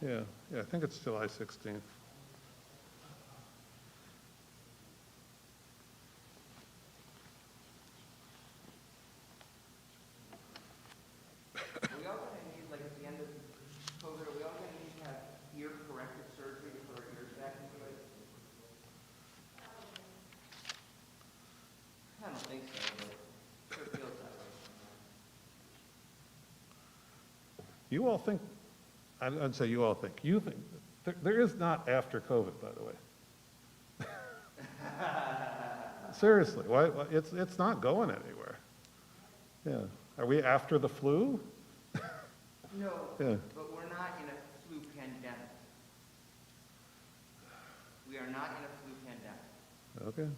Yeah, I think it's July 16th. Are we all going to need, like at the end of COVID, are we all going to need to have ear-corrective surgery to put our ears back into it? I don't think so, but it sure feels that way sometimes. You all think, I'd say you all think, there is not after COVID, by the way. Seriously, why, it's not going anywhere. Yeah. Are we after the flu? No, Yeah. but we're not in a flu pandemic. We are not in a flu pandemic. Okay.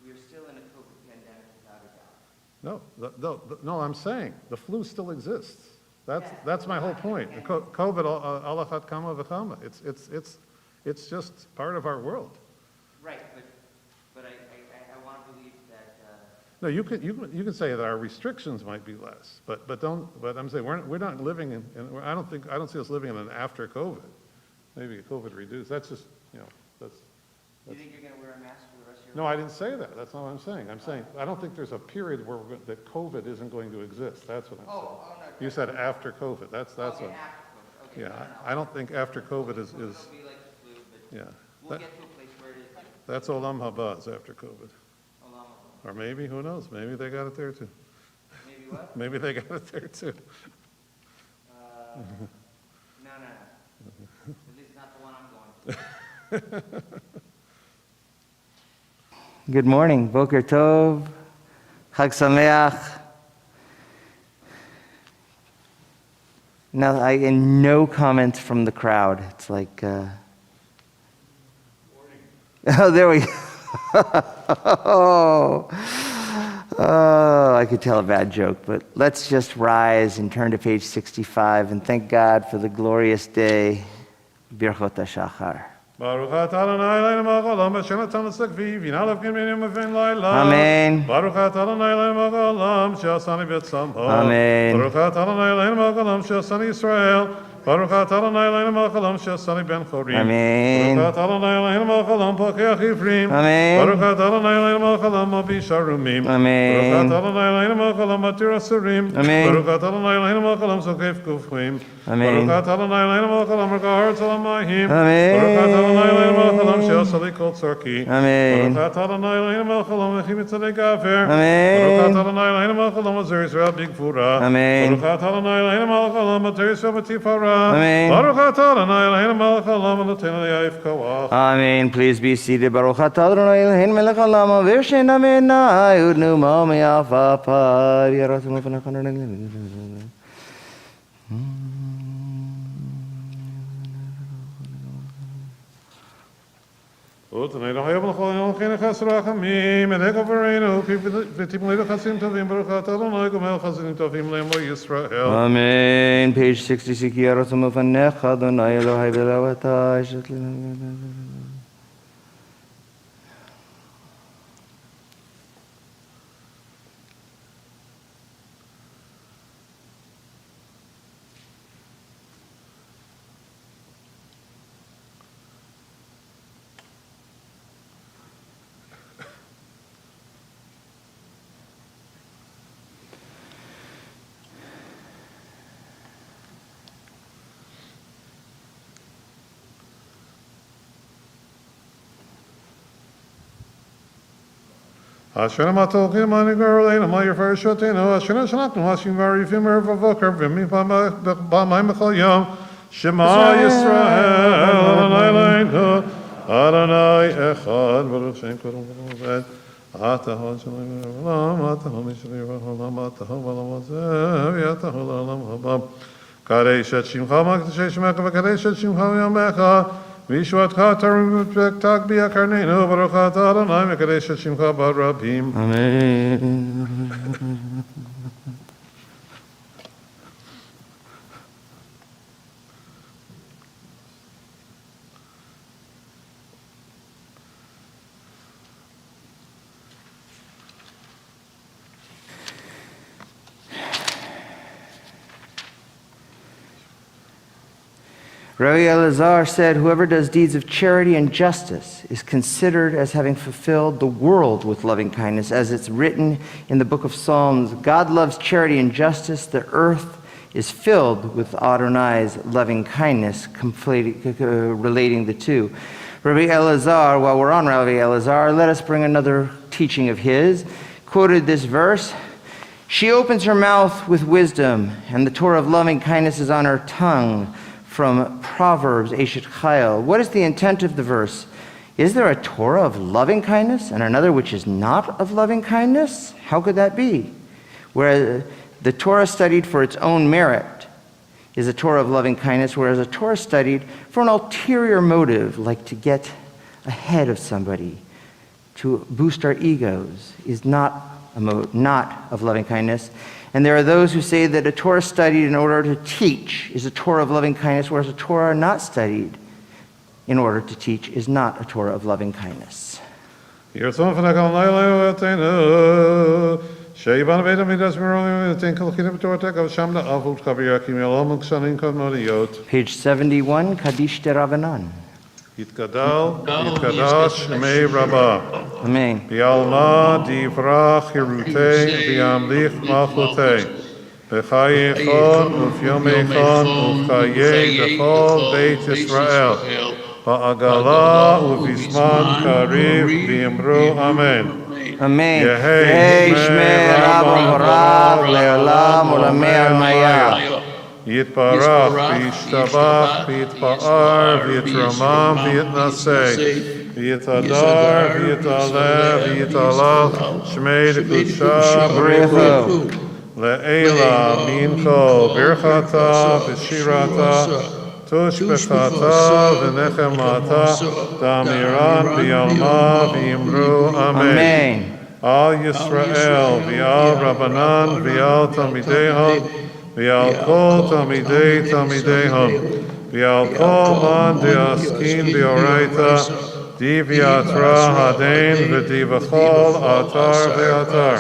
We are still in a COVID pandemic without a doubt. No, I'm saying the flu still exists. That's my whole point. The COVID, alachat kama v'chama. It's just part of our world. Right, but I want to believe that. No, you can say that our restrictions might be less, but I'm saying we're not living in. I don't see us living in an after COVID. Maybe COVID reduced. That's just that's. You think you're going to wear a mask for the rest of your No, life? I didn't say that. That's not what I'm saying. I'm saying I don't think there's a period where that COVID isn't going to exist. That's what I'm saying. Oh, no. You said after COVID. That's Okay, what. after COVID. Okay, Yeah, no. I don't think after COVID is. It'll be like the flu, but Yeah. we'll get to a place where it is. That's Olam Haba is after COVID. Along with Or maybe, who knows? Maybe they got it there too. maybe what? Maybe they got it there too. No. At least not the one I'm going to. Good morning. Boker Tov. Chag Sameach. No comments from the crowd. It's like, oh, there we go. Oh, I could tell a bad joke, but let's just rise and turn to page 65 and thank God for the glorious day. Birchot HaShachar. Baruch atah Adonai Eloheinu melech haolam asher natan us lekviv v'nalav k'minim u'v'en layla. Amen. Baruch atah Adonai Eloheinu melech haolam she'asani b'tzamho. Amen. Baruch atah Adonai Eloheinu melech haolam she'asani Yisrael. Baruch atah Adonai Eloheinu melech haolam she'asani ben chorim. Amen. Baruch atah Adonai Eloheinu melech haolam pokeach Ephraim. Amen. Baruch atah Adonai Eloheinu melech haolam abi sharumim. Amen. Baruch atah Adonai Eloheinu melech haolam matir asurim. Amen. Baruch atah Adonai Eloheinu melech haolam sokef kufrim. Amen. Baruch atah Adonai Eloheinu melech haolam regard salamayim. Amen. Baruch atah Adonai Eloheinu melech haolam she'asali kol tzarki. Amen. Baruch atah Adonai Eloheinu melech haolam v'chim tzadek gafer. Amen. Baruch atah Adonai Eloheinu melech haolam azer Yisrael b'gvura. Amen. Baruch atah Adonai Eloheinu melech haolam ater Yisrael b'tifara. Amen. Baruch atah Adonai Eloheinu melech haolam notenu li'ayif koach. Amen. Please be seated. Baruch atah Adonai Eloheinu melech haolam v'shen amenai udnu ma'ami afapav yaratum v'nachon. Utanei l'chayim l'chol yom chene chas rachamim edeko v'reinu v'tipim leidu chasim tovim Baruch atah Adonai gomel chasim tovim le'mo Yisrael. Amen. Page 66. Yaratum v'necha Adonai Elohai v'lavata. Asher matochim manigar leinu ma'yer farshotenu asher shalachnu hashim v'arifim v'voker v'mi b'mayim b'chol yom Shema Yisrael Adonai Eloheinu Adonai Echad Baruch Shem Kodem V'Oved Atah Shalom V'Olam Atah Mishri V'Olam Atah V'Olam Hazeh V'Atah V'Olam Haba Kadesh et Shimcha Makdashei Shemecha V'Kadesh et Shimcha V'Yamecha V'Yishvatcha Tarim V'Tag B'Yakarneinu Baruch Atah Adonai V'Kadesh et Shimcha B'Rabim. Amen. Rabbi Elazar said, whoever does deeds of charity and justice is considered as having fulfilled the world with loving kindness, as it's written in the book of Psalms, God loves charity and justice, the earth is filled with Adonai's loving kindness, relating the two. Rabbi Elazar, while we're on Rabbi Elazar, let us bring another teaching of his. Quoted this verse, she opens her mouth with wisdom, and the Torah of loving kindness is on her tongue, from Proverbs, Eshet Chayil. What is the intent of the verse? Is there a Torah of loving kindness and another which is not of loving kindness? How could that be? Whereas the Torah studied for its own merit is a Torah of loving kindness, whereas a Torah studied for an ulterior motive, like to get ahead of somebody, to boost our egos, is not of loving kindness. And there are those who say that a Torah studied in order to teach is a Torah of loving kindness, whereas a Torah not studied in order to teach is not a Torah of loving kindness. Page 81, Kadesh de Rabbanan. Yitgadal, Yitgadash, Shemei Rabbah. Amen. Bialma, Divrach, Hirutei, Biamlich, Malchutei. Bechayechon, Ufyomechon, Ufchayei, Dechol, Beit Yisrael. Ba'agala, Ufisman, Kariv, Biimru, Amen. Amen. Yehei Shmei Rabba Morav, Le'olam, Ulamei Almaya. Yitbarach, Yishtabach, Yitpa'ar, Yitramam, Yitnaseh, Yitadar, Yitaleh, Yitalal, Shmei Dekutsha, B'rechu, Le'ela, Minko, Birchata, V'shirata, Tushbechata, V'nechemata, Damiran, V'yalma, V'yimru, Amen. Al Yisrael, V'yal Rabbanan, V'yal Tamidehon, V'yal kol tamidei tamidehon, v'yal kol man de'askin b'oraita, di v'yatra hadein v'di v'chol atar v'atar.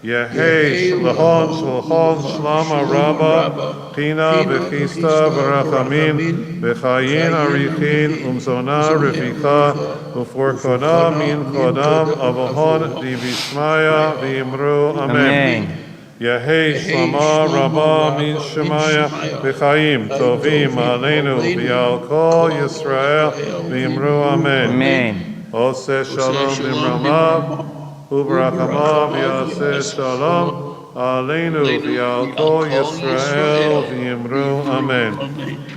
Yehei shlachon shlachon shlama rabba, china v'chista v'rachamin, v'chayin arichin, umzona reficha, u'forkona min chodam avahon di v'ishmaya v'imru amen. Yehei Shlama Rabbah Min Shemaya V'chaim Tovim Aleinu V'yal Kol Yisrael V'imru Amen. Amen. Oseh Shalom V'imramav U'Barachamav Yaseh Shalom Aleinu V'yal Kol Yisrael V'imru Amen.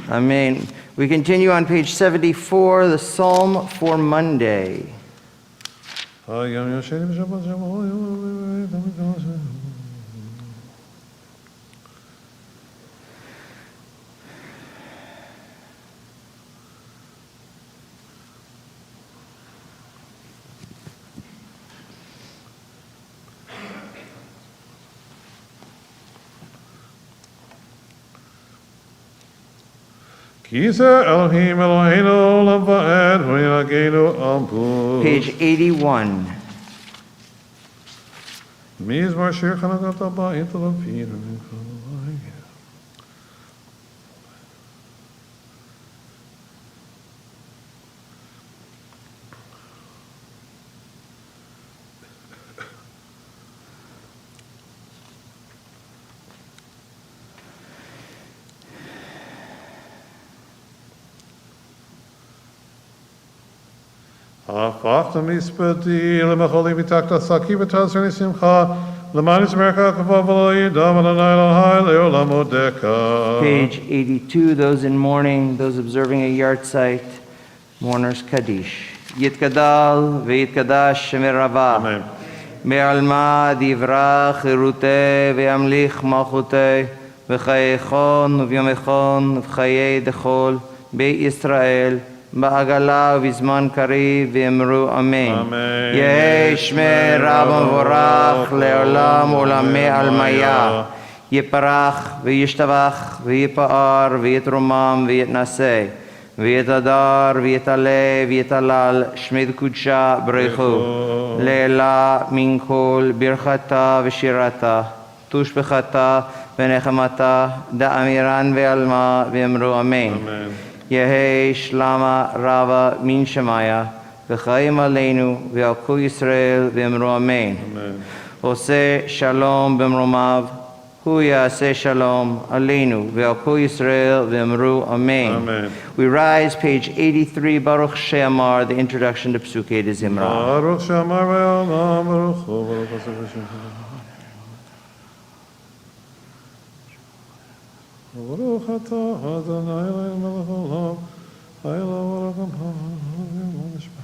Amen. We continue on page 74, the Psalm for Monday. Page 81. הפכת מספדי למחולי מתקת שקי ותעשני שמחה למען ישמרך כבוד ולא ידע ולעיני אלוהי לעולם עודך. Page 82, those in mourning, those observing a yard site, Mourner's Kadesh. Yitgadal v'yitgadash Shemirava. Amen. Me'alma divrach irute ve'amlich malchute v'chayechon v'yomechon v'chayei dechol be'Yisrael Ba'agala v'zman kariv v'emru amen. Amen. Yehei Shmei Rabba Vorach le'olam ulamei almaya. Yiparach v'yishtabach v'yipa'ar v'yitromam v'yitnaseh v'yitadar v'yitaleh v'yitalal shmei kudsha b'rechu le'ela min kol birchata v'shirata tushbechata v'nechemata da'amiran v'alma v'emru amen. Yehi Shlama Rava Min Shemaya, V'chaim Aleinu, V'al Kol Yisrael, V'emru Amen. Amen. Ose Shalom B'mromav, Hu Yaseh Shalom Aleinu, V'al Kol Yisrael, V'emru Amen. Amen. We rise, page 83, Baruch She'amar, the introduction to Psukei de Zimra. Baruch Shamar Ve'olam, Baruch Hu, Baruch Hashem Hashem. Baruch atah Adonai Eloheinu melech haolam, ha'elah v'rakam ha'olam nishma.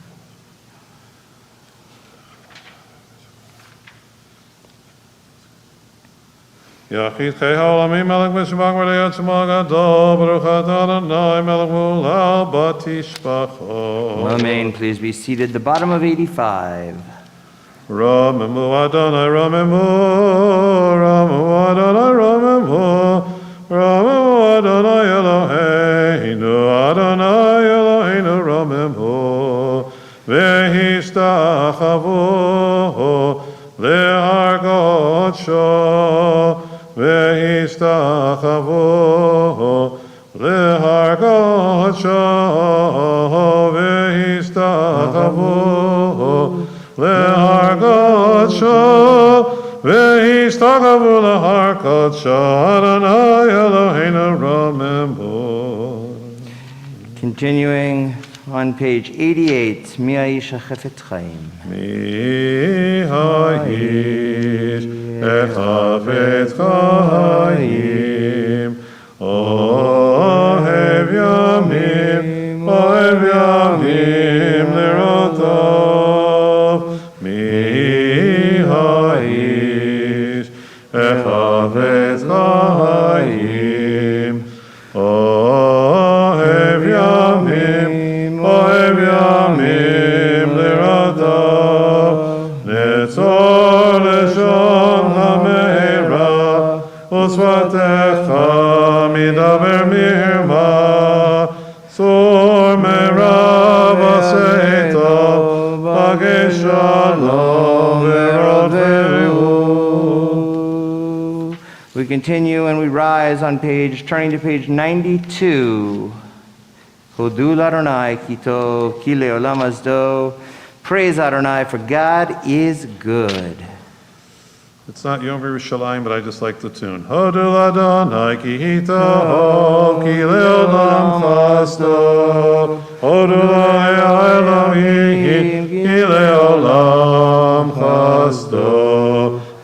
Yachid chei ha'olamim melech mishpach v'reyat shema gadol, Baruch atah Adonai melech mulal batishpacho. Amen. Please be seated. The bottom of 85. Ramemu Adonai Ramemu, Ramemu Adonai Ramemu, Ramemu Adonai Eloheinu, Adonai Eloheinu Ramemu, V'hishtachavu le'har Kodsho, V'hishtachavu le'har Kodsho, V'hishtachavu le'har Kodsho, v'hishtachavu le'har Kodsho, Adonai Eloheinu Ramemu. Continuing on page 88, Mi Ha'ish HaChafetz Chaim. Mi ha'ish echafetz chaim, ohev yamim lerotav. Mi ha'ish echafetz chaim, ohev yamim lerotav. Netzor leshon ha'meira, usvatecha midaber mirma, sor merav aseitav, bagei shalom v'rodehu. We continue and we rise on turning to page 92. Hodu l'Adonai ki tov, ki le'olam hazdo. Praise Adonai, for God is good. It's not Yom Yerushalayim, but I just like the tune. Hodu l'Adonai ki tov, ki le'olam chasdo. Hodu l'Elohim ki le'olam chasdo.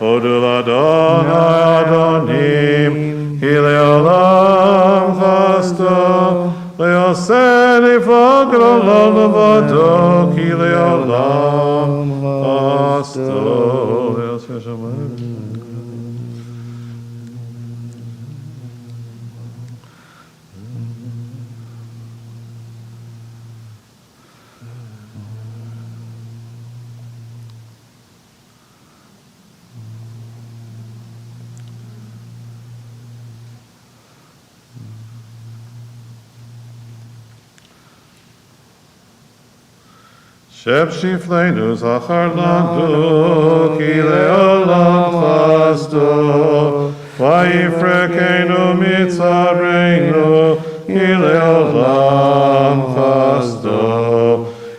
Hodu l'Adonai Adonim ki le'olam chasdo. Le'oseni fagr olam levado ki le'olam chasdo. Le'oseni shamayim. Sheb shifleinu zachar lanu ki le'olam chasdo. Vayifrekeinu mitzareinu ki le'olam chasdo.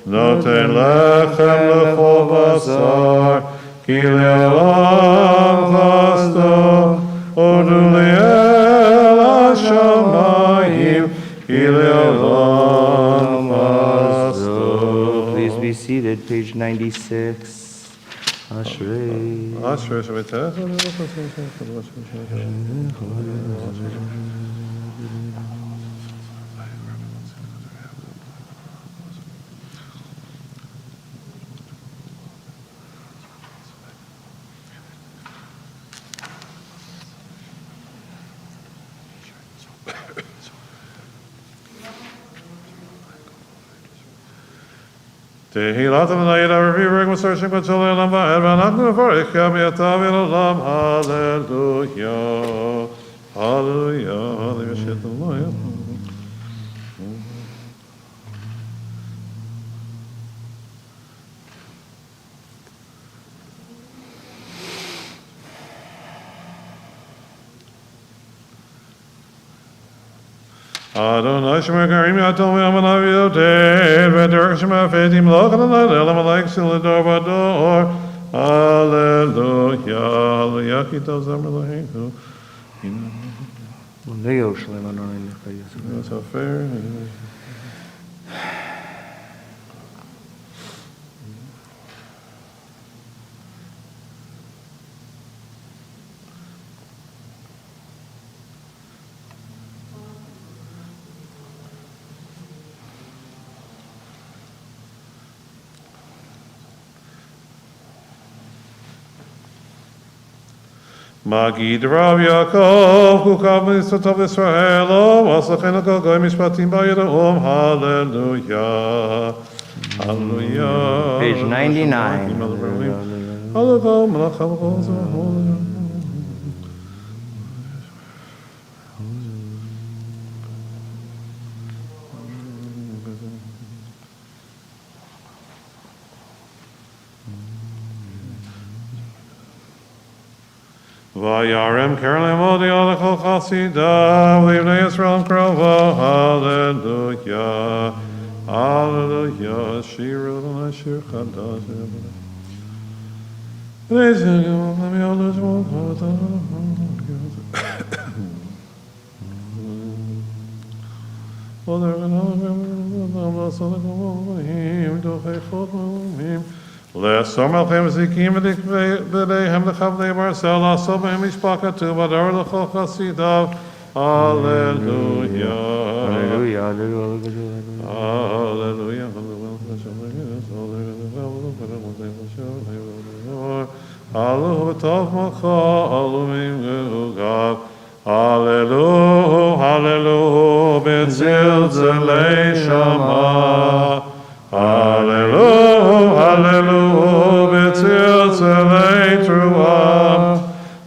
Noten lechem lechol basar ki le'olam chasdo. Odu li'el hashamayim ki le'olam chasdo. Please be seated, page 96. Ashrei. Ashrei Shabbatah. Tehilat Adonai Rabbi Reg Masarshim Kachol Elam Va'ed V'anachnu Nevarech Yamiatav Elam. Hallelujah. Hallelujah. Hallelujah. Adonai Shemar Karim Yatom Yamanav Yoted V'Derek Shemar Fetim Loch Adonai Elam Alaik Silador Vador Hallelujah Hallelujah Kitov Zamar Laheinu That's how fair. Magid Rav Yaakov, Kukav Mitzvot Israel, Vasachin Goy Mishpatim Bayadom, Hallelujah, Hallelujah. Page 99. Vayarem Kerem Odi Alakol Chasida, Livnei Yisrael Krova, Hallelujah, Hallelujah, Shiru Shir Chadash. Le'asor malchem zikim v'deihem l'chavdei barsel la'asor b'hem mishpakatu v'adar l'chol chasidav. Hallelujah. Hallelujah. Hallelujah. Hallelujah. Tov malcha alumim gehugav. Hallelujah. Hallelujah. B'tzilzelei shama. Hallelujah, hallelujah, b'tzilzelei truam,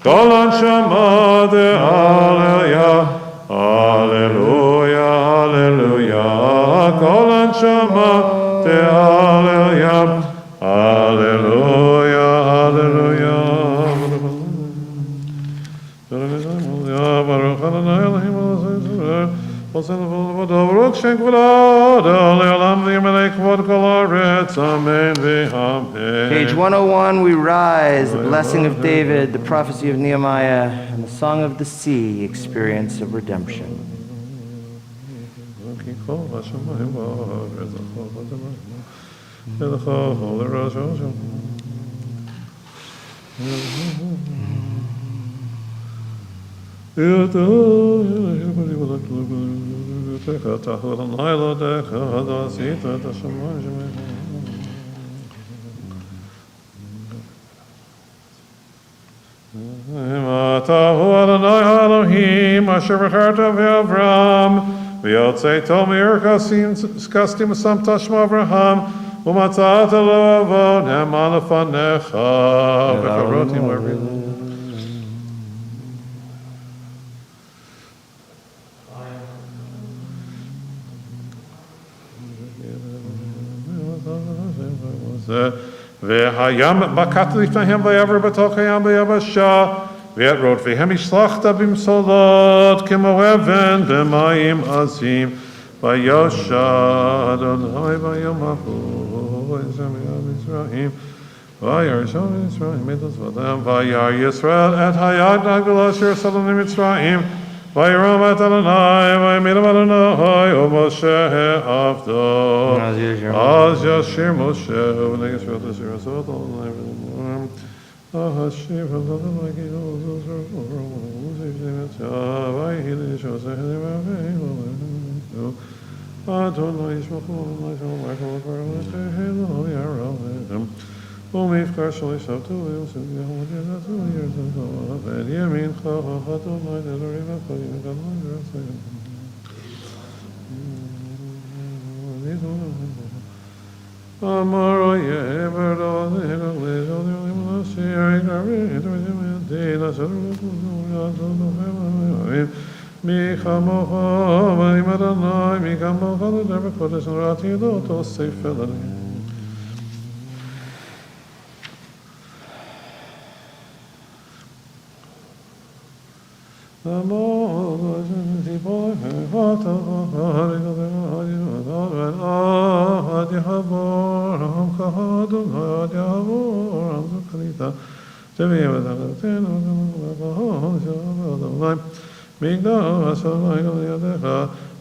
kol anshama de hallelujah, hallelujah, hallelujah, kol anshama de hallelujah, hallelujah, hallelujah. Baruch Adonai Elohim Page 101, we rise, the blessing of David, the prophecy of Nehemiah, and the song of the sea, experience of redemption. Asher v'charta v'Avram v'yotzei Tomer kastim samta shma Avraham u'matzat lo avonem alefanecha v'charotim v'arvim. V'hayam bakat lifnahem v'yaver b'toch hayam v'yabasha v'yatrod v'hem ishlachta b'msolot k'mo even b'mayim azim v'yosha Adonai v'yom afu v'yizem Yisrael v'yar Yisrael midos v'adam v'yar Yisrael et hayad nagul asher salonim Yisrael v'yiram et Adonai v'yimiram Adonai o Moshe avdo Az Yashir Moshe v'nei Yisrael t'ashir asot Adonai v'yimiram Ahashir v'adonai gido v'zor v'yihil yishoseh v'yihil Adonai yishmochu Adonai shalom v'yachol v'yachol v'yachol ומבקר שלוש שבתו ויוסף יהוד ידעתו ירצתו ועד ימינך אדוני לדורים וחיים גדול ורצויים אמר אויה ברדו זהגו לזו דיונים לשיר יקרבי יתרדים ידי לשלום יעזו נוחם מי כמוך ואם אדוני מי כמוך לדבר בקודש נוראתי ידו תוסיף אליי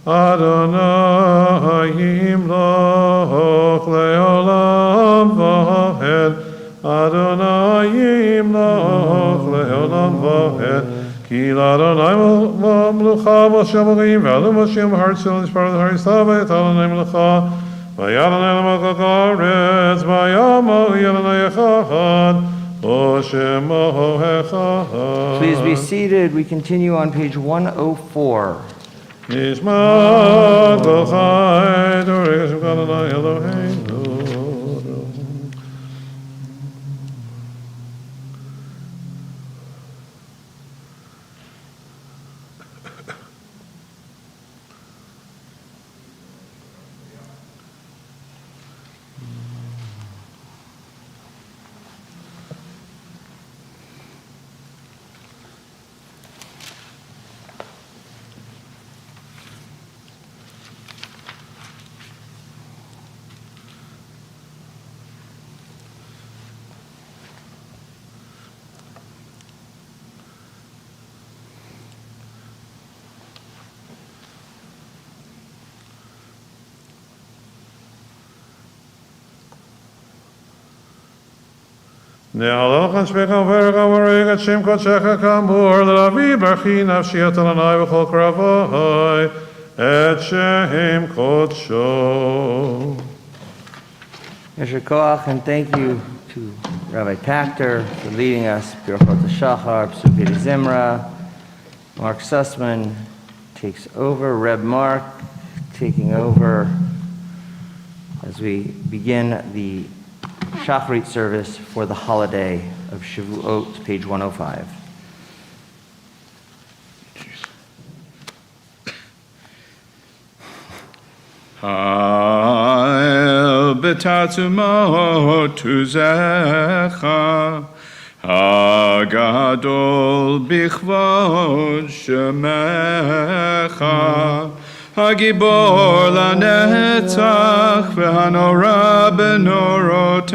Adonai yimloch leolam vahed. Adonai yimloch leolam vahed. Ki l'Adonai m'lucha Moshe Elohim v'alu Moshe Hartzil Nishpar l'Harisa v'yatadonai m'lucha v'yadonai l'malchak haaretz v'yamo yadonai echad v'shemo echad. Please be seated. We continue on page 104. Nishmat l'chai Torah Service Adonai Eloheinu. Ne'alochan shpeka verga varegat shem kodshecha kamur l'lavi barchi nafshi atalanai v'chol kravoi et shem kodsho. Yasher Koach, and thank you to Rabbi Pachter for leading us. Birchot HaShachar, Psukei Zimra. Mark Sussman takes over. Reb Mark taking over as we begin the Shacharit service for the holiday of Shavuot, page 105. Ha'el b'tatzumot tuzecha Hagadol b'chvod shemecha Hagibor lanetzach v'hanora b'norotecha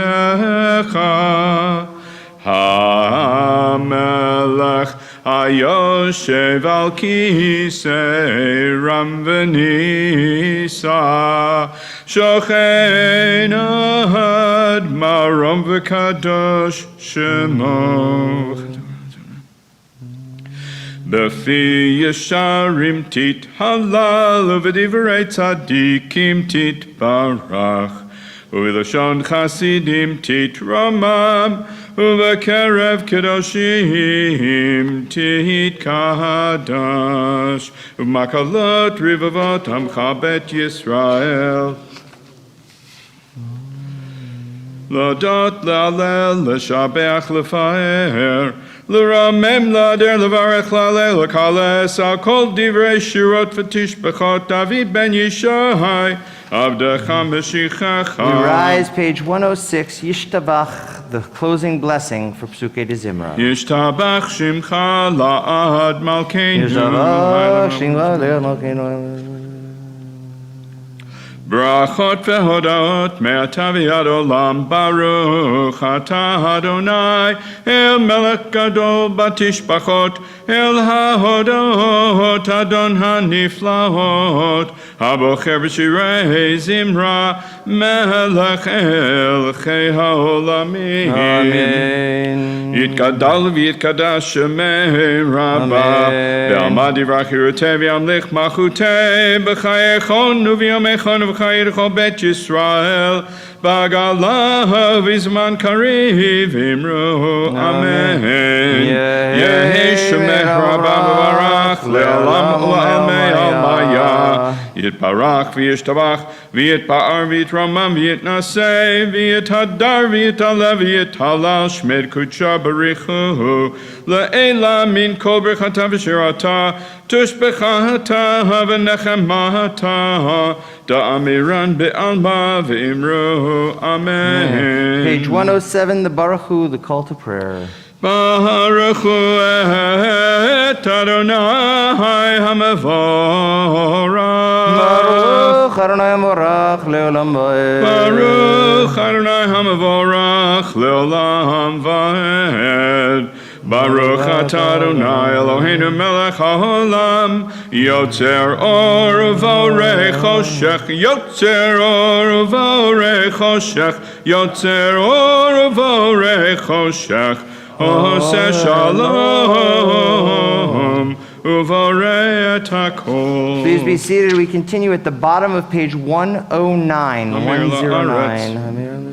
HaMelech Hayoshev al kisei ram v'nisa Shochen ad marom v'kadosh shemo B'fi yesharim tit halal v'divrei tzadikim tit barach U'v'lashon chasidim tit ramam U'v'kerev kedoshim tit kadash U'makalot rivavot amcha bet Yisrael L'odot l'alel l'shabeach l'faer L'ramem l'ader l'varech l'alel l'kales Al kol divrei shirot v'tishbechot David ben Yishai Avdecha Meshichecha. We rise, page 106, Yishtabach, the closing blessing for Psukei Zimra. Yishtabach Shimcha La'ad Malkeinu. Yishtabach Shimcha La'ad Malkeinu. Brachot ve'hodot me'ata v'yad olam baruch atah Adonai el melech gadol batishbachot el ha'hodot adon ha'niflahot habocher b'shirei zimra melech elchei ha'olamim Amen. Yitgadal v'yitgadash shemei rabba ve'almad yivrach yirutei v'yamlich machutei b'chayechon u'v'yamechon v'chayircho bet Yisrael b'galav v'zman kariv imru amen Yehi shemech rabba v'barach le'olam u'amei almaya Yitbarach v'yishtabach v'yitba'ar v'yitramam v'yitnaseh v'yithadar v'yitalev v'yithalal shmed kudsha barichu le'ela min kol berchata v'shirata tushbechata v'nechemata da'amiran be'alma v'imru amen. Page 107, the Baruch Hu, the call to prayer. Baruch hu et Adonai hamavorach. Baruch Adonai Morach Leolam Vaed. Baruch Adonai hamavorach leolam vaed. Baruch atah Adonai Eloheinu melech haolam. Yotzer or uvorei choshech. Yotzer or uvorei choshech. Yotzer or uvorei choshech. Oseh shalom uvorei et hakol. Please be seated. We continue at the bottom of page 109. Amir la'aretz. 109.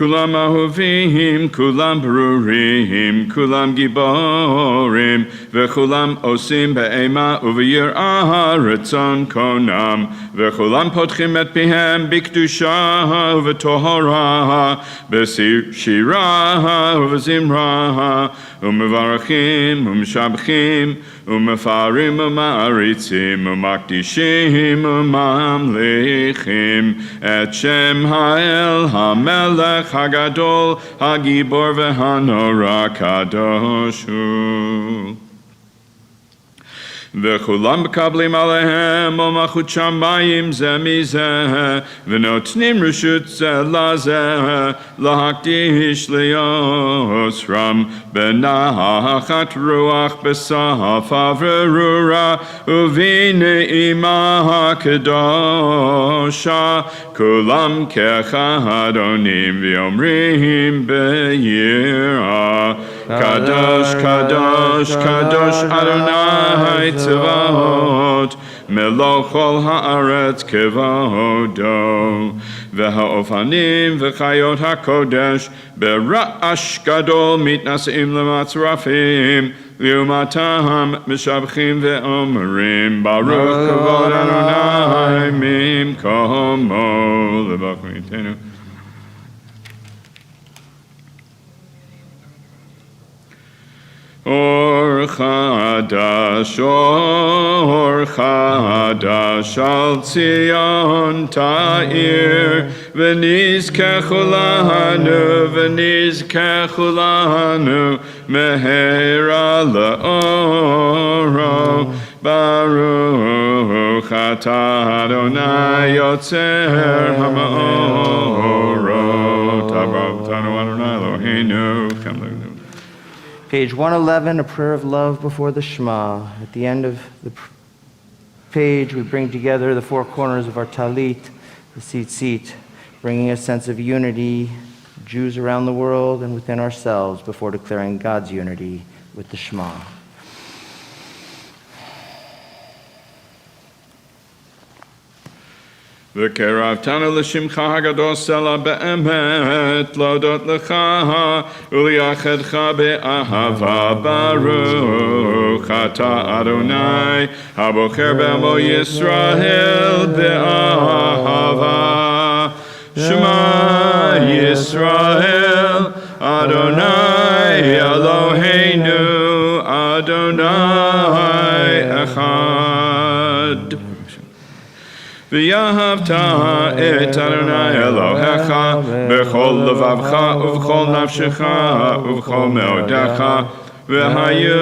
Kulam ahuvim, kulam berurim, kulam giborim, v'kulam osim be'ema uv'yir'ah retzon konam, v'kulam potchim et pihem b'kedusha uv'tohara, b'shira uv'zimra, u'mevarachim, u'mshabchim, u'mefarim, u'ma'aritzim, u'makdishim, u'mamlichim, et shem ha'el ha'melech Hagadol, Hagibor v'hanora kadosh hu. V'chulam b'kablim alehem o machut shamayim ze mizeh v'notnim reshut ze lazeh lahakdish liyosram b'nachat ruach b'safa v'rura u'v'ne'ima ha'kedosha kulam kechadonim v'yomrim b'yirah Kadosh, Kadosh, Kadosh Adonai Tzavot, Melech kol haaretz kevodo, v'ha'ofanim v'chayot hakodesh, bera'ash gadol mitnasim l'matzrafim, v'umatam mishabchim ve'omerim, Baruch kavod Adonai mimkomo, l'bachmitenu. Or chadash al Tzion ta'ir v'nizkechulanu mehera le'oro Baruch atah Adonai yotzer ha'ma'orot Tanu Adonai Eloheinu Page 111, a prayer of love before the Shema. At the end of the page, we bring together the four corners of our talit, the tzitzit, bringing a sense of unity, Jews around the world and within ourselves, before declaring God's unity with the Shema. וקרבתנו לשמך הגדול סלע באמת, להודות לך ולייחדך באהבה. ברוך אתה אדוני, הבוחר בעמו ישראל באהבה. שמע ישראל, אדוני אלוהינו, אדוני אחד. ואהבת את אדוני אלוהיך בכל לבבך ובכל נפשך ובכל מאודך והיו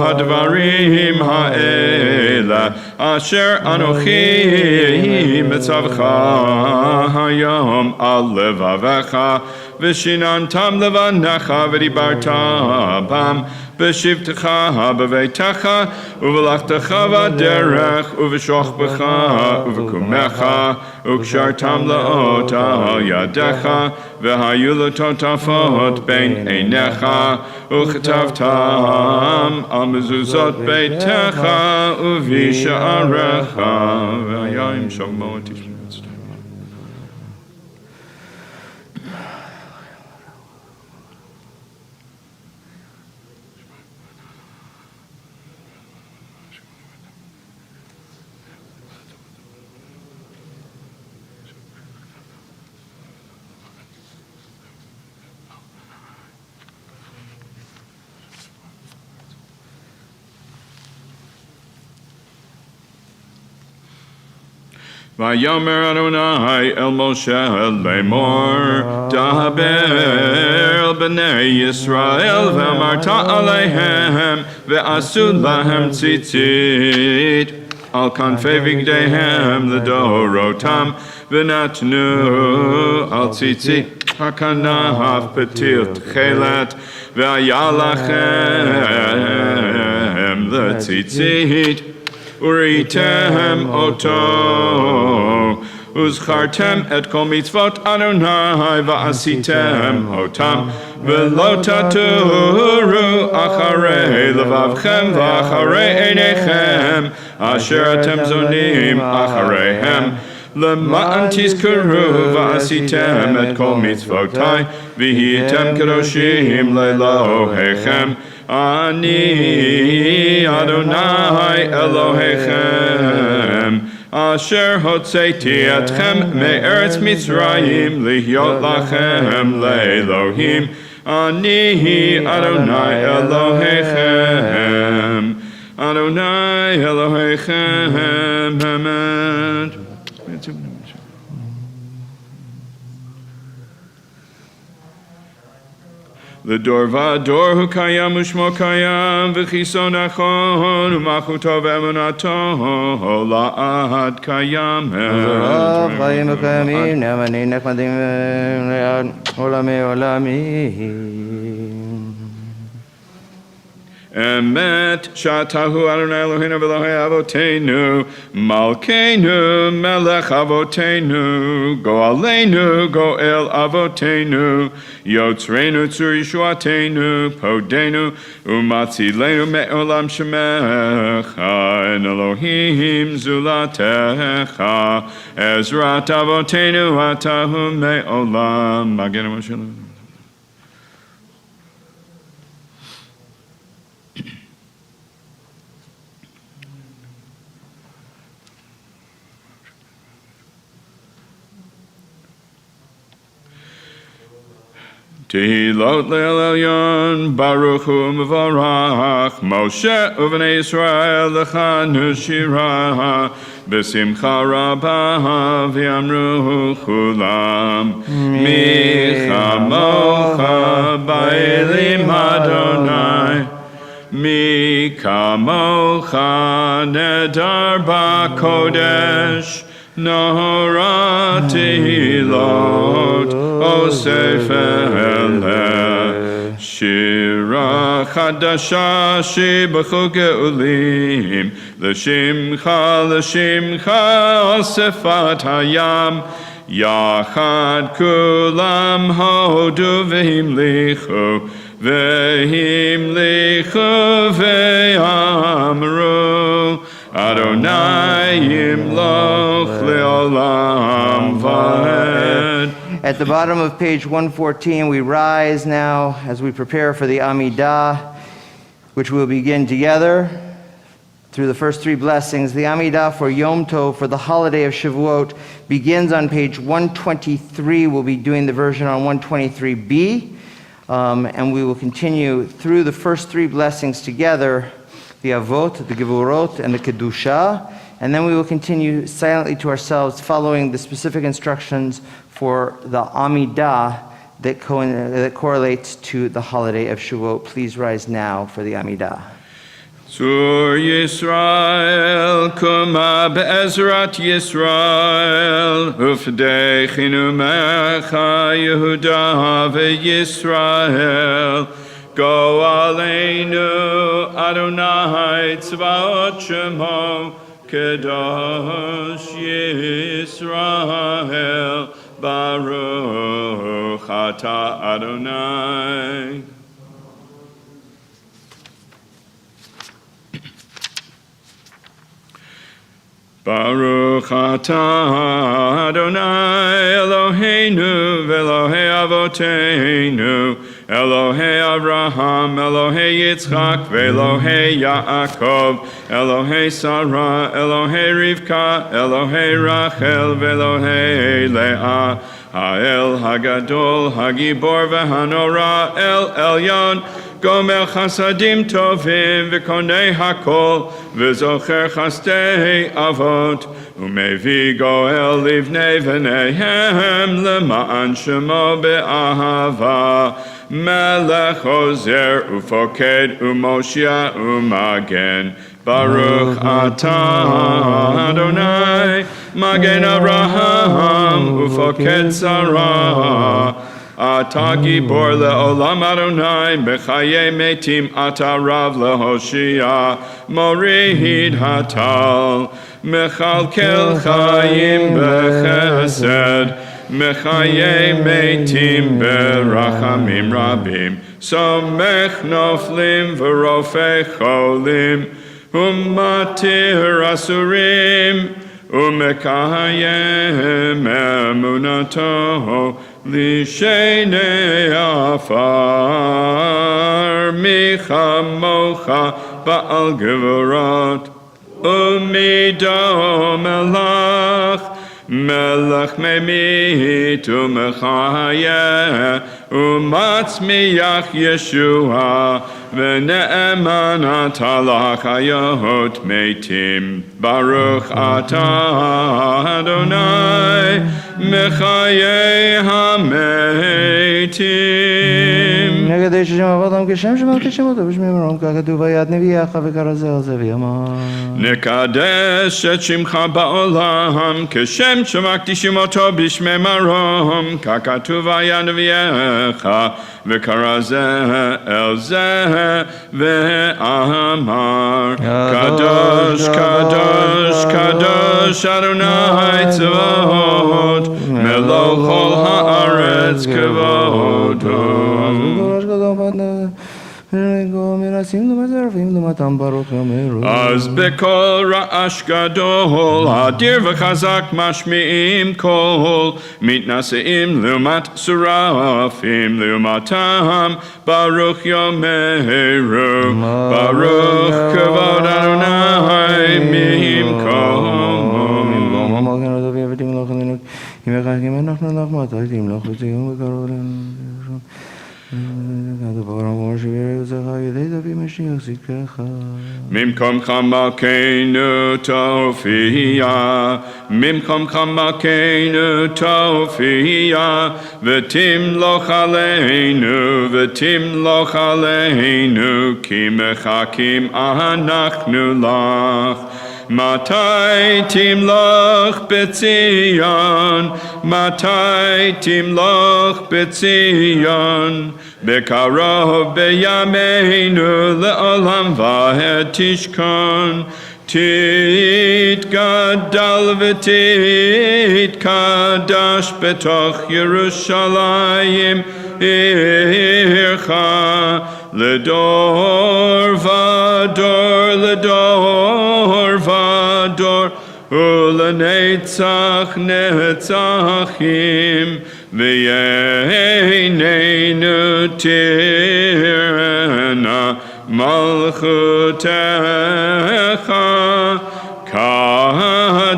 הדברים האלה אשר אנוכי מצווך היום על לבביך ושיננתם לבניך ודיברת בם בשבתך בביתך ובלכתך בדרך ובשוכבך ובקומך וקשרתם לאות על ידיך והיו לטוטפות בין עיניך וכתבתם על מזוזות ביתך ובשעריך והיה עם שלמה תשמע. Vayomer Adonai el Moshe lemor daber el bnei Yisrael ve'amarta aleihem ve'asu lahem tzitzit al kanfei vigdeihem l'dorotam ve'natnu al tzitzit hakanaf petil tchelet ve'aya lachem l'tzitzit Uritem oto, uzchartem et kol mitzvot Adonai va'asitem otam, v'lo taturu acharei levavchem v'acharei einechem, asher atem zonim achareihem, למען תזכרו ועשיתם את כל מצוותיי, והייתם קדושים לאלוהיכם. אני אדוני אלוהיכם, אשר הוצאתי אתכם מארץ מצרים, להיות לכם לאלוהים. אני אדוני אלוהיכם, אדוני אלוהיכם, אמן. לדור ודור הוא קיים ושמו קיים וכיסו נכון ומלכותו ואמונתו לעד קיים. זרוע חיים וקיימים נאמנים נחמדים לעד עולמי עולמים. אמת שאתה הוא אדוני אלוהינו ואלוהי אבותינו מלכנו מלך אבותינו גואלנו גואל אבותינו יוצרנו צור ישועתנו פודנו ומצילנו מעולם שמך אין אלוהים זולתך עזרת אבותינו אתה הוא מעולם. מגן משה. Tehilot le'el elyon, Baruch hu mevarach, Moshe uvnei Yisrael lechanu shira, b'simcha rabah v'yamru chulam, mi chamocha ba'elim Adonai, mi kamocha nedar ba'kodesh, Nahora tehilot osef eleh shira chadasha shebachol geulim l'shimcha osefat hayam yachad kulam hodu v'himlichu ve'amru Adonai yimloch le'olam va'ed. At the bottom of page 114, we rise now as we prepare for the Amidah, which we'll begin together through the first three blessings. The Amidah for Yom Tov, for the holiday of Shavuot, begins on page 123. We'll be doing the version on 123b, and we will continue through the first three blessings together, the Avot, the Gevurot, and the Kedusha, and then we will continue silently to ourselves following the specific instructions for the Amidah that correlates to the holiday of Shavuot. Please rise now for the Amidah. Zur Yisrael, Kuma be'ezrat Yisrael, Ufdechinu mecha Yehuda ve'Yisrael, Go aleinu Adonai tzvaot shemo, Kadosh Yisrael, Baruch ata Adonai. Baruch atah Adonai Eloheinu v'Elohei Avoteinu Elohei Abraham, Elohei Yitzchak v'Elohei Yaakov Elohei Sarah, Elohei Rivka, Elohei Rachel v'Elohei Leah Ha'el Hagadol, Hagibor v'Hanora El Elyon גומל חסדים טובים וקונה הכל וזוכר חסדי אבות ומביא גואל לבני בניהם למען שמו באהבה מלך עוזר ופוקד ומושיע ומגן ברוך אתה אדוני מגן אברהם ופוקד שרה אתה גיבור לעולם אדוני בחיי מתים אתה רב להושיע מוריד הטל מכלכל חיים בחסד מחיי מתים ברחמים רבים סומך נופלים ורופא חולים ומתיר אסורים ומקיים אמונתו לשני עפר מי כמוך בעל גבורות ומידו מלך ממית ומחיה ומצמיח ישועה ונאמן אתה לחיות מתים ברוך אתה אדוני מחיי המתים נגד ששם עבודם כשם שמלכשם אותו בשמי מרום ככתוב היד נביאך וקרא זה על זה ויאמר נקדש את שמך בעולם כשם שמקדישים אותו בשמי מרום ככתוב היד נביאך וקרא זה אל זה ואמר קדוש קדוש קדוש אדוני צבאות מלוא כל הארץ כבודו אז בקול רעש גדול, אדיר וחזק משמיעים קול, מתנשאים לעומת שרפים לעומתם, ברוך יאמרו, ברוך כבוד אדוני ממקום. ממקומך מלכנו תופיע, ממקומך מלכנו תופיע, ותמלוך עלינו, ותמלוך עלינו, כי מחכים אנחנו לך. מתי תמלוך בציון, מתי תמלוך בציון, בקרוב בימינו לעולם ועד תשכון, תתגדל ותתקדש בתוך ירושלים עירך לדור ודור לדור ודור ולנצח נצחים וייננו תירנה מלכותך כדבר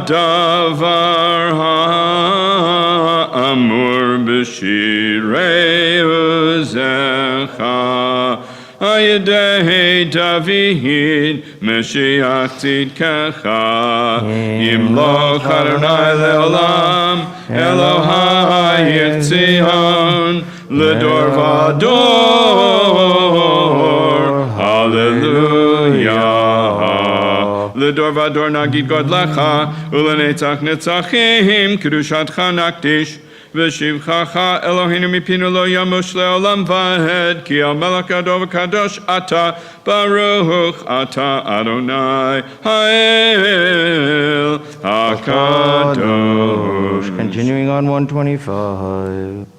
האמור בשירי עוזך הידי דוד משיח צדקך ימלוך אדוני לעולם אלוהי ציון לדור ודור הללויה לדור ודור נגיד גודלך ולנצח נצחים קדושתך נקדיש ושבחך אלוהינו מפינו לא ימוש לעולם ועד כי המלך גדול וקדוש אתה ברוך אתה אדוני האל הקדוש. Continuing on 125.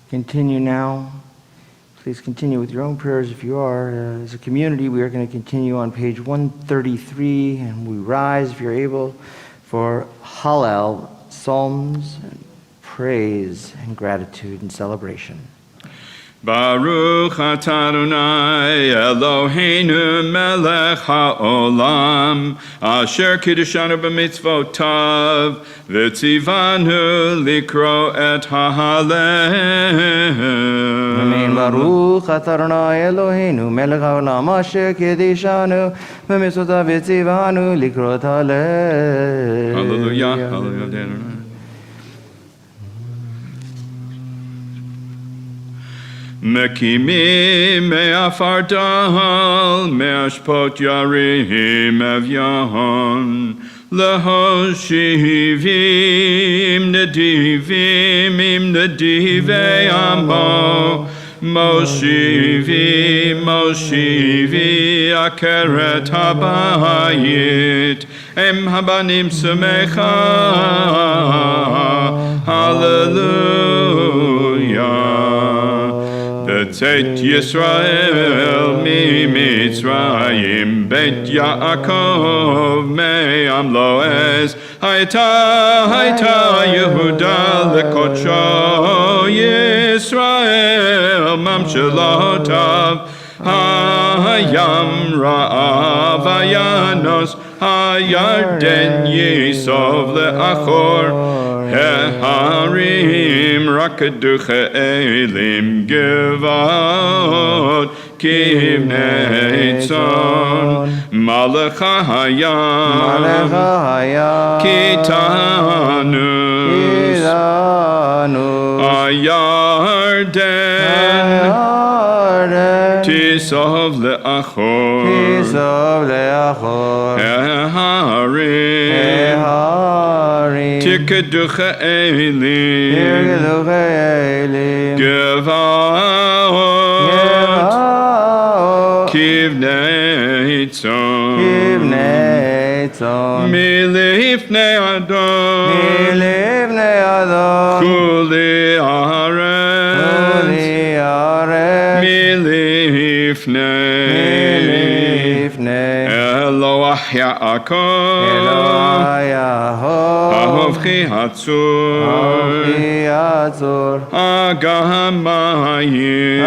Continue now. Please continue with your own prayers if you are. As a community, we are going to continue on page 133, and we rise, if you're able, for Hallel, psalms, and praise, and gratitude and celebration. Baruch atah Adonai Eloheinu melech haolam asher kiddushanu b'mitzvotav v'tzivanu likro et ha'halel. Amen. Baruch atah Adonai Eloheinu melech haolam asher kiddushanu b'mitzvotav v'tzivanu likro et ha'halel. Hallelujah. Hallelujah. Mekimim me'afar dal me'ashpot yarim evyon lehoshivim nedivim im nedivei amo Moshivi akeret habayit em habanim semecha hallelujah. B'tzeit Yisrael mi Mitzrayim Beit Yaakov me'am lo'ez Hayta Yehuda lekodsho Yisrael mamshelotav Hayam ra'av ayanos Hayarden yisov le'achor Heharim rakaduche elim gevot kivnei tzon Malecha hayam kitanu ayarden tisov le'achor Heharim Tikaducha elim Gevot Kivnei tzon Milifnei Adon Kuli Aretz Milifnei Eloah Yaakov Ahovchi Hatzur Agamayim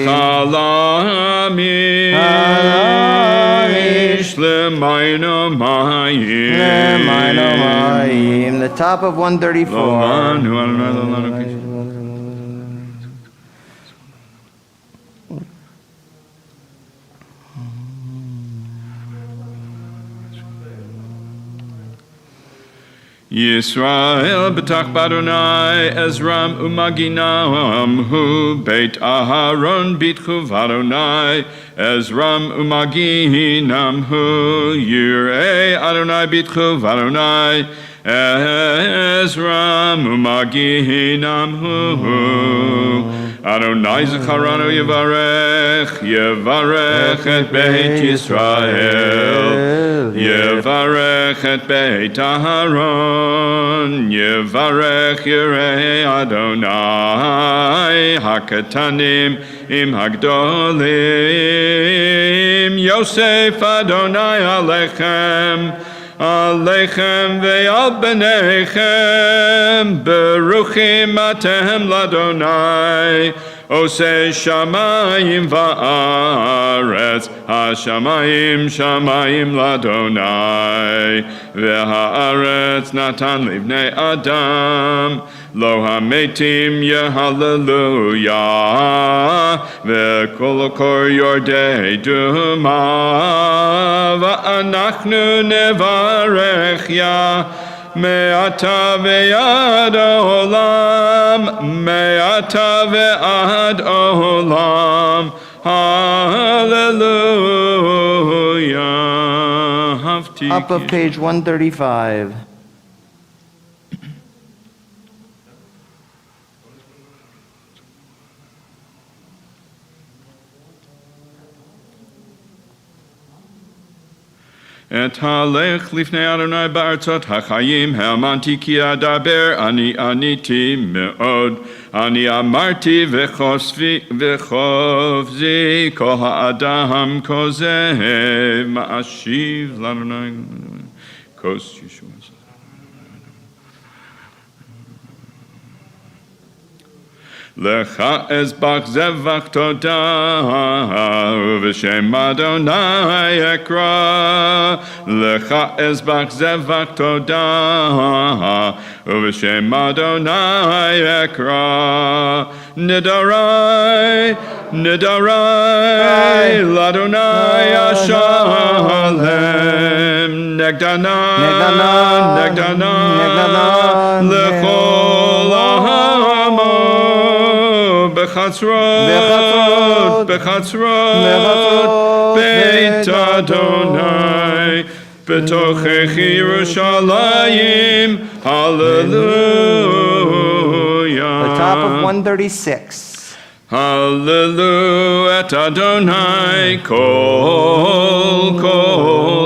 Chalamim Shlemayno Mayim. The top of 134. Yisrael b'tach b'Adonai Ezram umaginam hu Beit Aharon bitchu v'Adonai Ezram umaginam hu Yirei Adonai bitchu v'Adonai Ezram umaginam hu Adonai Zacharanu Yevarech et Beit Yisrael Yevarech et Beit Aharon Yevarech Yirei Adonai Hakatanim im Hagdolim Yosef Adonai Alechem ve'al b'neichem Beruchim atem l'Adonai Oseh shamayim va'aretz Hashamayim l'Adonai Ve'ha'aretz natan livnei Adam Lo hametim yehalleluya Ve'kol kor yordei duma Va'anachnu nevarech ya Me'ata ve'ad olam Hallelujah. Up of page 135. את הלך לפני אדוני בארצות החיים, האמנתי כי אדבר, אני עניתי מאוד. אני אמרתי וחופזי, כל האדם כוזב, מה אשיב לאדוני כוס ישוע. לך אזבח זבח תודה, ובשם אדוני אקרא. לך אזבח זבח תודה, ובשם אדוני אקרא. נדרי, נדרי, לאדוני אשלם. נגדנה, נגדנה, לכל העמו. בחצרות, בחצרות, בית אדוני, בתוכך ירושלים, hallelujah. The top of 136. Hallelujah, את אדוני, כל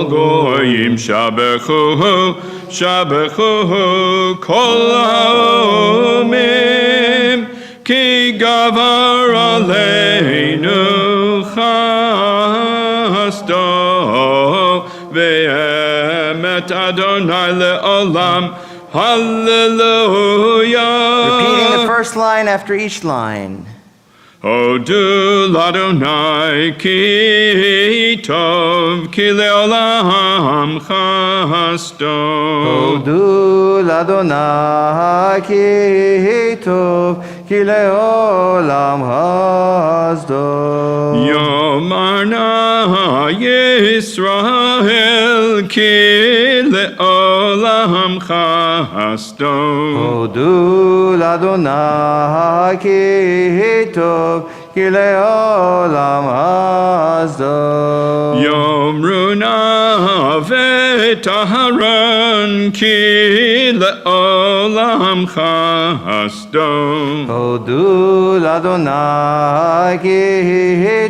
גויים שבחוהו, שבחוהו, כל העמים. כי גבר עלינו חסדו, ואמת אדוני לעולם, hallelujah. Repeating the first line after each line. הודו לאדוני כי טוב, כי לעולם חסדו. הודו לאדוני כי טוב, כי לעולם חסדו. יאמר נא ישראל כי לעולם חסדו. הודו לאדוני כי טוב, כי לעולם חסדו. יאמרו נא וטהרן כי לעולם חסדו. הודו לאדוני כי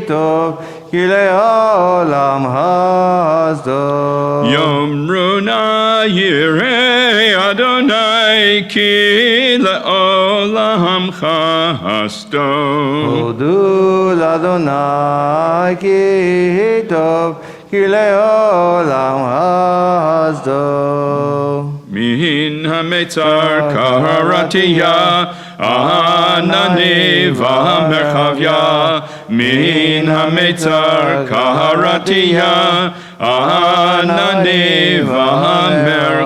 טוב, כי לעולם חסדו. יאמרו נא ירא אדוני כי לעולם חסדו. הודו לאדוני כי טוב, כי לעולם חסדו. מן המצר קראתיה, ענני ומרחביה. מן המצר קראתיה, ענני ומרחביה.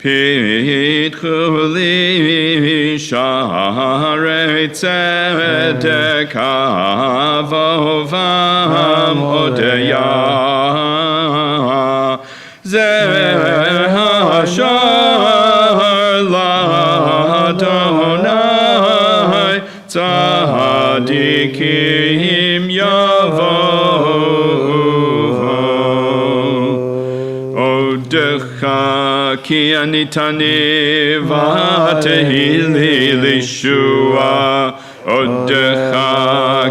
פיתחו לי שערי צדק, אבובם אודיה. זה השער לאדוני, צדיקים יבואו. עודך כי עניתני ותהי לי לישועה. עודך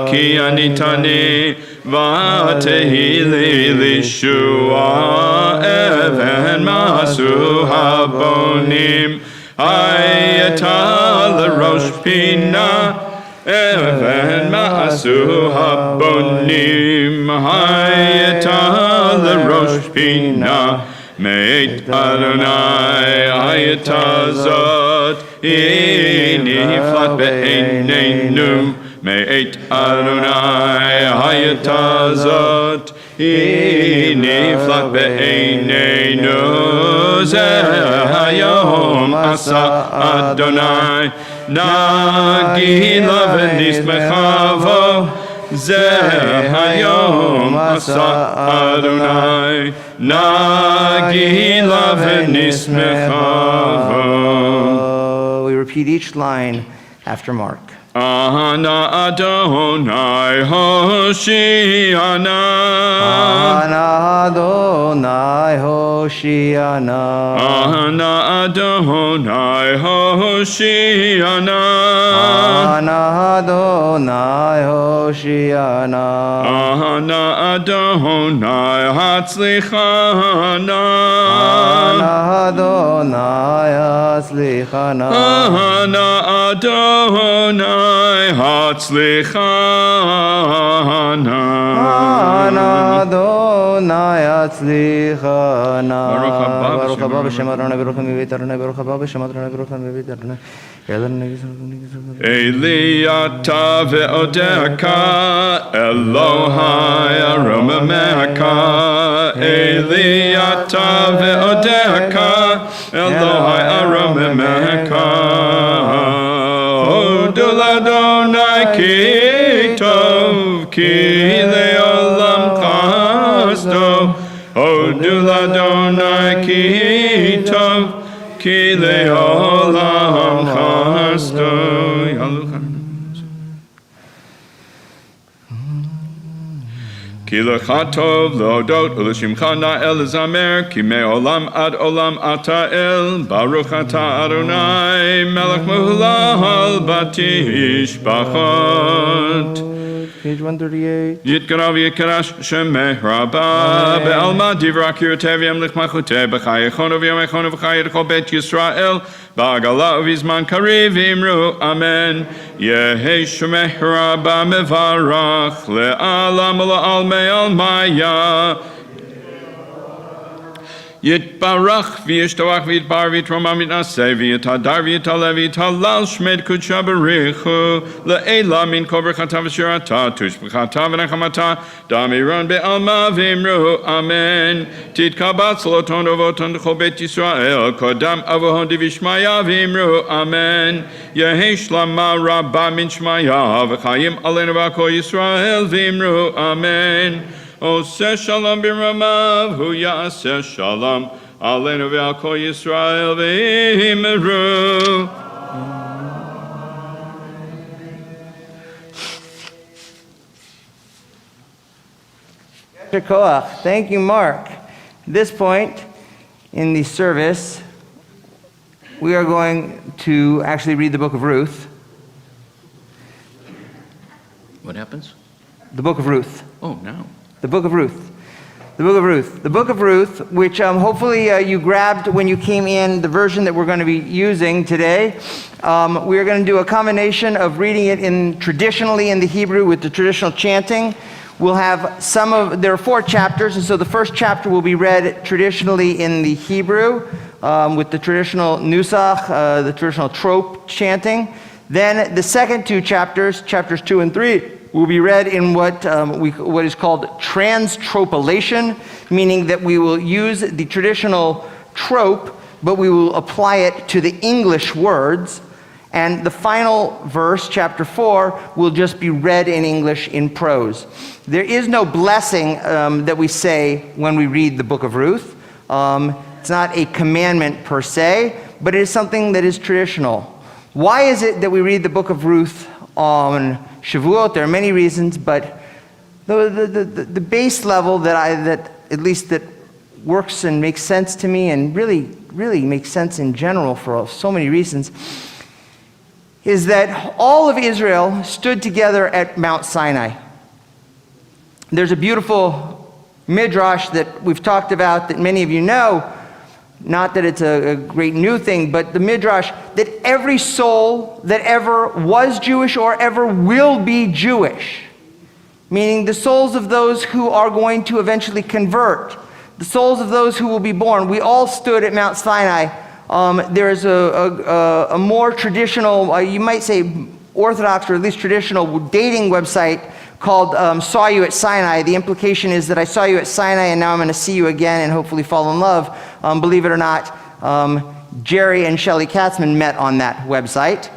כי עניתני ותהי לי לישועה. אבן מעשו הבונים, הייתה לראש פינה. אבן מעשו הבונים, הייתה לראש פינה. מאת אדוני הייתה זאת, היא נפלט בעינינו. מאת אדוני הייתה זאת, היא נפלט בעינינו. זה היום עשה אדוני, נגילה ונשמחה בו. זה היום עשה אדוני, נגילה ונשמחה בו. We repeat each line after Mark. Ana Adonai Hoshiana. Ana Adonai Adonai Hoshiana. Ana Adonai Hoshiana. Ana Adonai Hoshiana. Ana Adonai Hatzlichana. Ana Adonai Hatzlichana. Ana Adonai Hatzlichana. Ana Adonai Hatzlichana. Baruch haba b'shem Adonai, Baruch mivit Adonai, Baruch haba b'shem Adonai, Baruch mivit Adonai. Eli ata ve'odeka, Elohai aromameka. Eli ata ve'odeka, Elohai aromameka. Odul Adonai ki tov, ki le'olam chasdo. Odul Adonai ki tov, ki le'olam chasdo. Ki lecha tov leodot u'l'shimcha na'el lezamer, ki me'olam ad olam ata el, baruch ata Adonai, melech mehulah batish bachot. Page 138. Yitkarav Yikarash Shemeh Rabba Be'alma Divra Kirutev Yemlich Machute B'chayechon of Yomechon of Chayet Bet Yisrael Ba'agala of Izman Kariv Imru Amen Yehi Shemeh Rabba Mevarach Le'alam La'al Me'al Maya Yitbarach v'yishtoach v'yitbar v'yitroma mitnaseh v'yitadar v'yitaleh v'yitalal shmed kudsha b'richu le'ela min kol berchata v'shirata tushbechata v'nechamata damiron be'alma v'imru amen titkabat zoloton uvoton d'chol bet Yisrael kodam avohon divishmaya v'imru amen yehi shlama rabba min shmaya v'chayim aleinu v'akol Yisrael v'imru amen. Oseh shalom b'ramav, hu ya'aseh shalom, aleinu ve'al kol Yisrael v'imru. Thank you, Mark. At this point in the service, we are going to actually read the book of Ruth. What happens? The book of Ruth. Oh, now. The book of Ruth. The book of Ruth. The book of Ruth, which hopefully you grabbed when you came in, the version that we're going to be using today. We are going to do a combination of reading it traditionally in the Hebrew with the traditional chanting. We'll have there are 4 chapters, and so the first chapter will be read traditionally in the Hebrew with the traditional nusach, the traditional trope chanting. Then the second 2 chapters, chapters 2 and 3, will be read in what is called transtropolation, meaning that we will use the traditional trope, but we will apply it to the English words. And the final verse, chapter 4, will just be read in English in prose. There is no blessing that we say when we read the book of Ruth. It's not a commandment per se, but it is something that is traditional. Why is it that we read the book of Ruth on Shavuot? There are many reasons, but the base level that works and makes sense to me, and really makes sense in general for so many reasons, is that all of Israel stood together at Mount Sinai. There's a beautiful midrash that we've talked about that many of you know, not that it's a great new thing, but the midrash that every soul that ever was Jewish or ever will be Jewish, meaning the souls of those who are going to eventually convert, the souls of those who will be born, we all stood at Mount Sinai. There is a more traditional, you might say orthodox or at least traditional dating website called Saw You at Sinai. The implication is that I saw you at Sinai and now I'm going to see you again and hopefully fall in love. Believe it or not, Jerry and Shelley Katzman met on that website.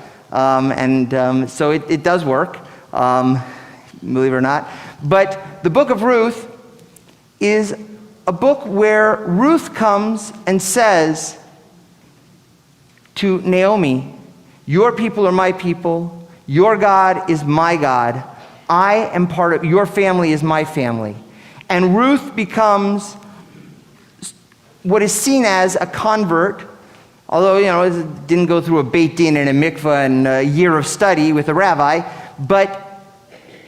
So it does work, believe it or not. But the book of Ruth is a book where Ruth comes and says to Naomi, your people are my people, your God is my God, I am part of, your family is my family. And Ruth becomes what is seen as a convert, although, it didn't go through a Beit Din and a mikvah and a year of study with a rabbi, but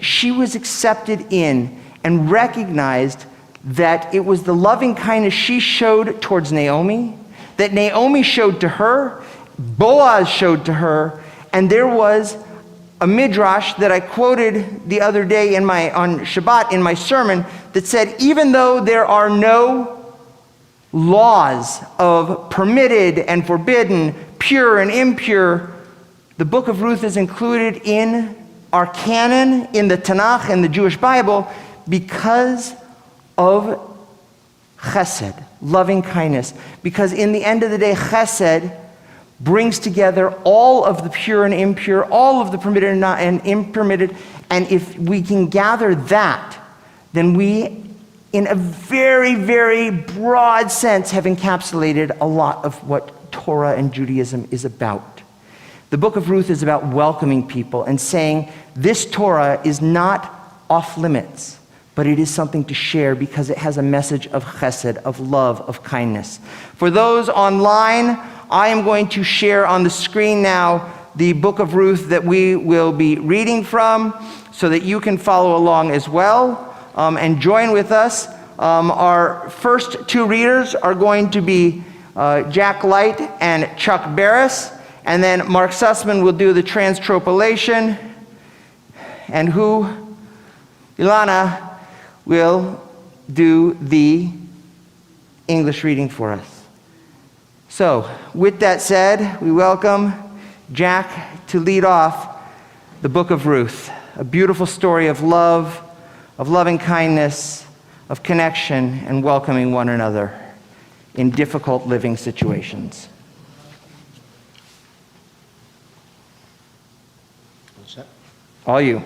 she was accepted in and recognized that it was the loving kindness she showed towards Naomi, that Naomi showed to her, Boaz showed to her, and there was a midrash that I quoted the other day on Shabbat in my sermon that said, even though there are no laws of permitted and forbidden, pure and impure, the book of Ruth is included in our canon, in the Tanakh, in the Jewish Bible, because of chesed, loving kindness. Because in the end of the day, chesed brings together all of the pure and impure, all of the permitted and impermitted. And if we can gather that, then we, in a very, very broad sense, have encapsulated a lot of what Torah and Judaism is about. The book of Ruth is about welcoming people and saying, this Torah is not off limits, but it is something to share because it has a message of chesed, of love, of kindness. For those online, I am going to share on the screen now the book of Ruth that we will be reading from so that you can follow along as well and join with us. Our first two readers are going to be Jack Light and Chuck Barris, and then Mark Sussman will do the transtropolation, and Ilana will do the English reading for us. So, with that said, we welcome Jack to lead off the book of Ruth, a beautiful story of love, of loving kindness, of connection, and welcoming one another in difficult living situations. What's that? All you.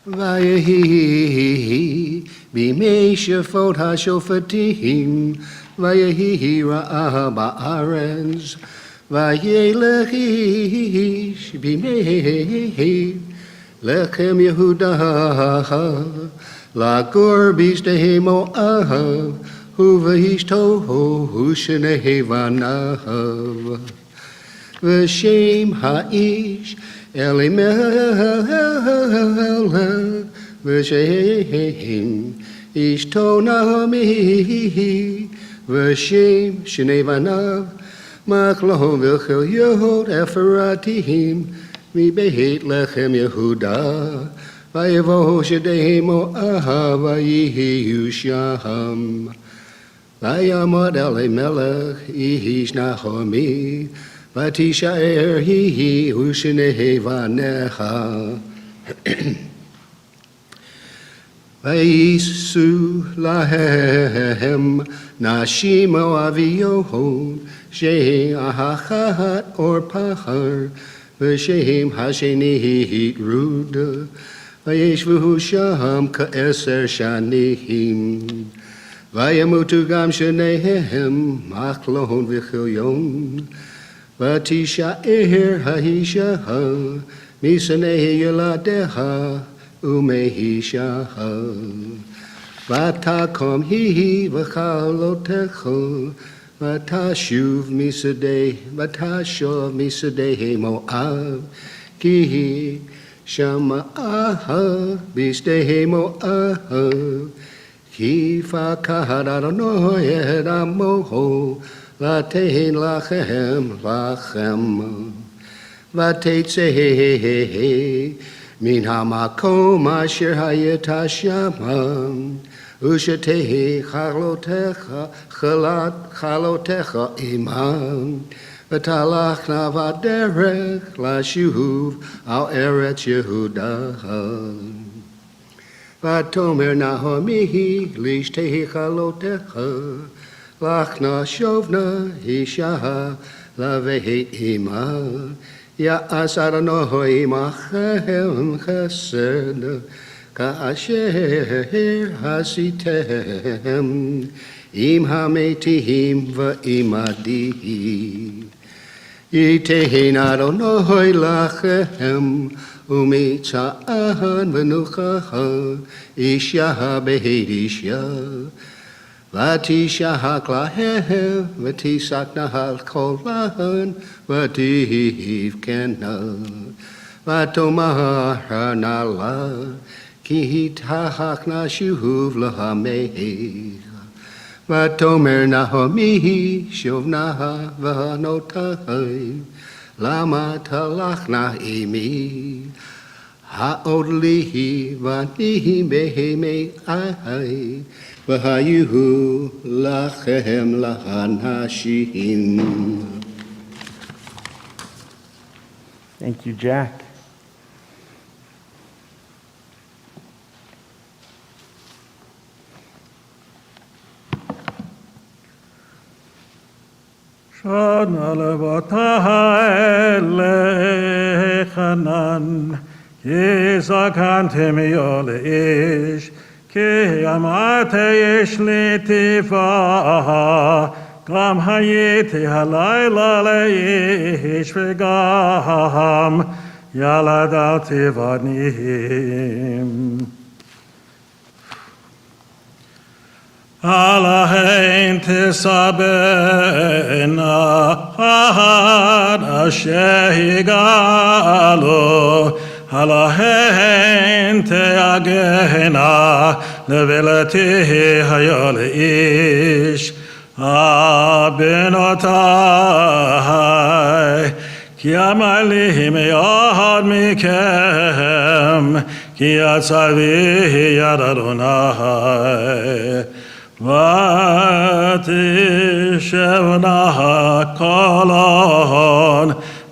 Vayehi bimei shafot hashofatim, vayehi ra'ah ba'arez, vayelechi bimei lechem Yehudah, lagur b'shtei Moav, uv'ishtohu shnei vanav, v'shem ha'ish Elimelech v'shem ishto Naomi v'shem shnei vanav machlon v'chilyot Ephratim מבית לחם יהודה ויבוא שדי מואב ויהיו שם ויעמוד אלימלך איש נחומי ותישאר היא ושני בניך וייסעו להם נשים מואביות שהאחת עורפה ושם השנית רות וישבו שם כ10 שנים וימותו גם שניהם מחלון וכיליון ותישאר האישה משני ילדיה ומאישה ותקום היא וכלותיה ותשוב משדה מואב כי שמעה בשדה מואב כי פקד אדוני את עמו לתן לכם ותצא מן המקום אשר היית שם ושתי חלותיך עמם ותלכנה בדרך לשוב על ארץ יהודה ותאמר נעמי לשתי חלותיך לך נשובנה אישה לבית אמה יעש אדוני עמכם חסד כאשר עשיתם עם המתים ועמדי ייתן אדוני לכם ומצען ונוחה אישה בית אישה ותשחק להם, ותשקנה על כל להן, ותבכנה. ותאמר הנעלה, כי התרחקנה שוב לעמך. ותאמר נעמי, שוב נא בנותיי, למה תלכנה עמי? העוד לי ואני בהמי איי, והיו לכם לאנשים. Thank you, Jack. Shana levatah lechanan, ki zakantem yoleish, ki amate yesh litifa, gam hayiti halayla leish v'gam yaladati vanim. Alahein tisabena ashehigalu, Alahein teagena levilatihi hayoleish, abenotai, ki amalihim yahad mikem, ki atzavihi yad Adonai. ותשבנה הקולון,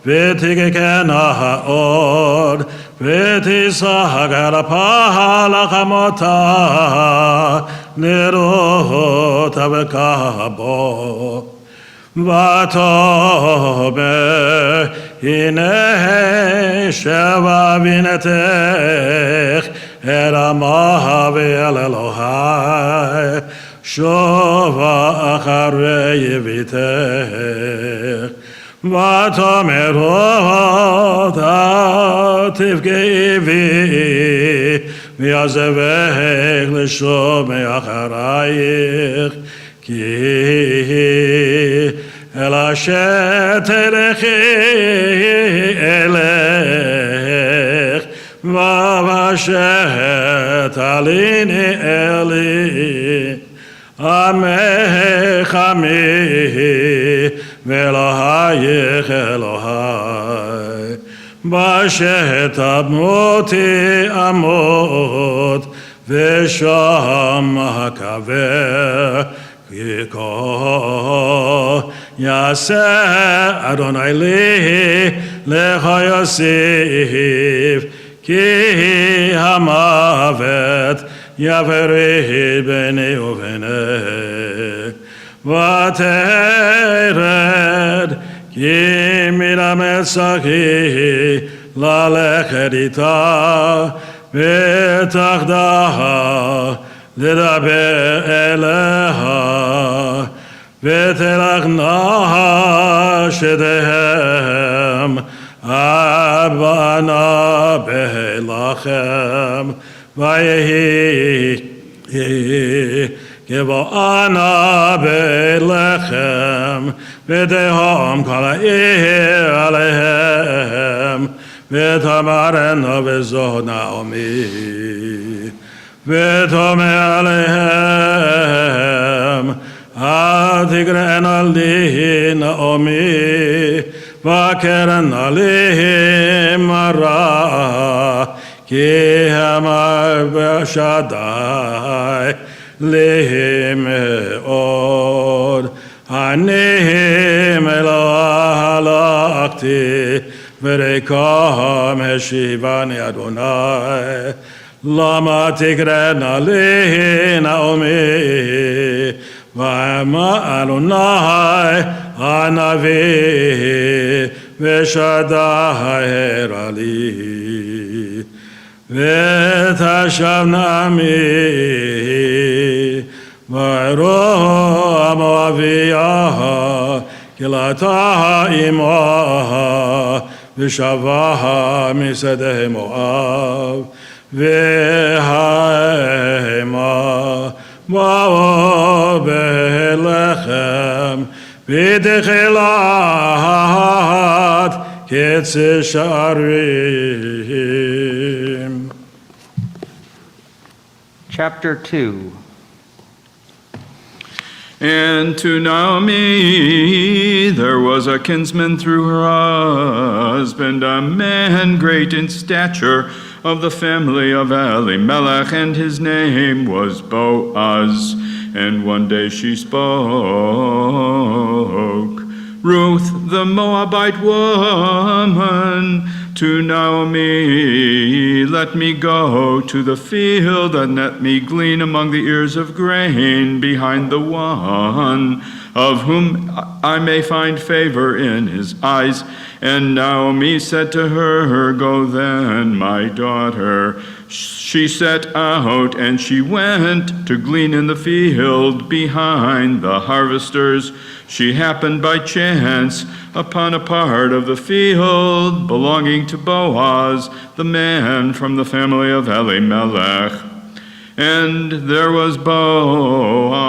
ותגקנה העוד, ותשחק על הפעל החמותה, לרותה וכבו. ותאמר, הנה שבע בינתך, אל עמה ואל אלוהי, שובה אחרי יביתך. ותאמר אותה תבכי בי, ויעזבך לשוב מאחרייך, כי אל אשר תלכי אלך, ובשת עליני אלי. עמך עמי, ואלוהיך אלוהי. בשת אמותי אמות, ושם אקבר, כי כה יעשה אדוני לי, לך יוסיף, כי המוות יפריד ביני ובינך. ותרד, כי מן המצחי ללכת איתה, ותחדה לדבר אליה, ותלכנה שתיהם עד בנה בהלכם, ויהי כבואנה בהלכם, ותהום כל העיר עליהם, ותאמרנה בזאת נעמי. ותאמר עליהם, אל תקראנה לי נעמי, וקראנה לי מרה, כי אמר בשדי לי מאוד. אני אלוה הלכתי, וריקם השיבני אדוני. למה תקראנה לי נעמי, ואמר אדוני הנביא, ושדי הרע לי. ותשבנה עמי, ויראו המואביה, כלתה עמה, ושבה משדה מואב. והמה באו Bethlehem, B'dechelat Ketze Sharim. Chapter 2. And to Naomi there was a kinsman through her husband, a man great in stature of the family of Elimelech, and his name was Boaz. And one day she spoke, Ruth the Moabite woman, to Naomi, let me go to the field and let me glean among the ears of grain behind the one of whom I may find favor in his eyes. And Naomi said to her, go then, my daughter. She set out, and she went to glean in the field behind the harvesters. She happened by chance upon a part of the field belonging to Boaz, the man from the family of Elimelech. And there was Boaz,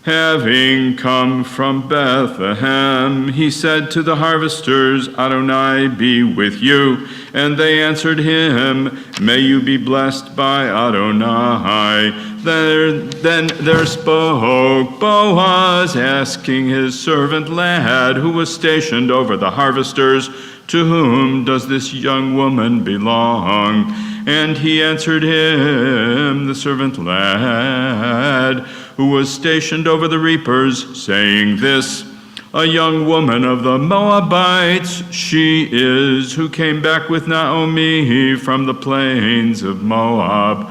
having come from Bethlehem. He said to the harvesters, Adonai be with you. And they answered him, may you be blessed by Adonai. Then there spoke Boaz, asking his servant lad, who was stationed over the harvesters, to whom does this young woman belong? And he answered him, the servant lad, who was stationed over the reapers, saying this, a young woman of the Moabites she is, who came back with Naomi from the plains of Moab.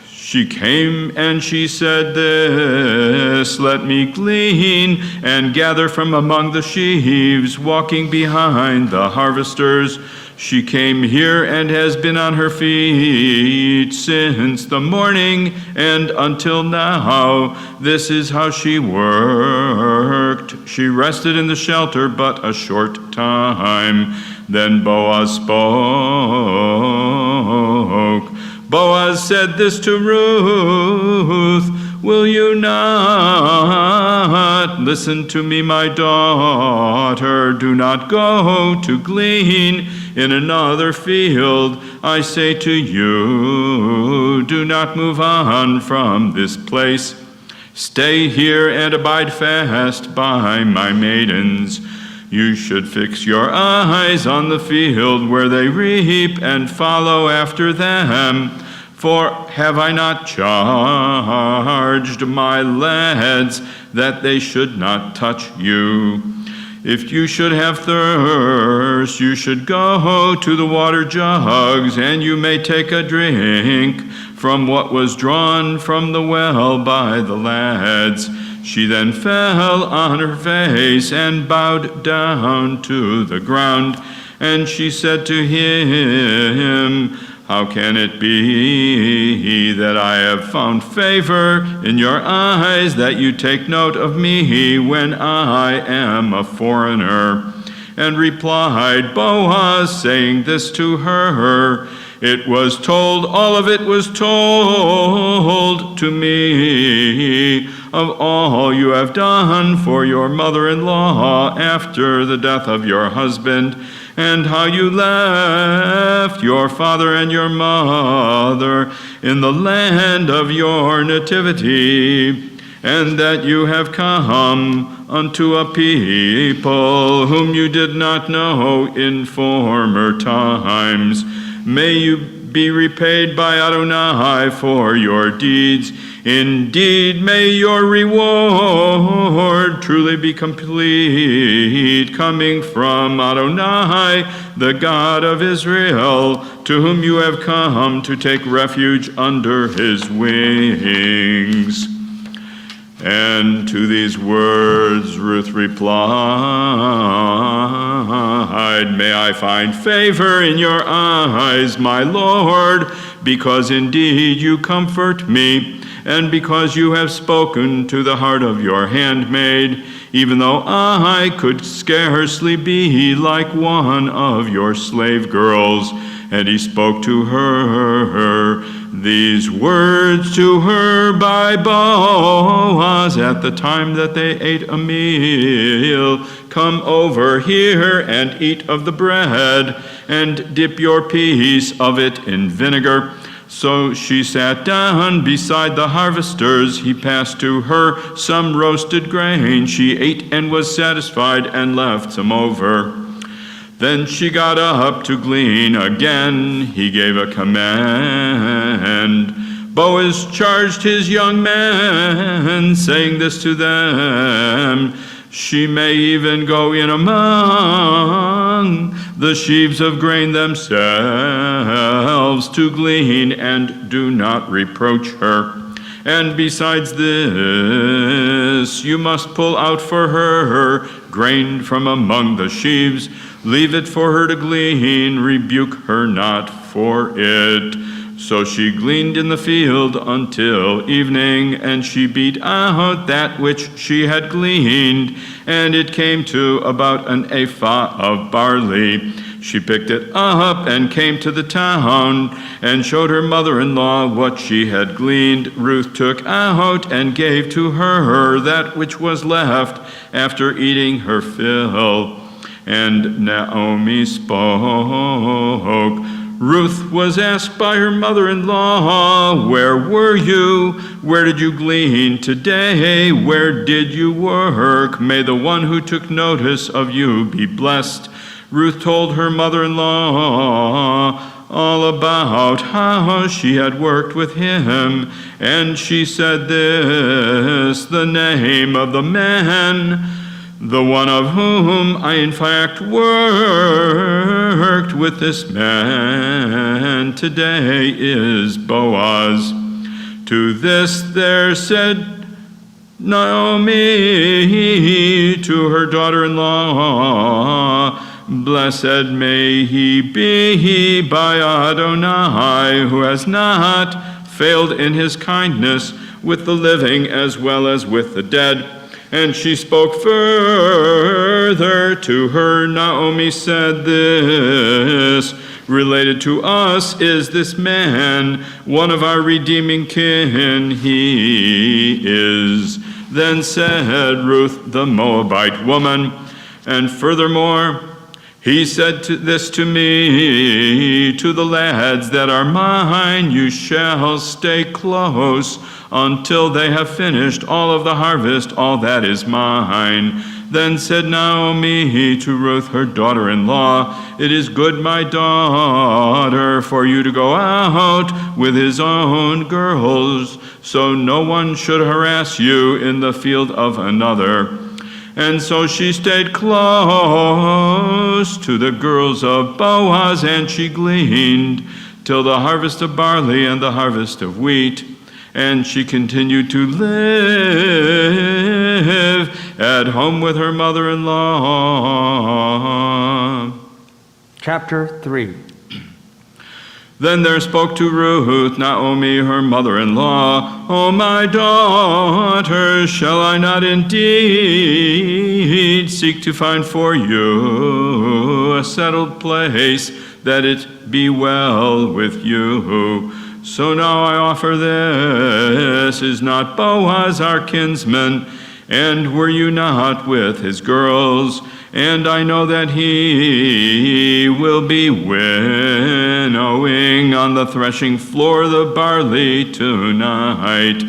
She came and she said this, let me glean and gather from among the sheaves, walking behind the harvesters. She came here and has been on her feet since the morning and until now. This is how she worked. She rested in the shelter but a short time. Then Boaz spoke. Boaz said this to Ruth, will you not listen to me, my daughter? Do not go to glean in another field. I say to you, do not move on from this place. Stay here and abide fast by my maidens. You should fix your eyes on the field where they reap and follow after them. For have I not charged my lads that they should not touch you? If you should have thirst, you should go to the water jugs, and you may take a drink from what was drawn from the well by the lads. She then fell on her face and bowed down to the ground. And she said to him, how can it be that I have found favor in your eyes, that you take note of me when I am a foreigner? And replied Boaz, saying this to her, it was told, all of it was told to me, of all you have done for your mother-in-law after the death of your husband, and how you left your father and your mother in the land of your nativity, and that you have come unto a people whom you did not know in former times. May you be repaid by Adonai for your deeds. Indeed, may your reward truly be complete, coming from Adonai, the God of Israel, to whom you have come to take refuge under his wings. And to these words Ruth replied, may I find favor in your eyes, my Lord, because indeed you comfort me, and because you have spoken to the heart of your handmaid, even though I could scarcely be like one of your slave girls. And he spoke to her these words to her by Boaz at the time that they ate a meal. Come over here and eat of the bread, and dip your piece of it in vinegar. So she sat down beside the harvesters. He passed to her some roasted grain. She ate and was satisfied and left some over. Then she got up to glean again. He gave a command. Boaz charged his young men, saying this to them, she may even go in among the sheaves of grain themselves to glean, and do not reproach her. And besides this, you must pull out for her grain from among the sheaves. Leave it for her to glean, rebuke her not for it. So she gleaned in the field until evening, and she beat out that which she had gleaned, and it came to about an ephah of barley. She picked it up and came to the town, and showed her mother-in-law what she had gleaned. Ruth took out and gave to her that which was left after eating her fill. And Naomi spoke. Ruth was asked by her mother-in-law, where were you? Where did you glean today? Where did you work? May the one who took notice of you be blessed. Ruth told her mother-in-law all about how she had worked with him, and she said this, the name of the man, the one of whom I in fact worked with this man today is Boaz. To this there said Naomi to her daughter-in-law, blessed may he be by Adonai, who has not failed in his kindness with the living as well as with the dead. And she spoke further to her. Naomi said this, related to us is this man, one of our redeeming kin he is. Then said Ruth the Moabite woman, and furthermore, he said this to me, to the lads that are mine, you shall stay close until they have finished all of the harvest, all that is mine. Then said Naomi to Ruth, her daughter-in-law, it is good, my daughter, for you to go out with his own girls, so no one should harass you in the field of another. And so she stayed close to the girls of Boaz, and she gleaned till the harvest of barley and the harvest of wheat. And she continued to live at home with her mother-in-law. Chapter 3. Then there spoke to Ruth Naomi, her mother-in-law, O my daughter, shall I not indeed seek to find for you a settled place, that it be well with you? So now I offer this, is not Boaz our kinsman, and were you not with his girls? And I know that he will be winnowing on the threshing floor the barley tonight.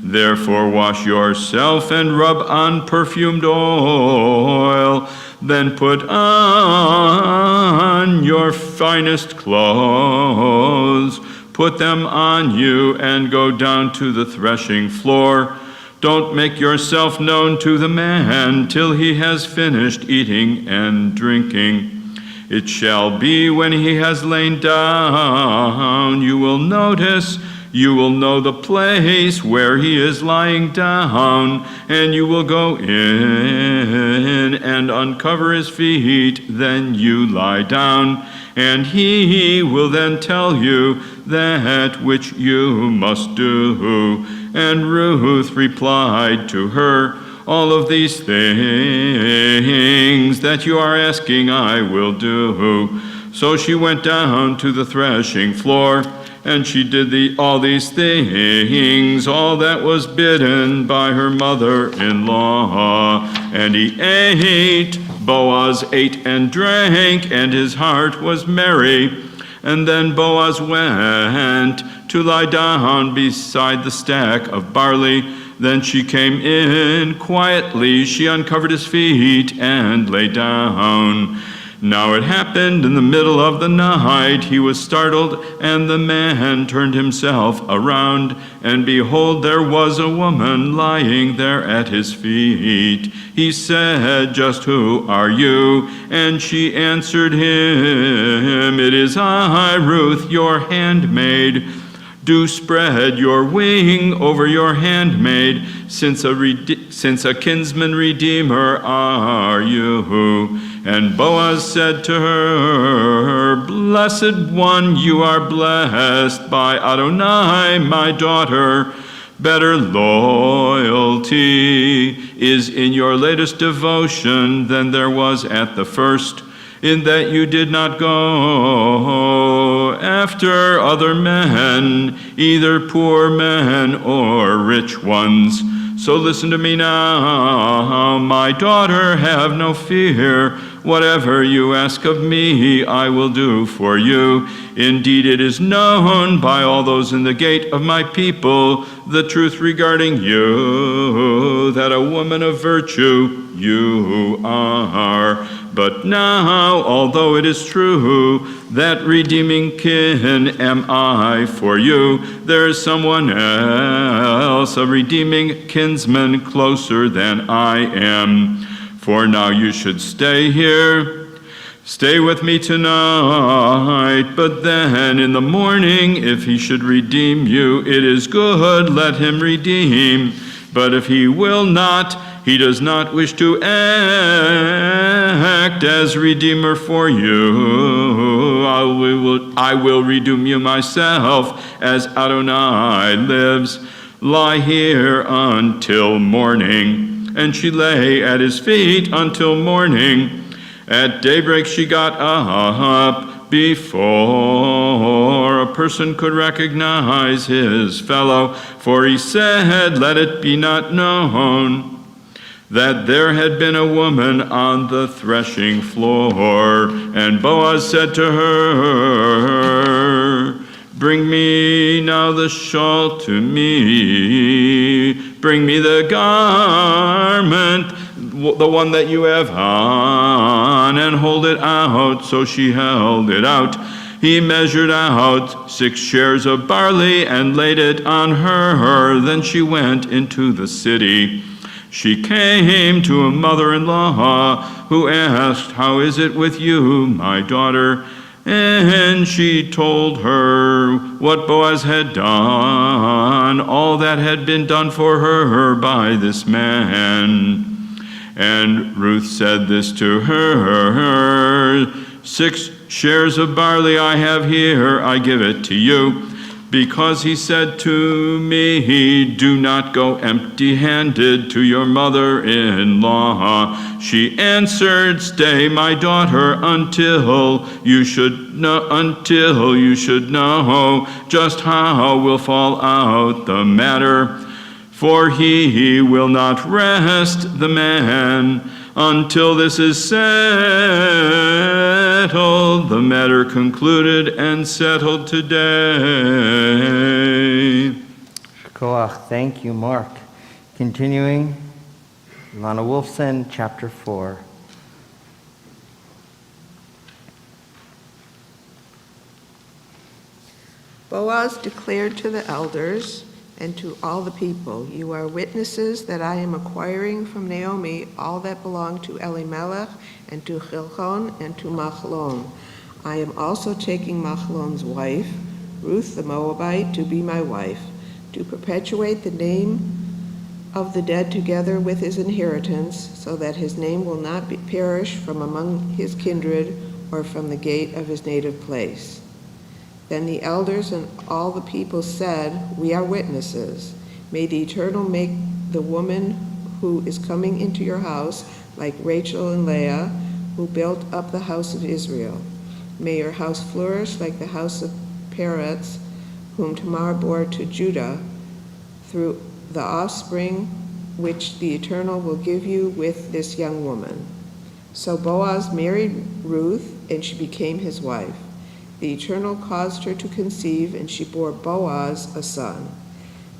Therefore wash yourself and rub on perfumed oil. Then put on your finest clothes. Put them on you and go down to the threshing floor. Don't make yourself known to the man till he has finished eating and drinking. It shall be when he has lain down, you will know the place where he is lying down, and you will go in and uncover his feet, then you lie down, and he will then tell you that which you must do. And Ruth replied to her, all of these things that you are asking I will do. So she went down to the threshing floor, and she did all these things, all that was bidden by her mother-in-law. And he ate. Boaz ate and drank, and his heart was merry. And then Boaz went to lie down beside the stack of barley. Then she came in quietly. She uncovered his feet and lay down. Now it happened in the middle of the night, he was startled, and the man turned himself around, and behold, there was a woman lying there at his feet. He said, "Just who are you?" And she answered him, "It is I, Ruth, your handmaid. Do spread your wing over your handmaid, since a kinsman redeemer are you." And Boaz said to her, "Blessed one, you are blessed by Adonai, my daughter. Better loyalty is in your latest devotion than there was at the first, in that you did not go after other men, either poor men or rich ones. So listen to me now, my daughter, have no fear. Whatever you ask of me, I will do for you. Indeed, it is known by all those in the gate of my people, the truth regarding you, that a woman of virtue you are. But now, although it is true that redeeming kin am I for you, there is someone else, a redeeming kinsman closer than I am. For now you should stay here. Stay with me tonight, but then in the morning, if he should redeem you, it is good, let him redeem. But if he will not, he does not wish to act as redeemer for you, I will redeem you myself, as Adonai lives. Lie here until morning." And she lay at his feet until morning. At daybreak she got up before a person could recognize his fellow, for he said, "Let it be not known that there had been a woman on the threshing floor." And Boaz said to her, "Bring me now the shawl to me. Bring me the garment, the one that you have on, and hold it out." So she held it out. He measured out 6 shares of barley and laid it on her. Then she went into the city. She came to a mother-in-law who asked, "How is it with you, my daughter?" And she told her what Boaz had done, all that had been done for her by this man. And Ruth said this to her, 6 shares of barley I have here, I give it to you. Because he said to me, "Do not go empty-handed to your mother-in-law." She answered, "Stay, my daughter, until you should know just how will fall out the matter. For he will not rest the man until this is settled." The matter concluded and settled today. Koach, thank you, Mark. Continuing, Lana Wolfson, chapter 4. Boaz declared to the elders and to all the people, "You are witnesses that I am acquiring from Naomi all that belonged to Elimelech and to Chilchon and to Machlon. I am also taking Machlon's wife, Ruth the Moabite, to be my wife, to perpetuate the name of the dead together with his inheritance, so that his name will not perish from among his kindred or from the gate of his native place." Then the elders and all the people said, "We are witnesses. May the Eternal make the woman who is coming into your house like Rachel and Leah, who built up the house of Israel. May your house flourish like the house of Peretz, whom Tamar bore to Judah, through the offspring which the Eternal will give you with this young woman." So Boaz married Ruth, and she became his wife. The Eternal caused her to conceive, and she bore Boaz a son.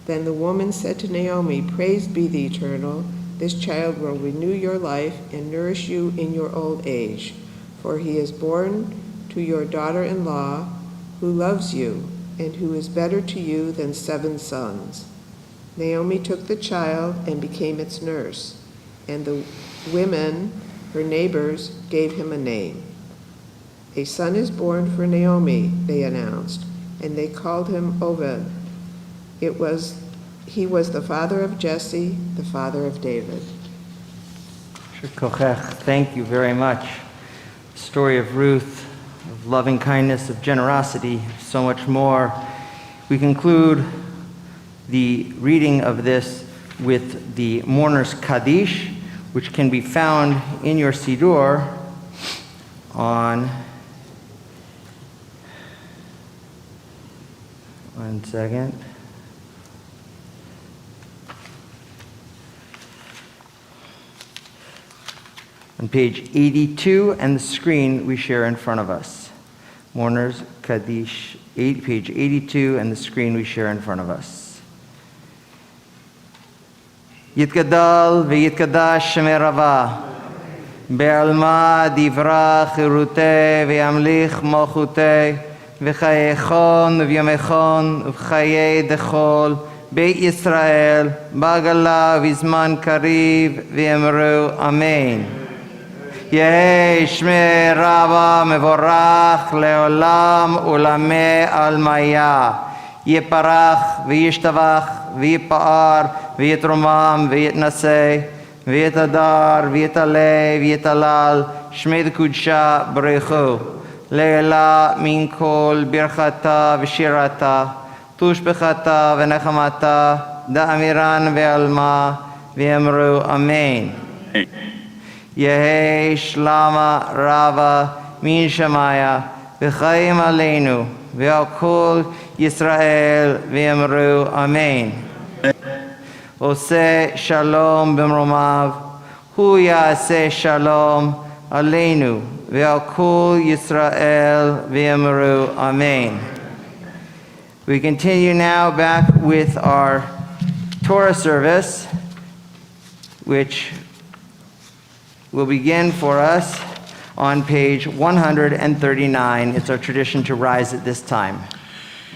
Then the woman said to Naomi, "Praised be the Eternal. This child will renew your life and nourish you in your old age, for he is born to your daughter-in-law, who loves you, and who is better to you than 7 sons." Naomi took the child and became its nurse, and the women, her neighbors, gave him a name. "A son is born for Naomi," they announced, and they called him Obed. He was the father of Jesse, the father of David. Thank you very much. Story of Ruth, of loving kindness, of generosity, so much more. We conclude the reading of this with the Mourner's Kadesh, which can be found in your Siddur on, one second, on page 82, and the screen we share in front of us. Mourner's Kadesh, page 82, and the screen we share in front of us. Yitgadal v'yitgadash shemei Rava, be'alma divra chirutei v'yamlich malchutei, v'chayechon v'yamechon v'chayei dechol, Beit Yisrael, ba'gala v'zman kariv v'yemru Amen. Yehei shmei Rava mevorach leolam ulamei almaya, Yeparach v'yishtavach v'yipa'ar v'yitromam v'yitnasei v'yitadar v'yitalei v'yitalal shmei d'kudsha b'reichu le'ela min kol birchata v'shirata tushbechata v'nechamata da'amiran ve'alma v'yemru Amen. Yehei shlama Rava min Shemaya v'chaim aleinu ve'al kol Yisrael v'yemru Amen. Oseh shalom b'mromav, hu ya'aseh shalom aleinu ve'al kol Yisrael v'yemru Amen. We continue now back with our Torah service, which will begin for us on page 139. It's our tradition to rise at this time.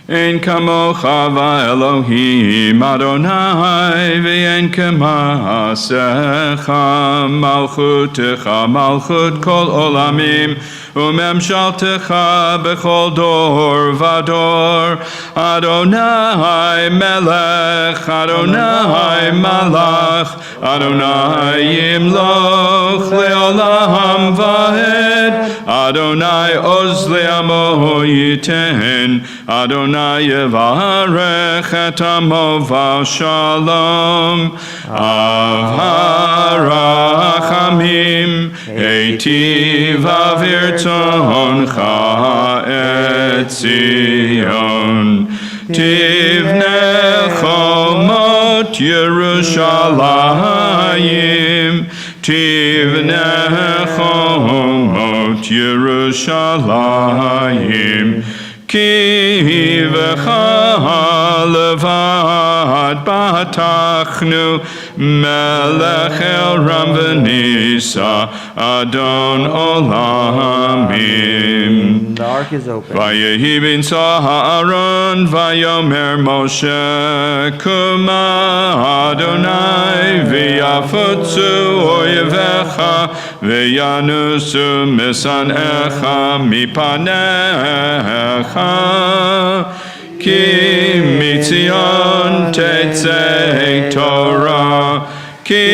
En kamocha v'Elohim Adonai v'en k'maasecha malchutecha malchut kol olamim u'memshaltecha b'chol dor v'dor Adonai melech Adonai malach Adonai yimloch le'olam v'ed Adonai oz le'amo yiten Adonai Yevarech et amo v'shalom Avarachamim Eitiv avirtoncha et Zion Tivne chomot Yerushalayim Tivne chomot Yerushalayim Ki v'cha levad batachnu melech el ram v'nisa adon olamim. The ark is open. Vayehi b'nsa ha'aron vayomer Moshe kuma Adonai v'yafutzu oyevecha v'yanusu misanecha mipanecha Ki mitzion tetzei Torah Ki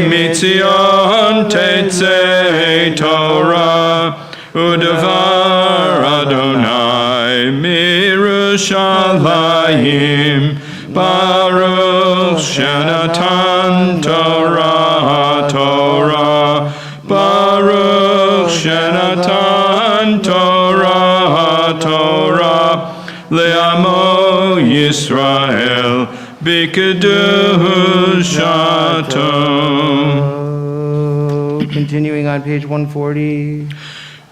mitzion tetzei Torah Udevar Adonai mirushalayim Baruch shenatan Torah Torah Baruch shenatan Torah Yisrael b'kedushato. Continuing on page 140.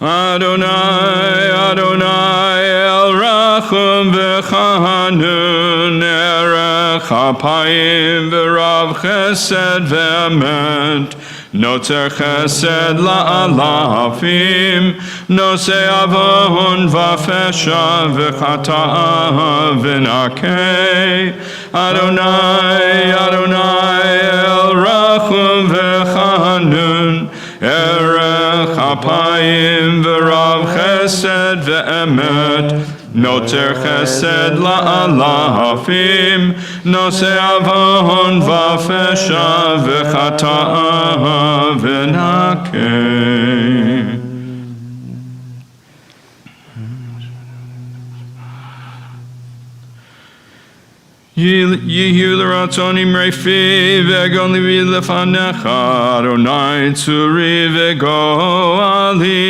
Adonai, Adonai, El Rachum v'Chanun, Erech Hapayim v'Rav Chesed v'Emet, Notzer Chesed la'alafim, Nosei Avon v'Fesha v'Chata'a v'Nakei. Adonai, Adonai, El Rachum v'Chanun, Erech Hapayim v'Rav Chesed v'Emet, Notzer Chesed la'alafim, Nosei Avon v'Fesha v'Chata'a v'Nakei. Yehu l'ratzonim refi v'gon livi lefanecha, Adonai tzuri v'goali,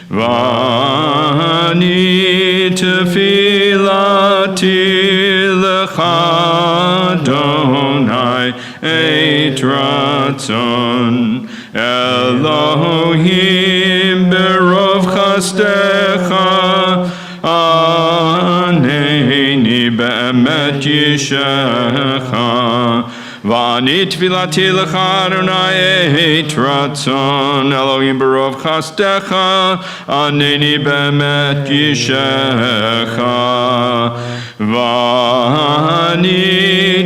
v'ani tefilati lecha, Adonai et ratzon, Elohim berov chasdecha, Aneni be'emet yishecha, V'ani tefilati lecha Adonai et ratzon, Elohim berov chasdecha, Aneni be'emet yishecha, V'ani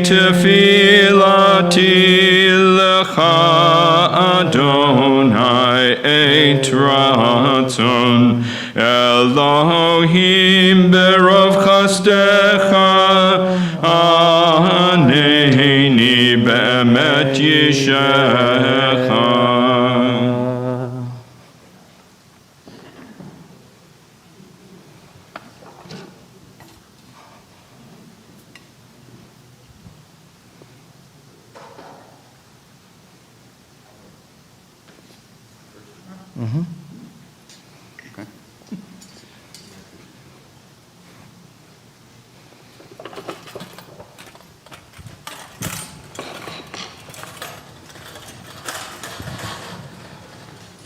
tefilati lecha Adonai et ratzon, Elohim berov chasdecha, Aneni be'emet yishecha.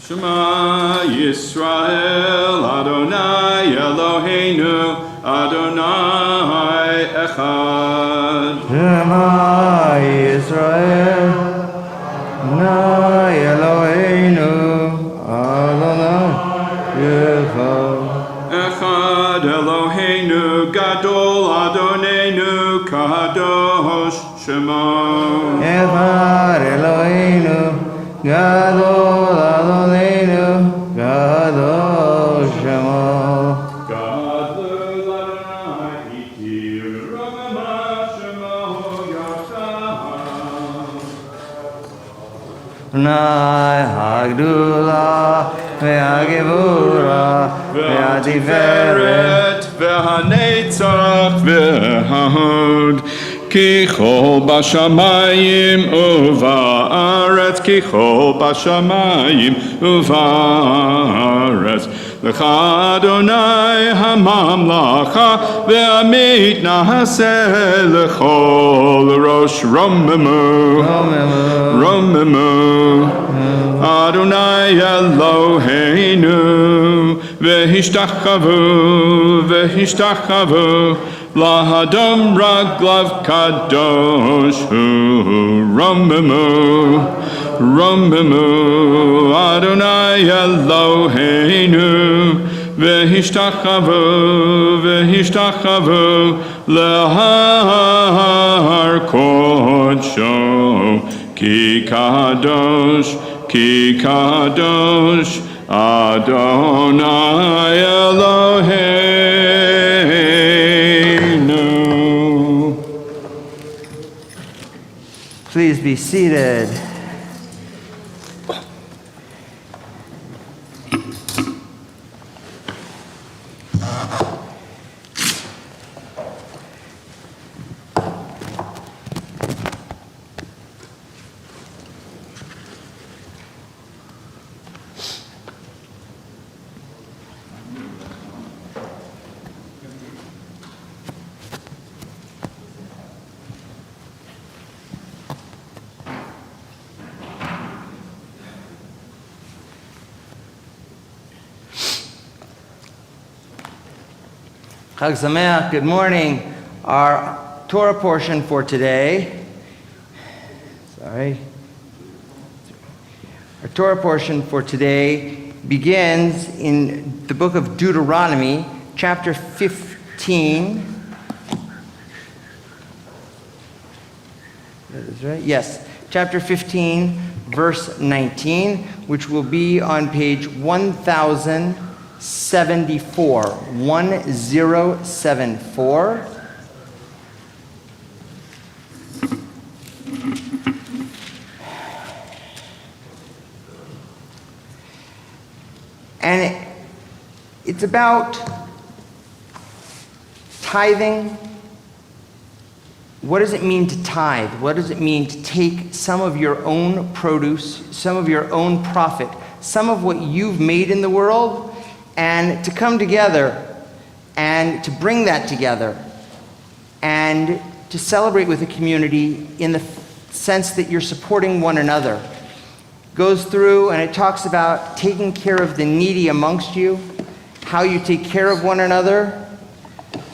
Shema Yisrael, Adonai Eloheinu, Adonai Echad. Shema Yisrael, Adonai Eloheinu, Adonai Echad. Echad Eloheinu, Gadol Adonenu, Kadosh Shema. Echad Eloheinu, Gadol Adonenu, Gadol Shema. Gadol Adonai Iti, Rama Shema Yotah. Adonai Hagdula, Ve'agevura, Ve'atiferet, Ve'hanetzach ve'hahod, Kichol bashamayim uvaretz, Kichol bashamayim uvaretz. Lecha Adonai hamamlacha, ve'amit nahaseh lechol rosh romemu, romemu. Adonai Eloheinu, ve'hishtachavu, ve'hishtachavu, lahadam raglav kadosh hu, romemu, romemu. Adonai Eloheinu, ve'hishtachavu, ve'hishtachavu, lehar kodsho, ki kadosh, Adonai Eloheinu. Please be seated. Chag Sameach, good morning. Our Torah portion for today, our Torah portion for today begins in the book of Deuteronomy, chapter 15. That is right? Yes. Chapter 15, verse 19, which will be on page 1074. 1074. And it's about tithing. What does it mean to tithe? What does it mean to take some of your own produce, some of your own profit, some of what you've made in the world, and to come together and to bring that together and to celebrate with the community in the sense that you're supporting one another? Goes through and it talks about taking care of the needy amongst you, how you take care of one another,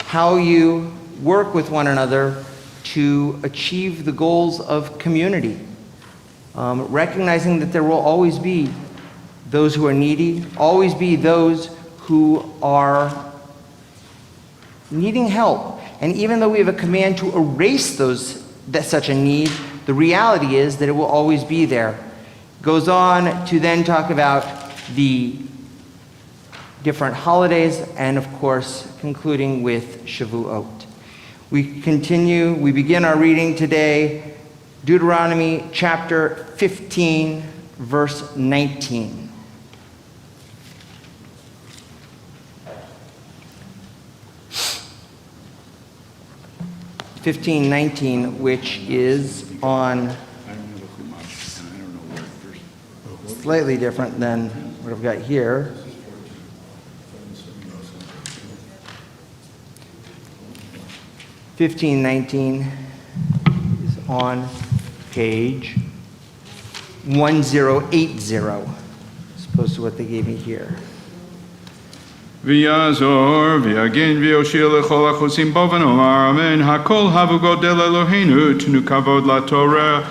how you work with one another to achieve the goals of community. Recognizing that there will always be those who are needy, always be those who are needing help. And even though we have a command to erase such a need, the reality is that it will always be there. Goes on to then talk about the different holidays and, of course, concluding with Shavuot. We begin our reading today, Deuteronomy chapter 15, verse 19. Which is on slightly different than what I've got here. (1519) is on page 1080, as opposed to what they gave me here. V'yazor v'yagin v'yoshir l'chol ha'chosim bo v'nomar amen. Hakol havu godel Eloheinu tnu kavod la-Torah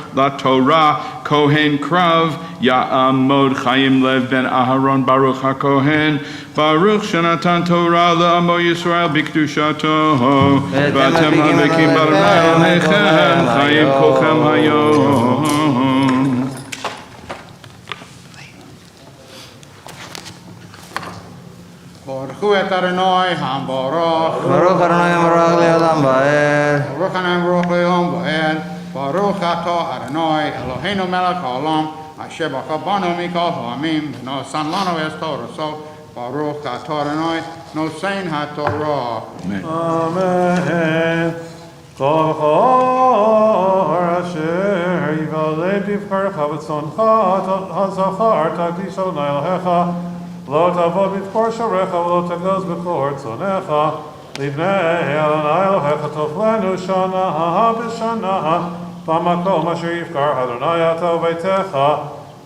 kohen krav ya'amod Chaim Lev ben Aharon Baruch HaKohen Baruch shenatan Torah le'amo Yisrael b'kedushato v'atem hamekim b'Adonai Elohechem Chaim kolchem hayom. Baruch Adonai HaMbarach. Baruch Adonai HaMbarach le'olam va'ed. Baruch Adonai HaMbarach le'olam va'ed. Baruch atah Adonai Eloheinu melech haolam asher b'cha banu mikol ha'amim v'nosan lanu es Torah. Baruch atah Adonai nosein haTorah. Amen. Kol v'chor asher yivaled bivkarcha v'tzoncha hazachar takdish Adonai Elohecha. לא תעבוד בבחור שורך ולא תגז בבחור צונך לפני אדוני אלוהיך תאכלנו שנה בשנה במקום אשר יבחר אדוני אתה וביתך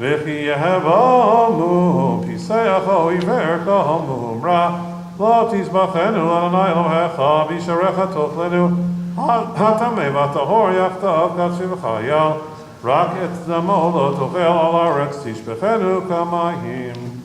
וכי יהיה בו פיסח או עיוור כמום רע לא תזבחנו אדוני אלוהיך בישעריך תאכלנו הטמא והטהור יחדיו קדשי וחייל רק את דמו לא תאכל על הארץ תשפכנו כמים.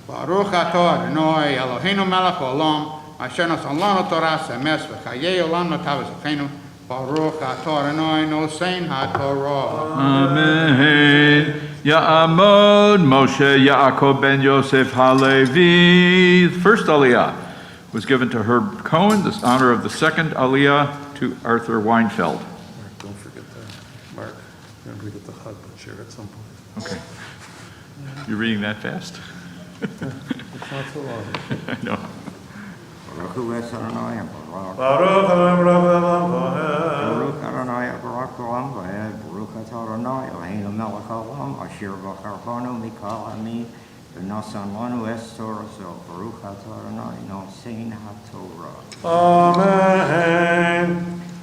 Baruch atah Adonai Eloheinu melech haolam asher nasan lanu Torahs emes v'chayei olam natav ezochenu. Baruch atah Adonai nosein haTorah. Amen. Ya'amod Moshe Yaakov ben Yosef Halevi. The first Aliyah was given to Herb Cohen, the honor of the second Aliyah to Arthur Weinfeld. Mark, don't forget that. Mark, don't forget the Chag share at some point. Okay. You're reading that fast? It's not so long. I know. Baruch Adonai HaMbarach. Baruch Adonai Baruch Baruch Adonai Baruch Olam va'ed. Baruch atah Adonai Eloheinu melech haolam asher b'char banu mikol ha'amim v'nosan lanu es Torah. Baruch atah Adonai nosein haTorah. Amen.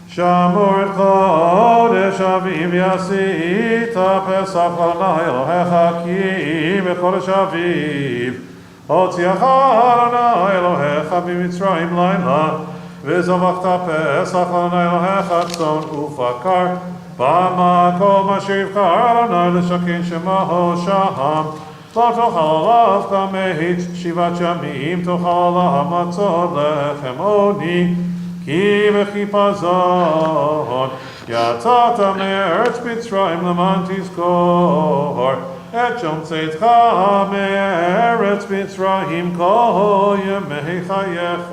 Shamor et Chodesh Aviv yasita Pesach Adonai Elohecha ki b'Chodesh Aviv הוציאך אדוני אלוהיך ממצרים לילה, וזבחת פסח לאדוני אלוהיך צאן ובקר, במקום אשר יבחר אדוני לשכן שמו שם. לא תאכל עליו כמת 7 ימים, תאכל עליו מצות לחם עוני, כי בחיפזון יצאת מארץ מצרים למען תזכור את יום צאתך מארץ מצרים כל ימי חייך.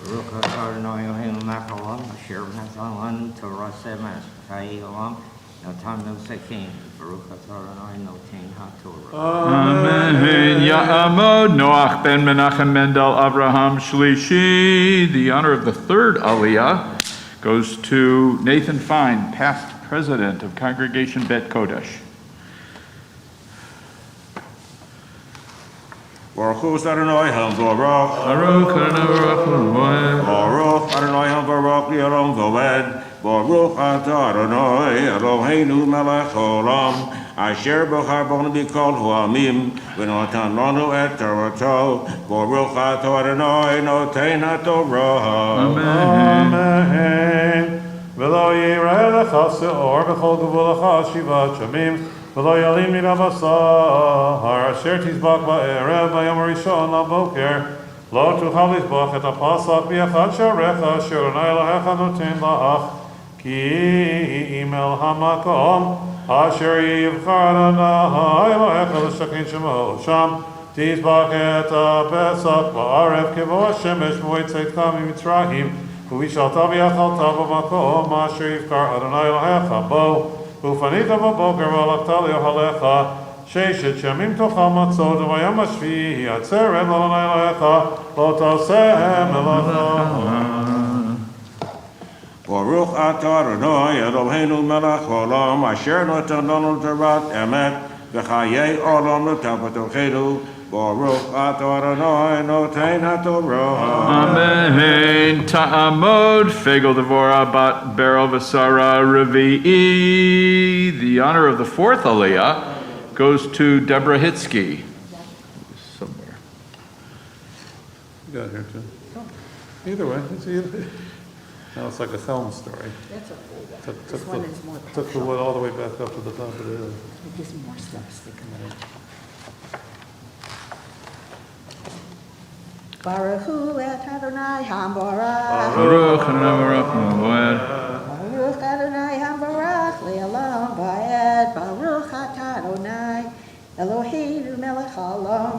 Baruch atah Adonai Eloheinu melech haolam, asher natan lanu Torah Service, Chayei olam, natan no sekin. Baruch atah Adonai noten haTorah. Amen. Ya'amod Noach ben Menachem Mendel Avraham Shlishi. The honor of the third Aliyah goes to Nathan Fine, past president of Congregation Bet Kodesh. Baruch Adonai HaBarak. Baruch Adonai Baruch Hu. Baruch Adonai HaBarak Li'olam V'Oved. Baruch Atah Adonai Eloheinu Melech Haolam, Asher B'char B'nu B'kol Ha'amim, V'notan Lanu Et Torato. Baruch Atah Adonai Noten HaTorah. Amen. ולא יראה לך שאור בכל גבולך 7 ימים, ולא ילין מן הבשר, אשר תזבח בערב ביום הראשון לבוקר. לא תוכל לזבוח את הפסח באחד שעריך, אשר אדוני אלוהיך נותן לך, כי אם אל המקום אשר יבחר אדוני אלוהיך לשכן שמו שם, תזבח את הפסח בערב כבוא השמש במועד צאתך ממצרים, ובשלת ויאכלת במקום אשר יבחר אדוני אלוהיך בו, ופנית בבוקר והלכת לאוהליך 6 ימים תאכל מצות, וביום השביעי עצרת לאדוני אלוהיך לא תעשה מלאכה. Baruch Atah Adonai Eloheinu Melech Haolam, Asher Natan Lanu Torat Emet, V'chayei Olam Natan B'tochenu. Baruch Atah Adonai Noten HaTorah. Amen. Ta'amod Fegel Devorah Bat Beryl Vasara Revi'i. The honor of the fourth Aliyah goes to Deborah Hitsky. Somewhere. You got it here too. Either way, it's either. Now it's like a film story. That's a full one. Took This one is more took the wood all the way back up to the top of the hill. It gives more slapstick in it. Baruch Hu et Adonai HaBarak. Baruch Adonai Baruch Hu. Baruch Adonai HaBarak Le'olam Va'ed. Baruch atah Adonai Eloheinu melech haolam,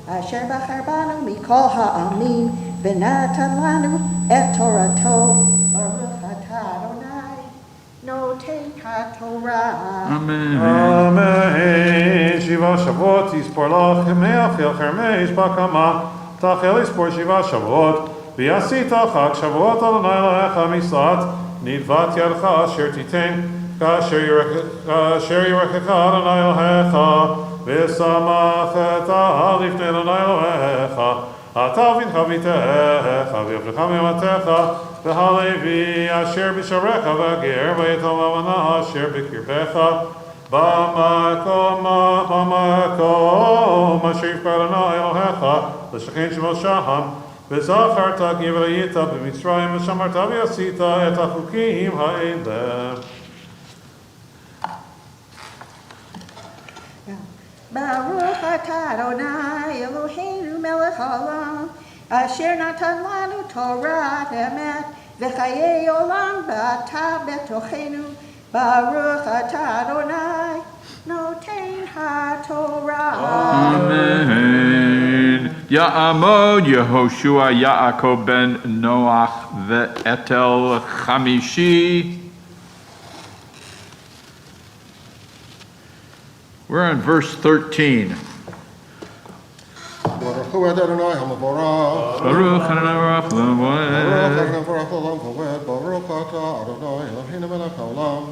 asher bachar banu mikol ha'amim, v'natan lanu et Torato. Baruch atah Adonai noten haTorah. Amen. Amen. 7 שבועות יספור לך, ימי אכיל חרמש בקמה, תאכל יספור 7 שבועות, ועשית חג שבועות אדוני אלוהיך מצלת, נדבת ידך אשר תיתן, כאשר יברכך אדוני אלוהיך, ושמחת לפני אדוני אלוהיך, אתה ובנך ויופלך מאמתך, והלוי אשר בשעריך והגר, ויתום האמנה אשר בקרבך, במקום אשר יבחר אדוני אלוהיך לשכן שמו שם, וזכרת כי והיית במצרים ושמרת ועשית את החוקים האלה. Baruch atah Adonai Eloheinu melech haolam, asher natan lanu Torah emet, v'chayei olam b'atah betochenu. Baruch atah Adonai noten haTorah. Amen. Ya'amod Yehoshua Yaakov ben Noach ve'etel Chamishi. We're on verse 13. Baruch Hu Adonai HaBarak. Baruch Adonai Baruch Hu. Baruch Adonai Baruch Olam V'Oved. Baruch Atah Adonai Eloheinu melech haolam,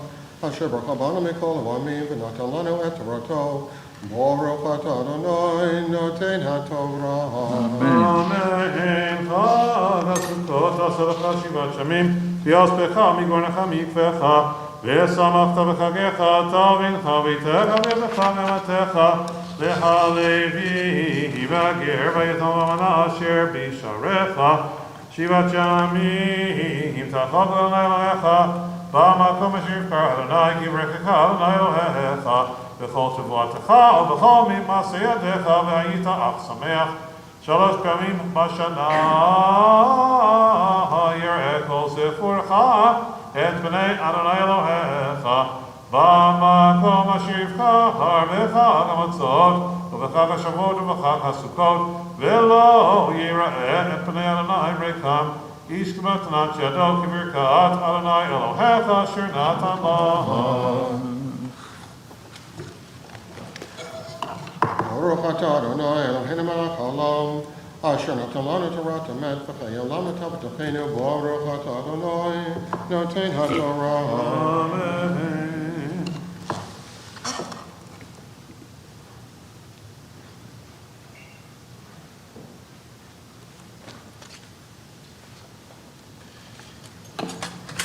asher b'char banu mikol ha'amim, v'natan lanu et Torato. Baruch Atah Adonai noten haTorah. Amen. חג הסוכות תעשה לך 7 ימים, ויאספך מגורנך מקפך, ושמחת בחגיך, תבינך ביתך וידך ממתך, לחלוי והגר ויתום המנה אשר בשעריך, שבעת ימים תחוג אדוני אלוהיך, במקום אשר יבחר אדוני קברכך אדוני אלוהיך, בכל שבועתך ובכל מעשה ידיך, והיית אך שמח 3 פעמים בשנה, יראה כל ספורך את בני אדוני אלוהיך, במקום אשר יבחר בחג המצות ובחג השבועות ובחג הסוכות, ולא יראה את פני אדוני ריקם, איש כמתנת ידו כברכת אדוני אלוהיך אשר נתן לו. ברוך אתה אדוני אלוהינו מלך העולם, אשר נתן לנו תורת אמת וחיי עולם נטע בתוכנו, ברוך אתה אדוני נותן התורה. אמן.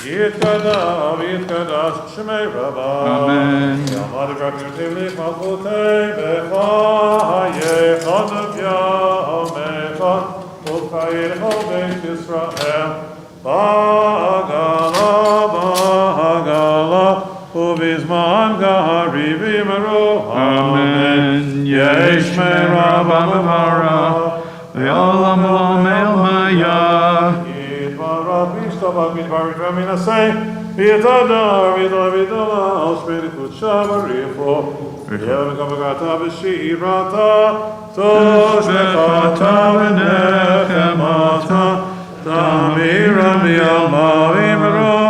יתקדש ויתקדש שמי רבה. אמן. יעמד וקרתיו לך מלכותי בחייך נביאמך ובחיי כל בית ישראל. בעגלה ובזמן גהרי ואמרו אמן. יש מרבה מברך ועולם לא מאלמיה. יתברך וישתבח ויתברך ומנסה ויתהדר ויתהלל על שמי קודשה בריחו ויברך בגתה בשירתה תושבחתה ונחמתה תמירה מעלמה ואמרו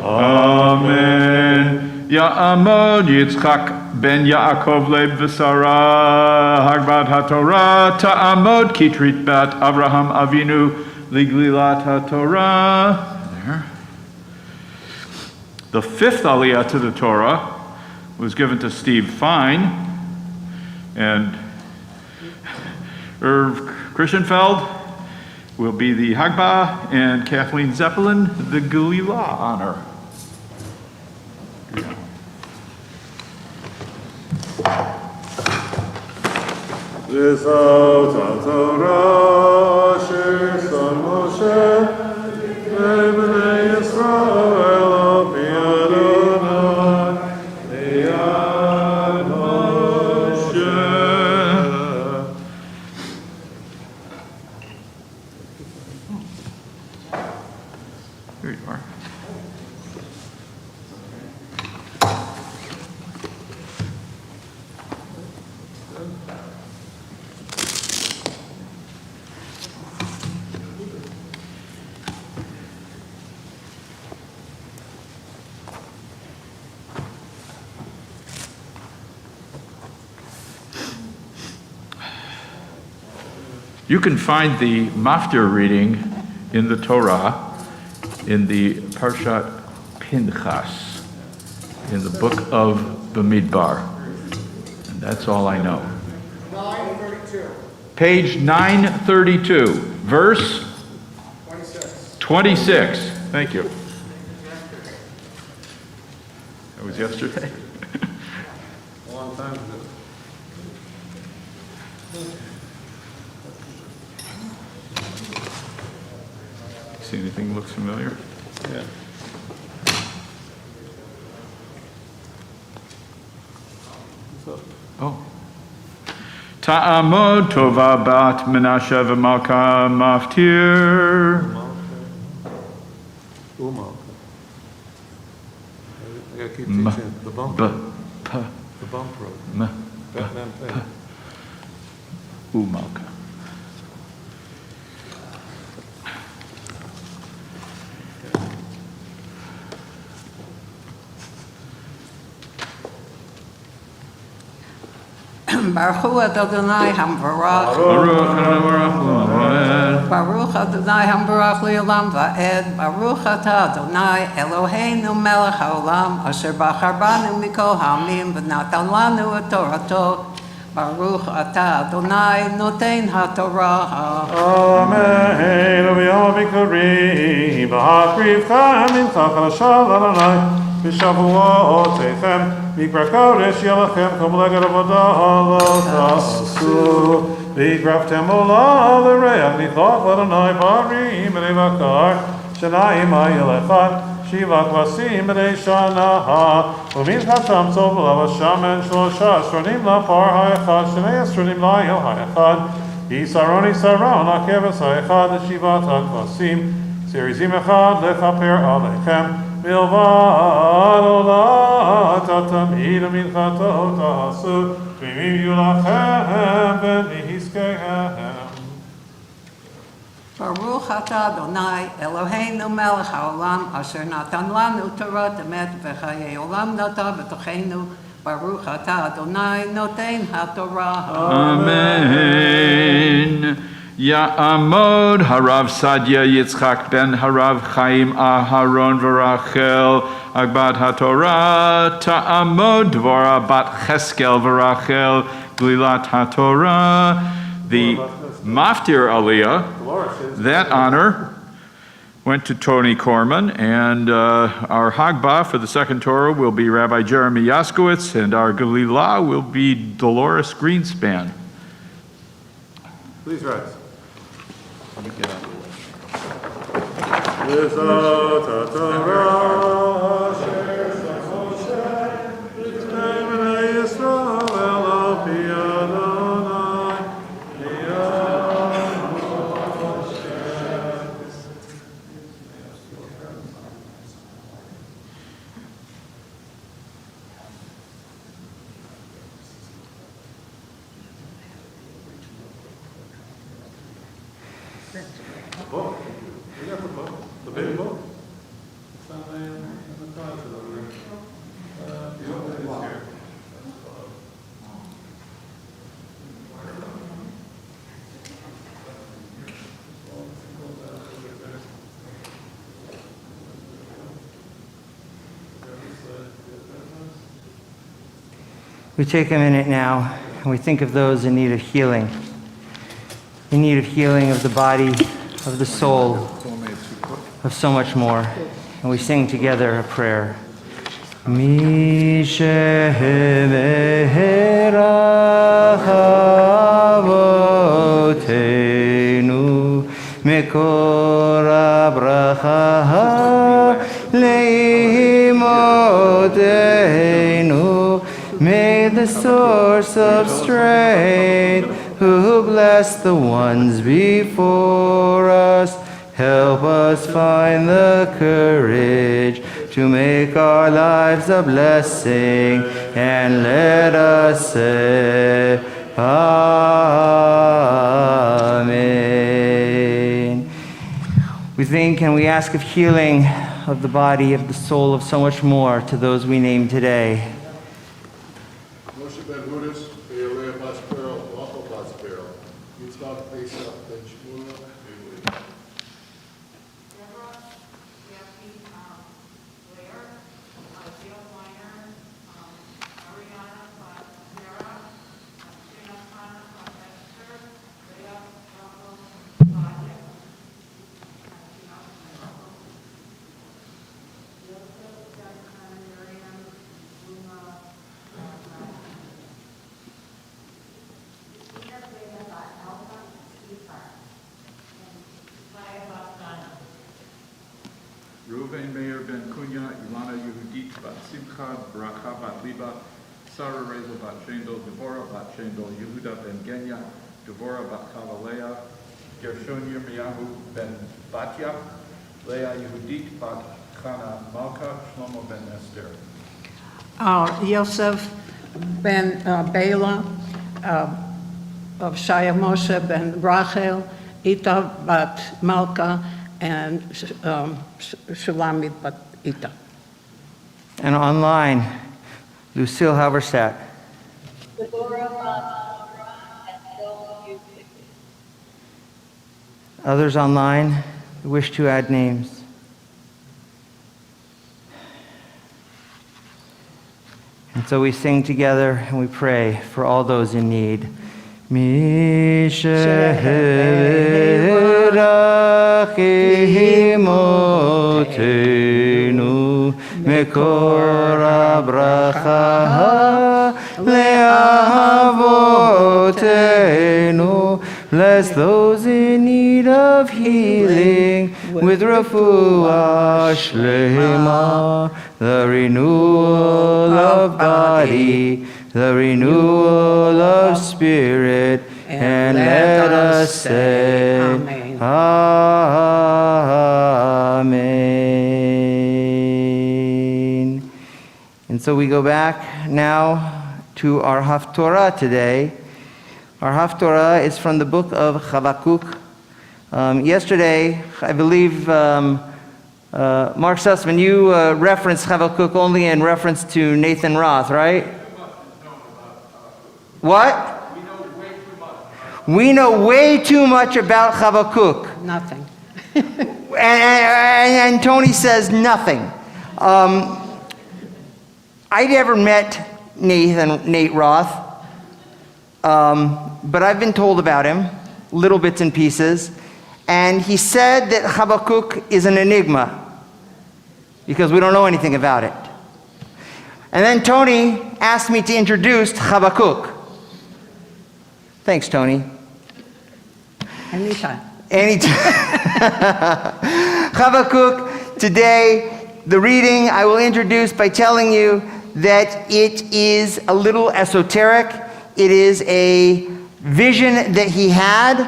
אמן. יעמוד יצחק בן יעקב לב ושרה הגברת התורה, תעמוד כתרית בת אברהם אבינו לגלילת HaTorah. There. The 5th Aliyah to the Torah was given to Steve Fine, and Irv Christianfeld will be the Hagbah, and Kathleen Zeppelin the Galilah honor. This out of Torah, Asher son Moshe, Bnei Yisrael, al pi Adonai, Yad Moshe. Here you are. You can find the Maftir reading in the Torah in the Parshat Pinchas, in the book of Bamidbar. And that's all I know. 932. Page 932, verse 26. Thank you. That was yesterday. A long time ago. See anything looks familiar? Yeah. What's up? Oh. Ta'amod tova bat Menashe v'malka maftir. Umalka. I gotta keep teaching the bump road. The bump road. Batman thing. Umalka. Baruch Hu Adonai Hamvarach. Baruch Adonai Hamvarach Le'olam Va'ed. Baruch Atah Adonai Eloheinu Melech HaOlam Asher Bachar Banu Mikol Ha'amim V'natan Lanu Et Torato. Baruch Atah Adonai Noten HaTorah. Amen. V'yom v'karim v'hakriv chamincha chadashav Adonai בשבועותיכם, מקרא קודש יהיה לכם כמלאכת עבודה לא תעשו. והקרבתם עולה לריח ניחוח לאדוני בערים בני בקר, שניים היה לך, 7 כבשים בני שנה, ומנחתם צוב עליו השמן 3 סרנים לפר האחד, 2 סרנים לאל האחד, יסרון הכבש האחד לשבעת הכבשים, זריזים אחד לכפר עליכם, מלבד עולת התמיד ומנחתו תעשו, תמימים יהיו לכם ונזקיהם. Baruch atah Adonai, Eloheinu melech haolam, asher natan lanu Torah emet v'chayei olam nata b'tochenu. Baruch atah Adonai, noten haTorah. Amen. Ya'amod harav Sadia Yitzchak ben harav Chaim Aharon v'Rachel Agbat haTorah ta'amod Dvora bat Cheskel v'Rachel Glilat haTorah. The Maftir Aliyah, that honor went to Tony Corman, and our Hagbah for the second Torah will be Rabbi Jeremy Yaskowitz, and our Galilah will be Dolores Greenspan. Please rise. Let me get out of the Book. We got the book. The big book. It's not in the closet over there. You open it here. We take a minute now and we think of those in need of healing of the body, of the soul, of so much more. And we sing together a prayer. Avotenu Mekor Abraha Leimotenu. May the source of strength, who bless the ones before us, help us find the courage to make our lives a blessing, and let us say, Amen. We think and we ask of healing of the body, of the soul, of so much more to those we name today. Moshe ben Ruth, Be'eleh Baspero, Rachel Baspero, Yitzchak Pesach ben Shmuel, Reuven Meir ben Kunya, Ilana Yehudit bat Simcha, Bracha bat Liba, Sarah Rezel bat Shendel, Devorah bat Shendel, Yehuda ben Genya, Devorah bat Chavalea, Gershon Yirmiyahu ben Batya, Leah Yehudit bat Chana Malka, Shlomo ben Esther. Yosef ben Bela, of Shaya Moshe ben Rachel, Ita bat Malka, and Shulamit bat Ita. And online, Lucille Halverstadt. Others online who wish to add names. And so we sing together and we pray for all those in need. Mishehirachimotenu מקור הברכה לאבותינו. Bless those in need of healing with refuah shlema, the renewal of body, the renewal of spirit, and let us say, Amen. And so we go back now to our Haftorah today. Our Haftorah is from the book of Habakkuk. Yesterday, I believe, Mark Sussman, you referenced Habakkuk only in reference to Nathan Roth, right? What? We know way too much about Habakkuk. Nothing. And Tony says nothing. I never met Nate Roth. But I've been told about him, little bits and pieces, and he said that Habakkuk is an enigma because we don't know anything about it. And then Tony asked me to introduce Habakkuk. Thanks, Tony. Anytime. Habakkuk, today, the reading I will introduce by telling you that it is a little esoteric. It is a vision that he had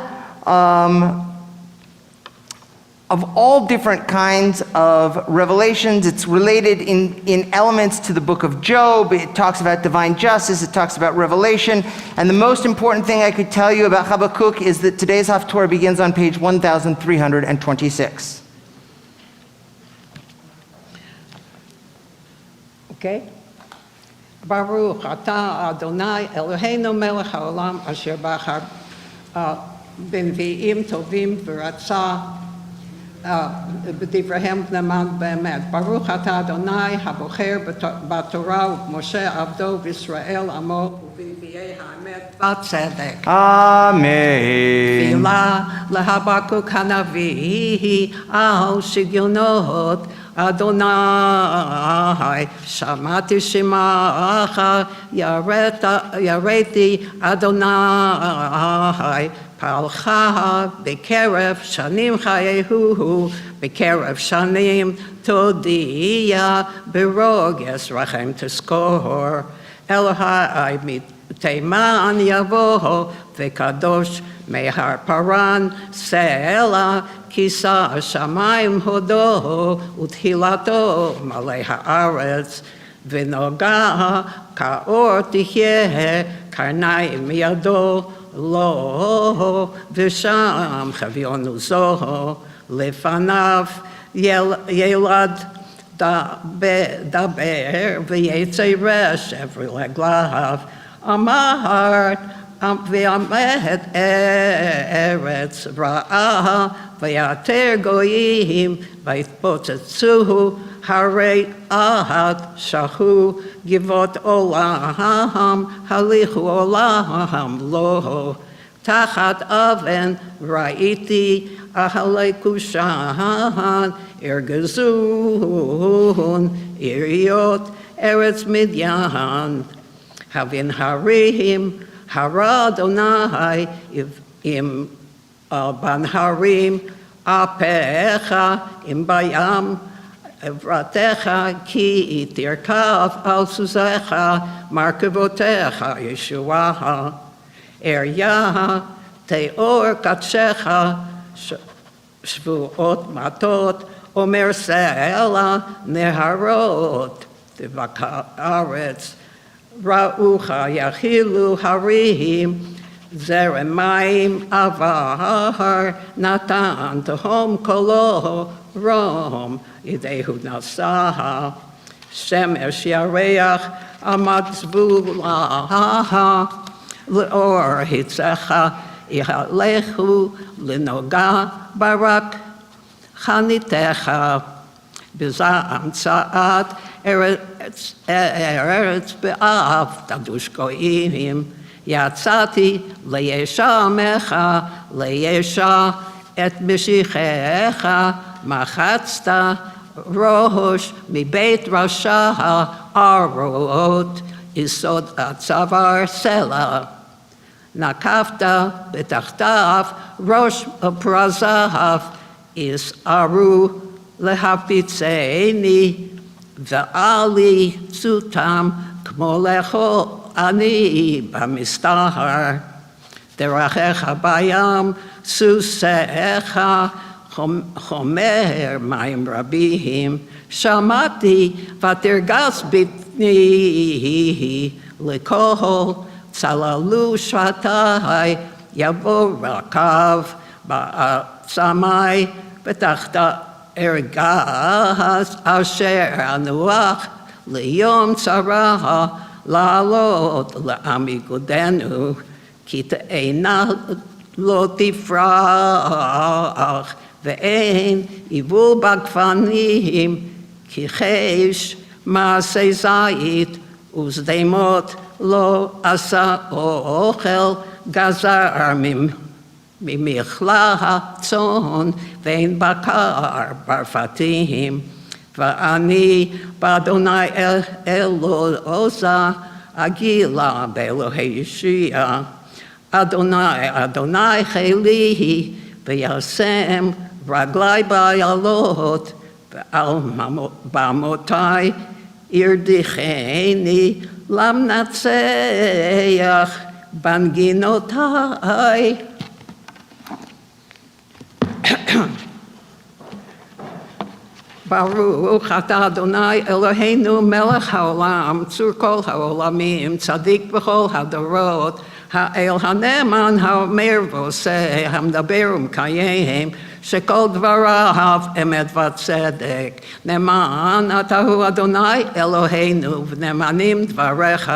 of all different kinds of revelations. It's related in elements to the book of Job. It talks about divine justice. It talks about revelation. And the most important thing I could tell you about Habakkuk is that today's Haftorah begins on page 1326. Okay? Baruch atah Adonai Eloheinu melech haolam asher bachar b'nvi'im tovim v'ratzah b'divrehem b'neman b'emet. Baruch atah Adonai habocher b'torah Moshe avdo v'Yisrael amo u'b'nvi'ei ha'emet b'tzedek. Amen. Tefillah leHabakuk hanavi al shigyonot Adonai, Shamati Shemacha, Yareti Adonai, Palcha, Bekerev Shanim Chayehu, Bekerev Shanim Todiya, Beroges Rachem Teskor, Elohai Miteiman Yavoho, Vekadosh Mehar Paran, Selah, Kisa Shamayim Hodo, Uthilato, Malay Haaretz, Vinoga, Kaor Tihyeh, Karnaim Yado, Lo, Visham, Chavionu Zoho, Lefanav, Yelad, Daber, V'yetzei Resh, Every Leglav, Amahart, V'yamed Eretz Ra'ah, V'yater Goyim, V'yitpotetzuhu, Harei Ahat, Shahu, Givot Olam, Halichu Olam, Lo, Tachat Aven, Ra'iti, Ahalei Kushan, Ergezun, Iriot, Eretz Midyan, Havin Harim, Hara Adonai, im ban harim, apecha, im bayam, evratecha, ki itirkav al suzecha, markevotecha, Yeshuaha, Eryaha, teor katshecha, shvuot matot, omer se'ela, neharot, tevakaretz, Ra'ucha yachilu harim, zeremaim avar, natan tehom kolo, rom, idehu nasaha, shemesh yareach, amad zvulaha, leor hitzecha, ihalechu, linoga, barak, chanitecha, bizam tza'at, Eretz be'av, tadush goyim, yatzati leyesha et mishichecha, machatzta הראש מבית ראשה הארות, יסוד הצוואר סלע. נקפת בתחתיו ראש פרזיו, יסערו להפיצני, ועלי צותם כמו לאכול אני במסתר. דרכיך בים, סוסיך, חומר מים רבים, שמעתי ותרגז בטני, לכל צללו שבטיי, יבוא רכב בעצמי, ותחת ארגז אשר אנוח ליום צרה, לעלות לעמיגודנו, כי תאנה לא תפרח, ואין יבול בגפנים, כי חש מעשה זית, ושדמות לא עשה אוכל, גזר ממכלה הצאן, ואין בקר ברפתים. ואני באדוני אלוהיך אגילה באלוהי ישיע. אדוני חילי וישם רגלי בעלות, ועל במותי ירדיחני למנצח בנגינותי. ברוך אתה אדוני אלוהינו מלך העולם, צור כל העולמים, צדיק בכל הדורות, האל הנאמן האומר ועושה, המדבר ומקיים, שכל דבריו אמת וצדק. נאמן אתה הוא אדוני אלוהינו, ונאמנים דבריך,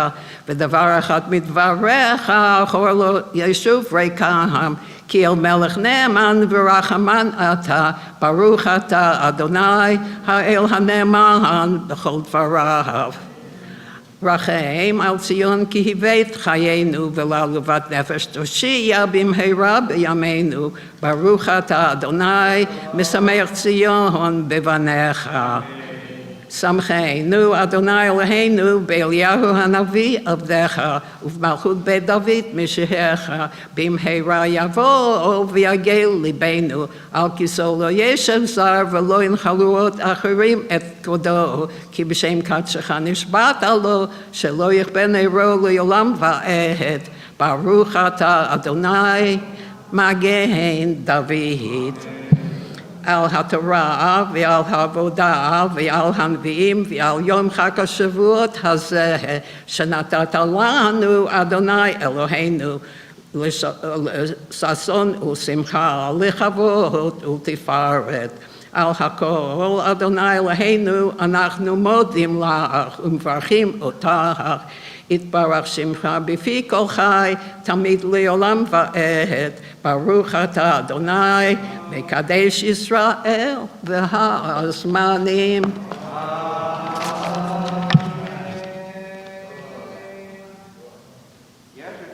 ודבר אחד מדבריך אחור לא ישוב ריקם. כי אל מלך נאמן ורחמן אתה, ברוך אתה אדוני האל הנאמן בכל דבריו. רחם על ציון כי הבאת חיינו, ולעלובת נפש תושיע במהרה בימינו. ברוך אתה אדוני משמח ציון בבניך. שמחנו אדוני אלוהינו באליהו הנביא עבדך, ובמלכות בית דוד משיחך, במהרה יבוא ויגל ליבנו, על כיסאו לא ישב זר ולא ינחלו עוד אחרים את כבודו, כי בשם קדשך נשבעת לו, שלא יכבה נרו לעולם ועד. ברוך אתה אדוני מגן דוד. על התורה ועל העבודה ועל הנביאים ועל יום חג השבועות הזה שנתת לנו אדוני אלוהינו, לששון ושמחה, לכבוד ולתפארת. על הכל אדוני אלוהינו אנחנו מודים לך ומברכים אותך. יתברך שמך בפי כל חי, תמיד לעולם ועד. ברוך אתה אדוני, מקדש ישראל והזמנים.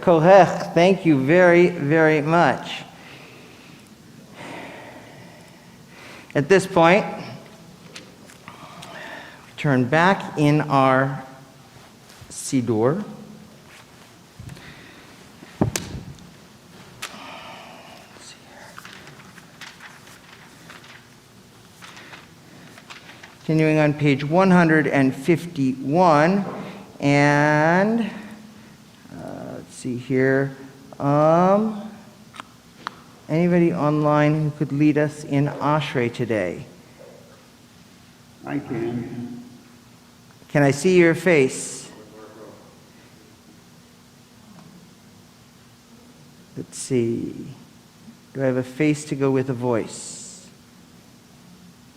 Kohech, thank you very, very much. At this point, turn back in our Siddur. Continuing on page 151, and let's see here. Anybody online who could lead us in Ashrei today? I can. Can I see your face? Let's see. Do I have a face to go with a voice?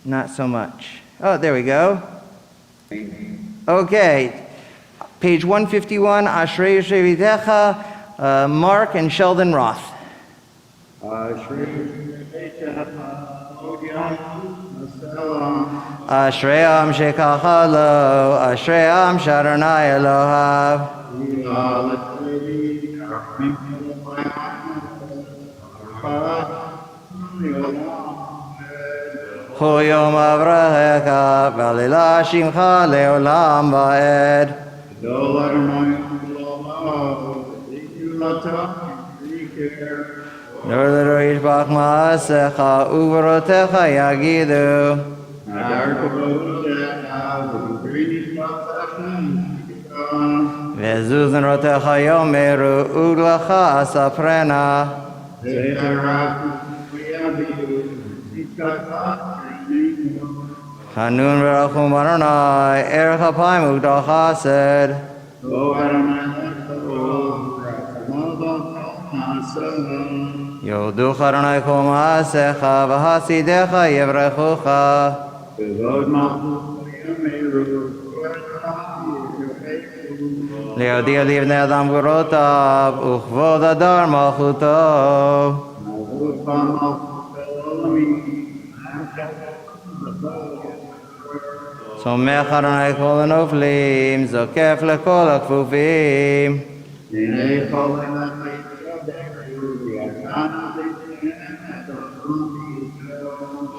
Not so much. Oh, there we go. Okay. Page 151, Ashrei Yoshev Videcha, Mark and Sheldon Roth. Ashreyam shekachalo, Ashreyam sharonai Elohav. L'chol yom avrachecha, v'alila shimcha le'olam va'ed. Nor yishbach ma'asecha, uverotecha yagidu. Ve'zuzan rotecha yomeru, uglacha asaprena. Hanun v'rachum Adonai, erech hapayim ugdal chesed. Yoducha Adonai kol ma'asecha, v'hasidecha yevrechucha. Leodia livnei adam gvurotav, uchvod adar malchuto. Somech Adonai kol hanoflim, zokef lekol hakfufim.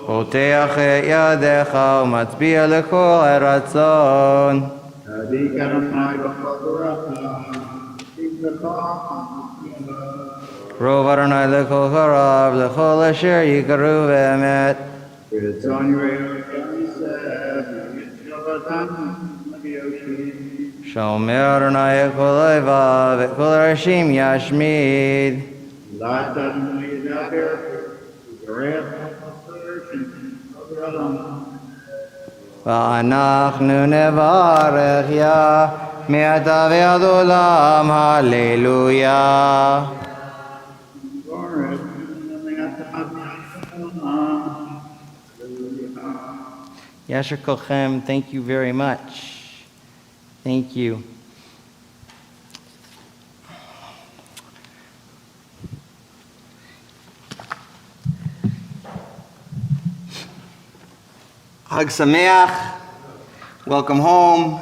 פותח את ידיך ומצביע לכל הרצון. קרוב אדוני לכל קרב, לכל אשר יקראו באמת. שומר אדוני את כל אויביו, ואת כל הרעים ישמיד. ואנחנו נברך יה מעתה ועד עולם, הללויה. Yasher Kolchem, thank you very much. Thank you. Hag Sameach, welcome home.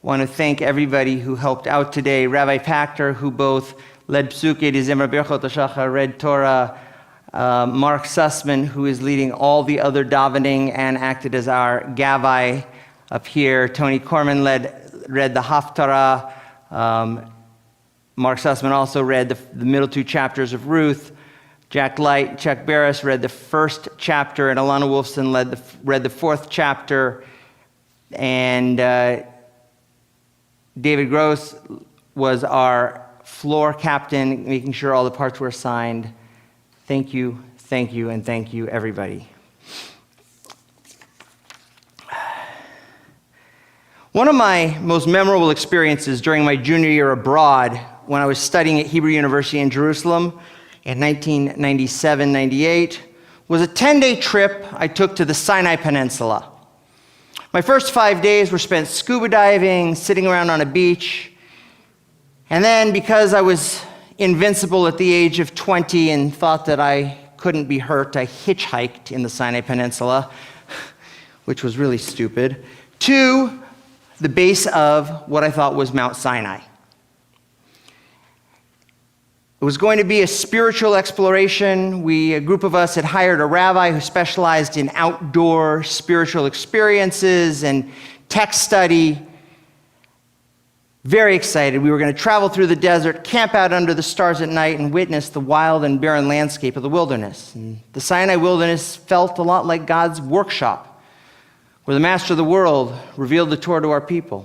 Want to thank everybody who helped out today. Rabbi Pachter, who both led Psuke de Zimra Birchot HaShachar, read Torah. Mark Sussman, who is leading all the other davening and acted as our Gavai up here. Tony Corman read the Haftarah. Mark Sussman also read the middle two chapters of Ruth. Jack Light, Chuck Barris read the first chapter, and Alana Wolfson read the fourth chapter. And David Gross was our floor captain, making sure all the parts were assigned. Thank you, and thank you, everybody. One of my most memorable experiences during my junior year abroad, when I was studying at Hebrew University in Jerusalem in 1997-98, was a 10-day trip I took to the Sinai Peninsula. My first 5 days were spent scuba diving, sitting around on a beach, and then because I was invincible at the age of 20 and thought that I couldn't be hurt, I hitchhiked in the Sinai Peninsula, which was really stupid, to the base of what I thought was Mount Sinai. It was going to be a spiritual exploration. A group of us had hired a rabbi who specialized in outdoor spiritual experiences and text study. Very excited. We were going to travel through the desert, camp out under the stars at night, and witness the wild and barren landscape of the wilderness. And the Sinai wilderness felt a lot like God's workshop, where the master of the world revealed the Torah to our people.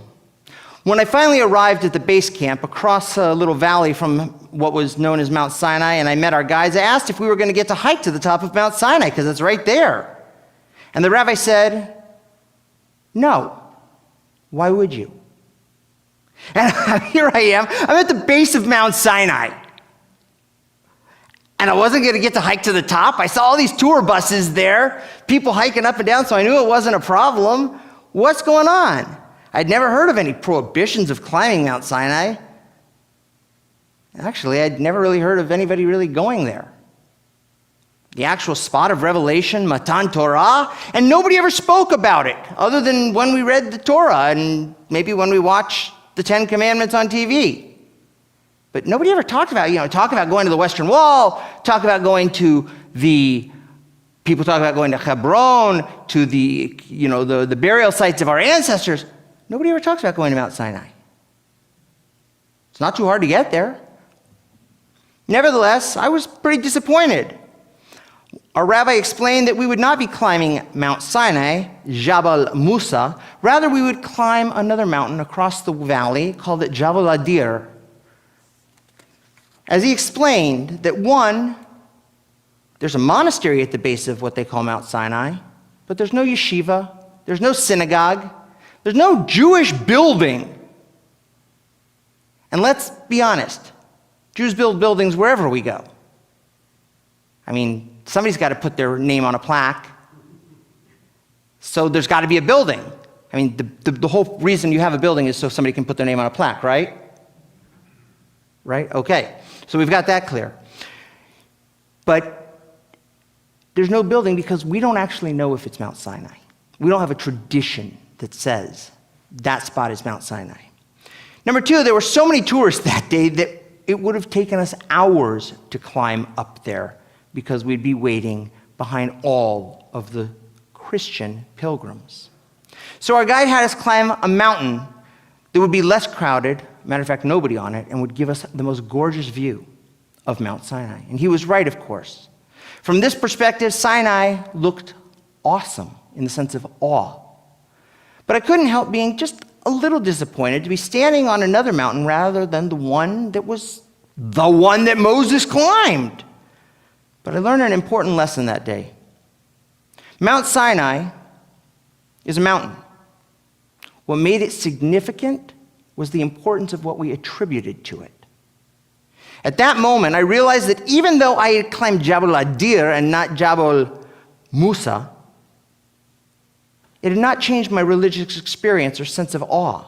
When I finally arrived at the base camp across a little valley from what was known as Mount Sinai, and I met our guides, I asked if we were going to get to hike to the top of Mount Sinai, because it's right there. And the rabbi said, "No. Why would you?" And here I am. I'm at the base of Mount Sinai. And I wasn't going to get to hike to the top. I saw all these tour buses there, people hiking up and down, so I knew it wasn't a problem. What's going on? I'd never heard of any prohibitions of climbing Mount Sinai. Actually, I'd never really heard of anybody really going there. The actual spot of revelation, Matan Torah, and nobody ever spoke about it, other than when we read the Torah and maybe when we watched the Ten Commandments on TV. But nobody ever talked about, talk about going to the Western Wall, talk about going to the People talk about going to Hebron, to the burial sites of our ancestors. Nobody ever talks about going to Mount Sinai. It's not too hard to get there. Nevertheless, I was pretty disappointed. Our rabbi explained that we would not be climbing Mount Sinai, Jabal Musa. Rather, we would climb another mountain across the valley called it Jabal Adir. As he explained that there's a monastery at the base of what they call Mount Sinai, but there's no yeshiva, there's no synagogue, there's no Jewish building. And let's be honest, Jews build buildings wherever we go. I mean, somebody's got to put their name on a plaque, so there's got to be a building. I mean, the whole reason you have a building is so somebody can put their name on a plaque, right? Right? Okay. So we've got that clear. But there's no building because we don't actually know if it's Mount Sinai. We don't have a tradition that says that spot is Mount Sinai. Number two, there were so many tourists that day that it would have taken us hours to climb up there because we'd be waiting behind all of the Christian pilgrims. So our guide had us climb a mountain that would be less crowded, matter of fact, nobody on it, and would give us the most gorgeous view of Mount Sinai. And he was right, of course. From this perspective, Sinai looked awesome in the sense of awe. But I couldn't help being just a little disappointed to be standing on another mountain rather than the one that was the one that Moses climbed. But I learned an important lesson that day. Mount Sinai is a mountain. What made it significant was the importance of what we attributed to it. At that moment, I realized that even though I had climbed Jabal Adir and not Jabal Musa, it had not changed my religious experience or sense of awe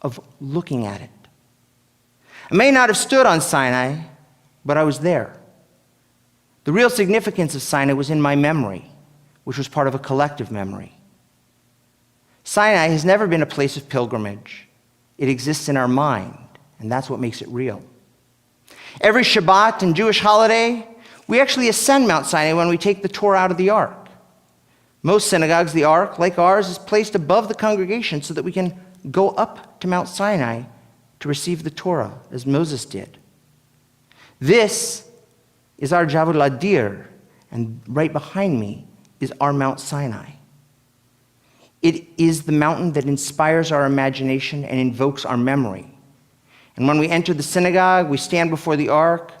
of looking at it. I may not have stood on Sinai, but I was there. The real significance of Sinai was in my memory, which was part of a collective memory. Sinai has never been a place of pilgrimage. It exists in our mind, and that's what makes it real. Every Shabbat and Jewish holiday, we actually ascend Mount Sinai when we take the Torah out of the ark. Most synagogues, the ark, like ours, is placed above the congregation so that we can go up to Mount Sinai to receive the Torah, as Moses did. This is our Jabal Adir, and right behind me is our Mount Sinai. It is the mountain that inspires our imagination and invokes our memory. And when we enter the synagogue, we stand before the ark.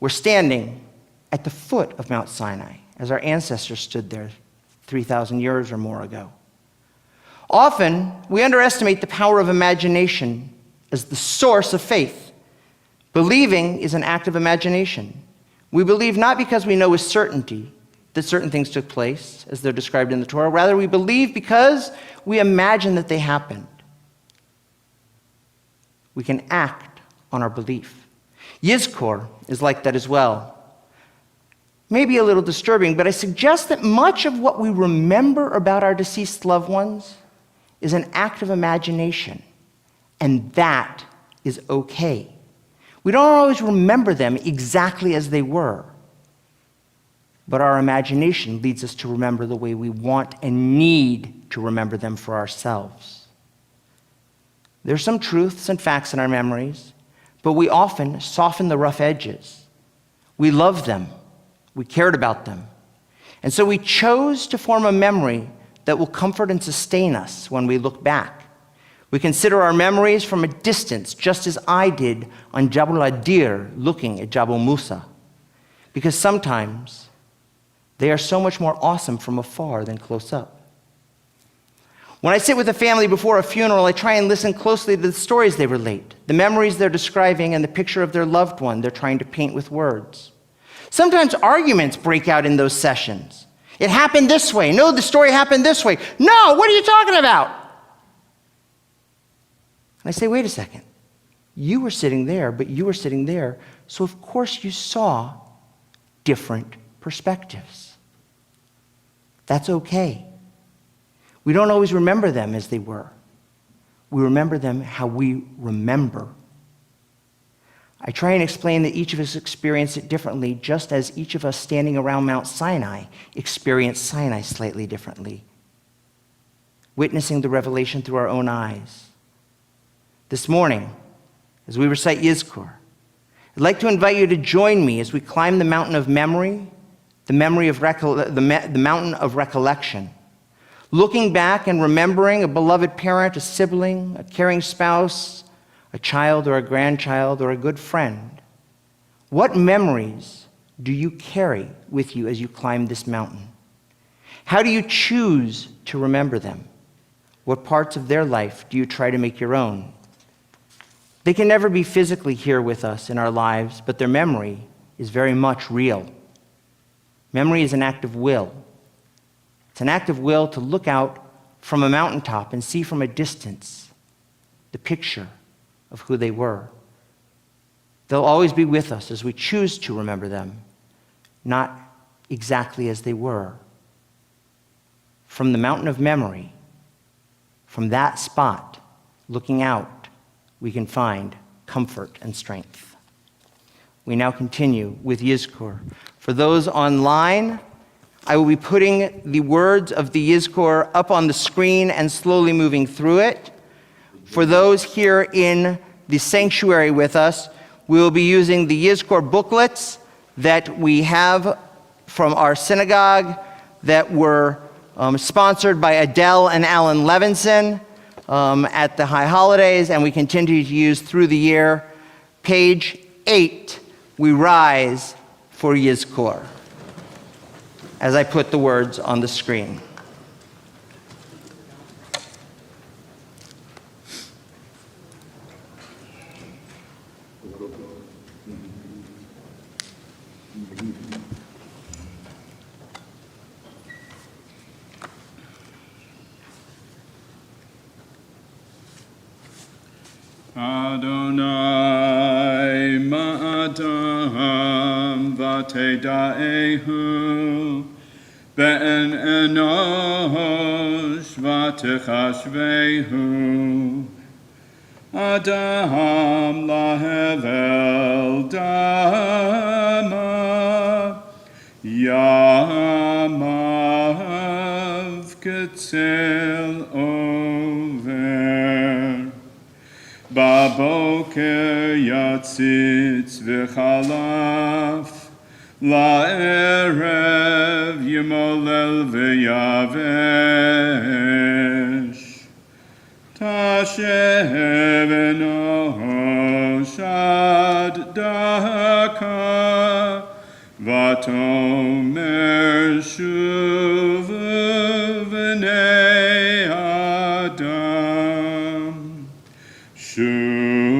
We're standing at the foot of Mount Sinai, as our ancestors stood there 3,000 years or more ago. Often, we underestimate the power of imagination as the source of faith. Believing is an act of imagination. We believe not because we know with certainty that certain things took place, as they're described in the Torah. Rather, we believe because we imagine that they happened. We can act on our belief. Yizkor is like that as well. Maybe a little disturbing, but I suggest that much of what we remember about our deceased loved ones is an act of imagination, and that is okay. We don't always remember them exactly as they were, but our imagination leads us to remember the way we want and need to remember them for ourselves. There's some truths and facts in our memories, but we often soften the rough edges. We loved them. We cared about them. And so we chose to form a memory that will comfort and sustain us when we look back. We consider our memories from a distance, just as I did on Jabal Adir looking at Jabal Musa, because sometimes they are so much more awesome from afar than close up. When I sit with a family before a funeral, I try and listen closely to the stories they relate, the memories they're describing, and the picture of their loved one they're trying to paint with words. Sometimes arguments break out in those sessions. It happened this way. No, the story happened this way. No, what are you talking about? And I say, wait a second. You were sitting there, but you were sitting there, so of course you saw different perspectives. That's okay. We don't always remember them as they were. We remember them how we remember. I try and explain that each of us experienced it differently, just as each of us standing around Mount Sinai experienced Sinai slightly differently, witnessing the revelation through our own eyes. This morning, as we recite Yizkor, I'd like to invite you to join me as we climb the mountain of memory, the mountain of recollection, looking back and remembering a beloved parent, a sibling, a caring spouse, a child or a grandchild or a good friend. What memories do you carry with you as you climb this mountain? How do you choose to remember them? What parts of their life do you try to make your own? They can never be physically here with us in our lives, but their memory is very much real. Memory is an act of will. It's an act of will to look out from a mountaintop and see from a distance the picture of who they were. They'll always be with us as we choose to remember them, not exactly as they were. From the mountain of memory, from that spot, looking out, we can find comfort and strength. We now continue with Yizkor. For those online, I will be putting the words of the Yizkor up on the screen and slowly moving through it. For those here in the sanctuary with us, we will be using the Yizkor booklets that we have from our synagogue that were sponsored by Adele and Alan Levinson at the high holidays, and we continue to use through the year. Page 8, we rise for Yizkor, as I put the words on the screen. Adonai ma'adam v'teda'ehu be'en enosh v'techashvehu Adam lahevel dama yamav ketzel over Baboker yatzitz v'chalaf la'erev yimolel v'yavesh tashev enosh ad daka v'tomer shuv v'nei adam Shuva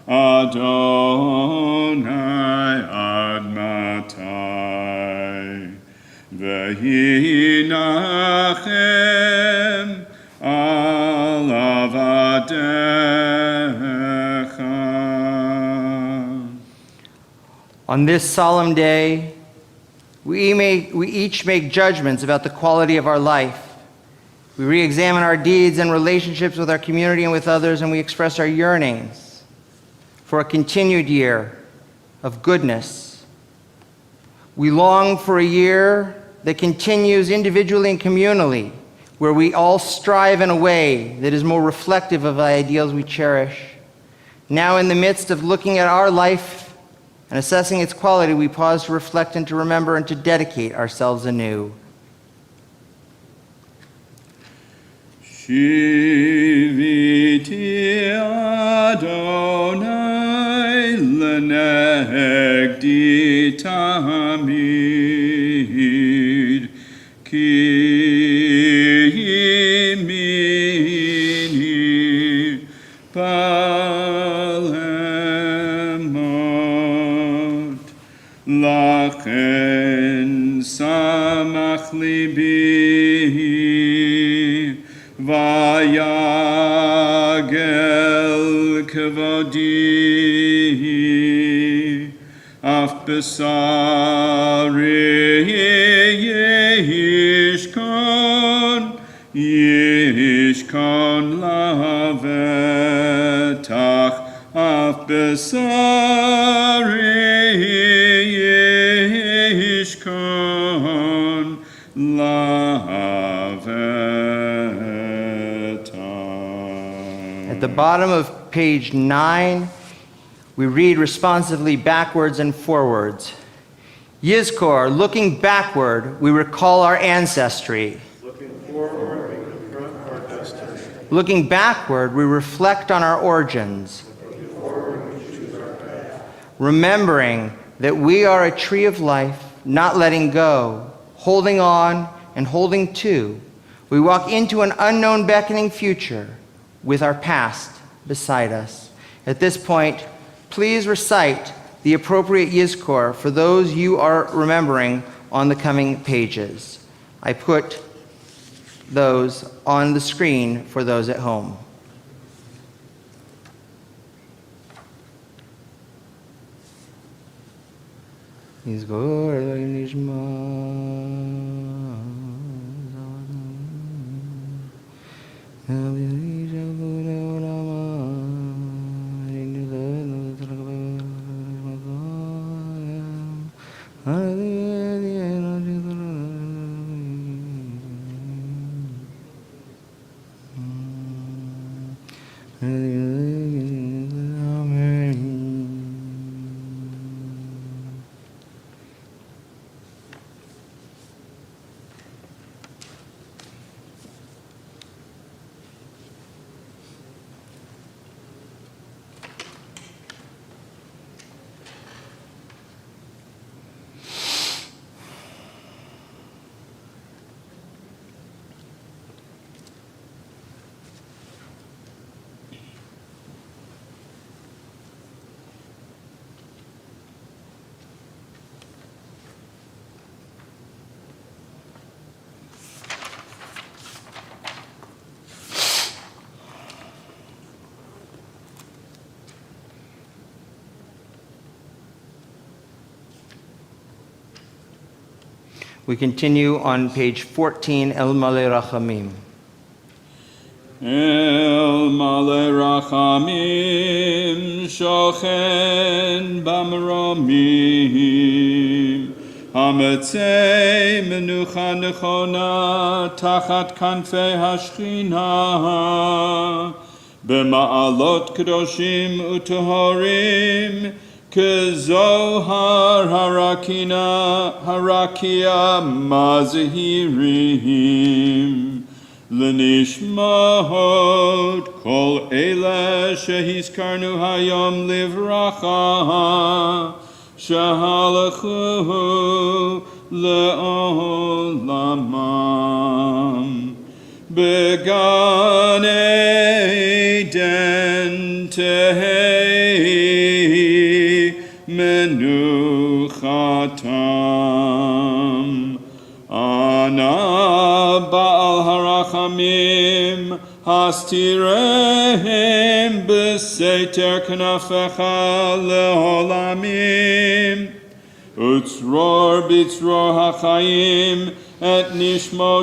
Adonai ad matai v'hinachem al avadecha. On this solemn day, we each make judgments about the quality of our life. We re-examine our deeds and relationships with our community and with others, and we express our yearnings for a continued year of goodness. We long for a year that continues individually and communally, where we all strive in a way that is more reflective of the ideals we cherish. Now, in the midst of looking at our life and assessing its quality, we pause to reflect and to remember and to dedicate ourselves anew. Shiviti Adonai lenegdi tamid ki yimini palemot lachen samach libi Vayagel kavodi af besari yishkon lavetach af Yishkon Lavetan. At the bottom of page 9, we read responsively backwards and forwards. Yizkor, looking backward, we recall our ancestry. Looking forward, we confront our destiny. Looking backward, we reflect on our origins. Looking forward, we choose our path. Remembering that we are a tree of life, not letting go, holding on and holding to, we walk into an unknown beckoning future with our past beside us. At this point, please recite the appropriate Yizkor for those you are remembering on the coming pages. I put those on the screen for those at home. Yizkor Elohim We continue on page 14, El Malei Rachamim. El Malei Rachamim Shochen Bamromim Hametzei Menucha Nechona Tachat Kanfei Hashchina B'ma'alot Kedoshim Utehorim Kezohar Harakia Mazehirim Lenishmahot Kol Ele Shehizkarnu Hayom Livracha Shahalachu Le'olamam Began Eden Tehei Menuchatam Ana Baal Harachamim Hastirehem Beseter Knafecha Leholamim Utzror Bitzror HaChaim Et Nishmotehem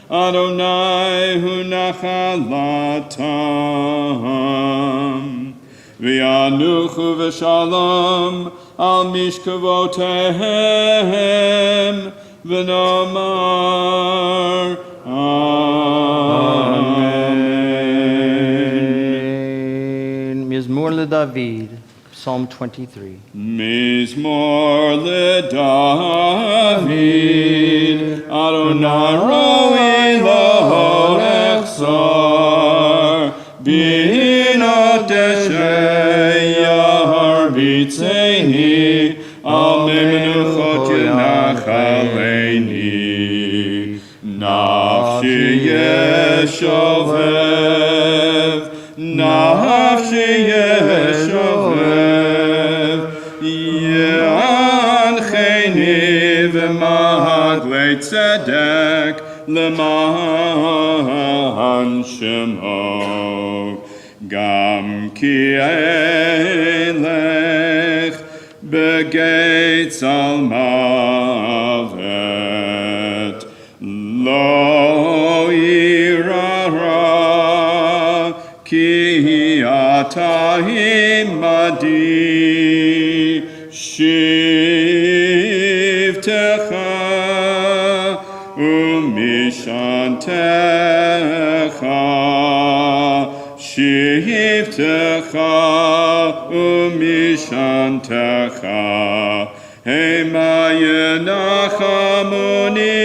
Adonai Hu Nachalatam V'yanuchu v'shalom al mishkavotehem v'nomar Amen. Mizmor LeDavid, Psalm 23. Mizmor LeDavid Adonai roi lo echsar Bina Deshayar Bitzeni Al Menuchot Yenachaleini Nafshi Yeshovev Nafshi Yeshovev Ye'ancheni V'mahaglei Tzedek L'mahan Shemo Gam ki elech begates al mavet lo irara ki imadi shivtecha umishantecha shivtecha umishantecha hema yenachamuni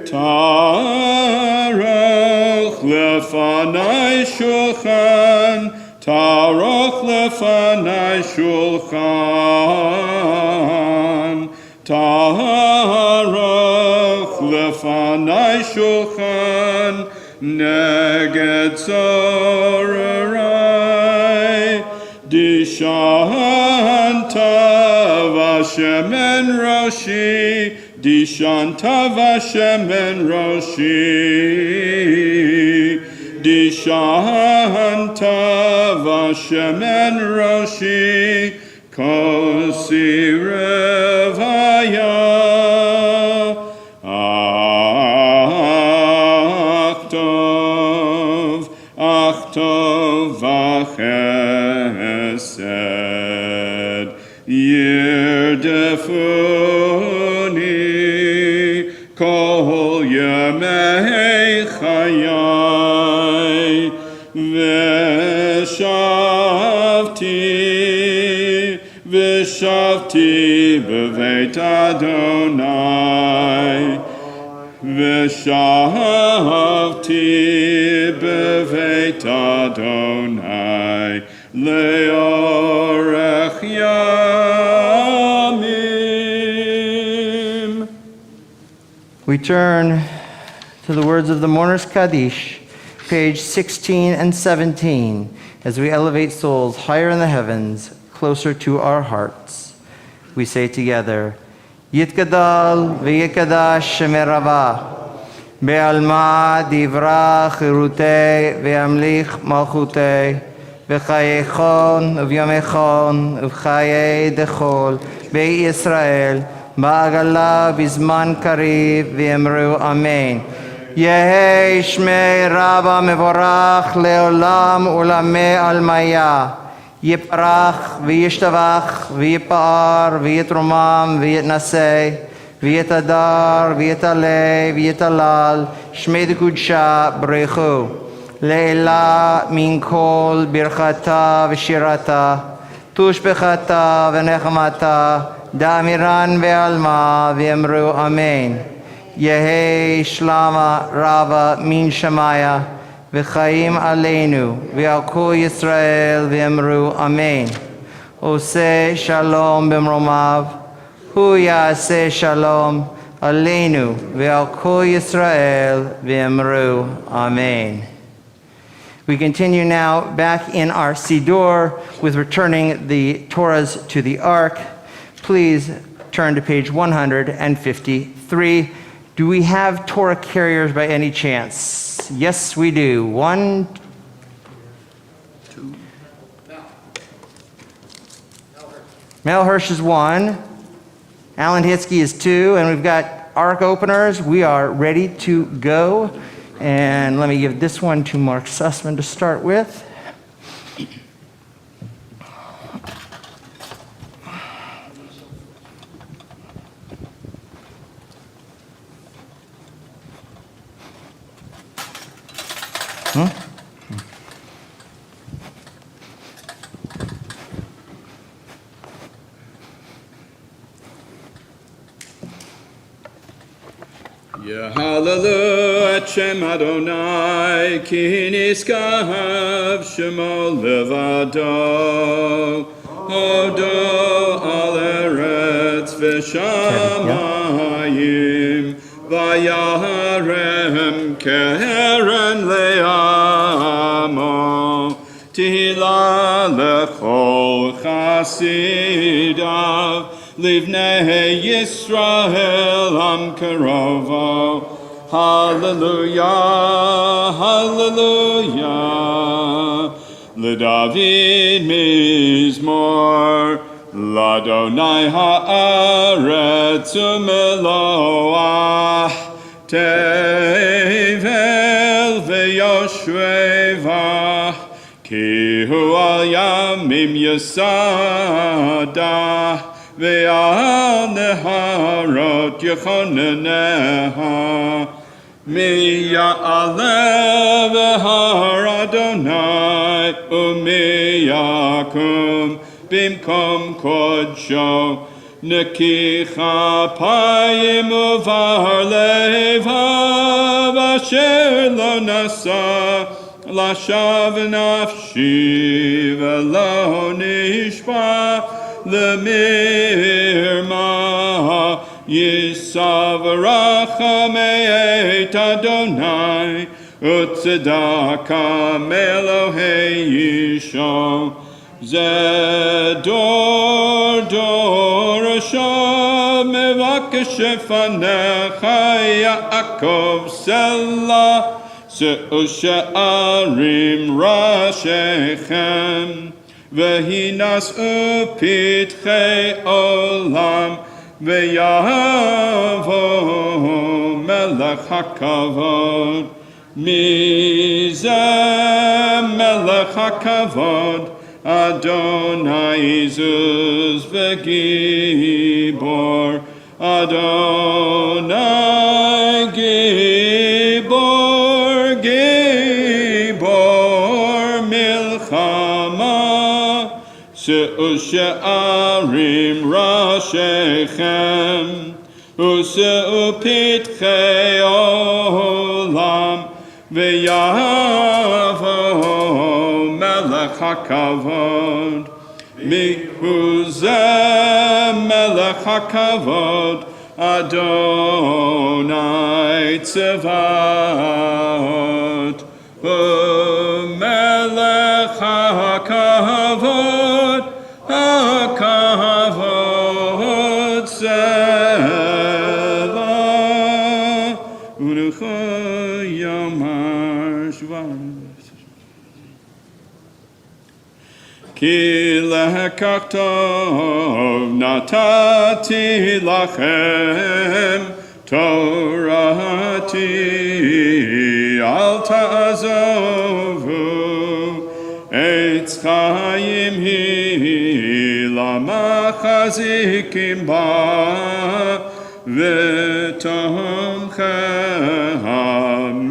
taroch lefanai shulchan taroch lefanai shulchan taroch lefanai shulchan neged zorarai dishanta vashemen roshi dishanta vashemen roshi dishanta vashemen roshi kosi revaya Achtov v'chesed yirdefuni kol yemei chayai v'shavti b'veit Adonai v'shavti b'veit Adonai le'orech yamim. We turn to the words of the Mourner's Kadesh, page 16 and 17, as we elevate souls higher in the heavens, closer to our hearts. We say together, Yitgadal v'yikadash shemerava, be'alma divra chirutei ve'amlich malchutei, v'chayechon uvyamechon uv'chayei dechol be'Yisrael, ba'agala bizman kariv v'emru amen. Yehi shmei Rabba mevorach leolam ulamei almaya. Yiparach v'yishtavach v'yipar v'yitromam v'yitnasei v'yitadar v'yitalei v'yitalal shmei d'kudsha b'rechu le'ela min kol birchata v'shirata tushbechata v'nechamata da'amiran ve'alma v'emru amen. Yehi shlama Rabba min Shemaya v'chaim aleinu v'al kol Yisrael v'emru amen. Oseh shalom b'mromav hu ya'aseh shalom aleinu v'al kol Yisrael v'emru amen. We continue now back in our Siddur with returning the Torahs to the Ark. Please turn to page 153. Do we have Torah carriers by any chance? Yes, we do. 1, 2. Mel Hirsch is 1. Alan Hitzke is 2. And we've got Ark openers. We are ready to go. And let me give this one to Mark Sussman to start with. Hallelujah, Shem Adonai, ki niskav shemo levado, hodo al eretz v'shamayim, vayarem keren le'amo, tihila lechol chasidav, Livnei Yisrael am karovo. Hallelujah, hallelujah. LeDavid mizmor, Ladonai haaretz umeloah, tevel veyoshvevah, ki hu yamim yasada ve'al neharot yechoneneha mi ya'aleh v'har Adonai umi yakum bimkom kodsho Neki chapayim uvar levav asher lo nasa lashav nafshi velo nishba lemirma yisav rachamei et Adonai utzedaka melohei yishon Zedor dor Hashem mevakesh fanecha Yaakov Selah Se'ushe'arim rashechem Vehinas upitchei olam Veyavo melech hakavod Mizeh melech hakavod Adonai Zuz v'gibor Adonai gibor gibor milchama Se'ushe'arim rashechem Use'upitchei olam V'yavo melech hakavod Mihuzeh melech hakavod Adonai tzevot Melech hakavod hakavod tzevot Urucho yomar shvarim Ki lehekach tov natati lachem Torati al ta'azovu Eitz chayim hi lama chazikim ba V'tomcheha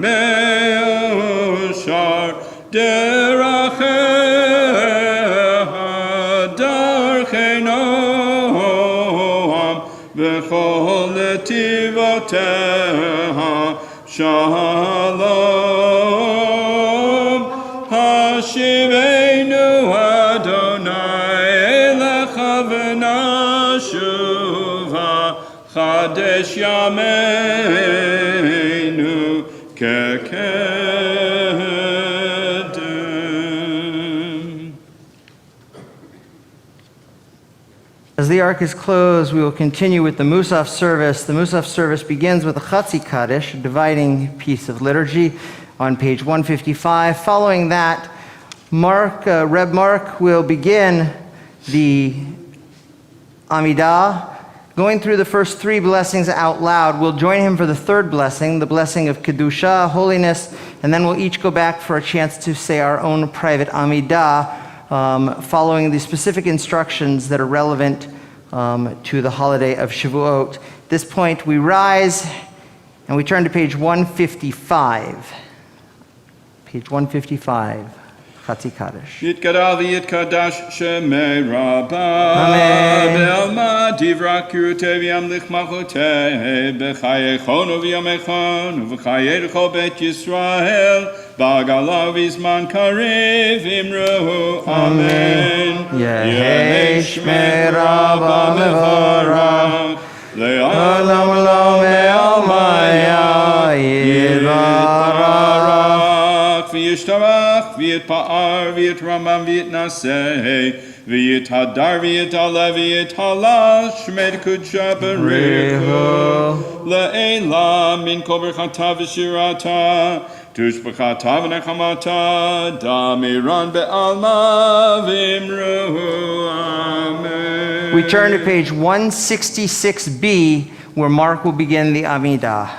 me'oshar derachem V'chol netivoteha shalom Hashivenu Adonai elecha v'nashuva Kadesh yameinu kekedem. As the ark is closed, we will continue with the Musaf service. The Musaf service begins with a Chatzi Kadesh, a dividing piece of liturgy, on page 155. Following that, Reb Mark will begin the Amidah, going through the first three blessings out loud. We'll join him for the third blessing, the blessing of Kedusha, holiness, and then we'll each go back for a chance to say our own private Amidah, following the specific instructions that are relevant to the holiday of Shavuot. At this point, we rise and we turn to page 155. Page 155, Chatzi Kadesh. Yitkadal v'yitkadash shemei rabba Amen. Be'alma divra kirutei v'yamlich malchutei B'chayechon u'v'yamechon u'v'chayei l'chol bet Yisrael V'agala v'zman karev imru Amen. Yehei shmei rabba mevorach Le'olam lo me'almaya yivarach V'yishtarach v'yitpa'ar v'yitramam v'yitnaseh v'yithadar v'yitale v'yithalal shmed kudsha b'rechu le'ela min kol berchata v'shirata tushbachata v'nechamata damiran be'alma v'imru Amen. We turn to page 166b, where Mark will begin the Amidah.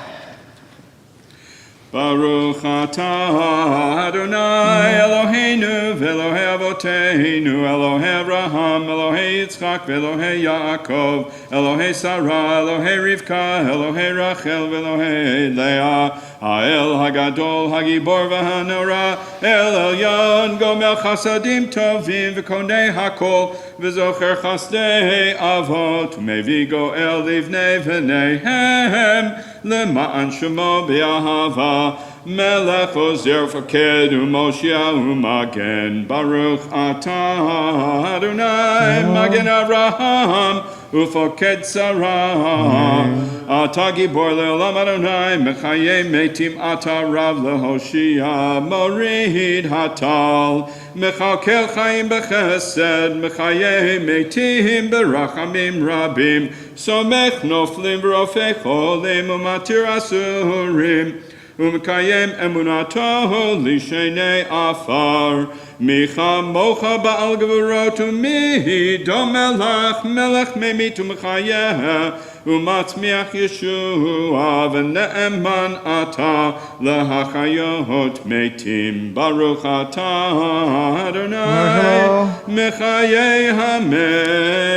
Baruch atah Adonai Eloheinu v'Elohei Avoteinu Elohei Abraham Elohei Yitzchak v'Elohei Yaakov Elohei Sarah Elohei Rivka Elohei Rachel v'Elohei Leah Ha'el Hagadol Hagibor v'Hanora El Elyon Gomel Chasadim Tovim v'Konei Hakol v'Zocher Chasdei Avot U'Mevi Goel Livnei v'Neihem Lema'an Shemo B'Ahava Melech Ozer Faked U'Moshia U'Magen Baruch atah Adonai Magen Avraham Ufoked Sarah Atah Gibor Le'olam Adonai Mechaye Metim Atah Rav Lehoshia Morid Hatal Mechakel Chaim Bechesed Mechaye Metim Berachamim Rabim Somech Noflim V'Rofei Cholim U'Matir Asurim Umkayem emunato lishenei afar Micha mocha ba'al gevurot umihi domelach melech memit umchayeh umatzmiach Yeshua v'ne'eman ata lehachayot metim Baruch atah Adonai mechayei hametim.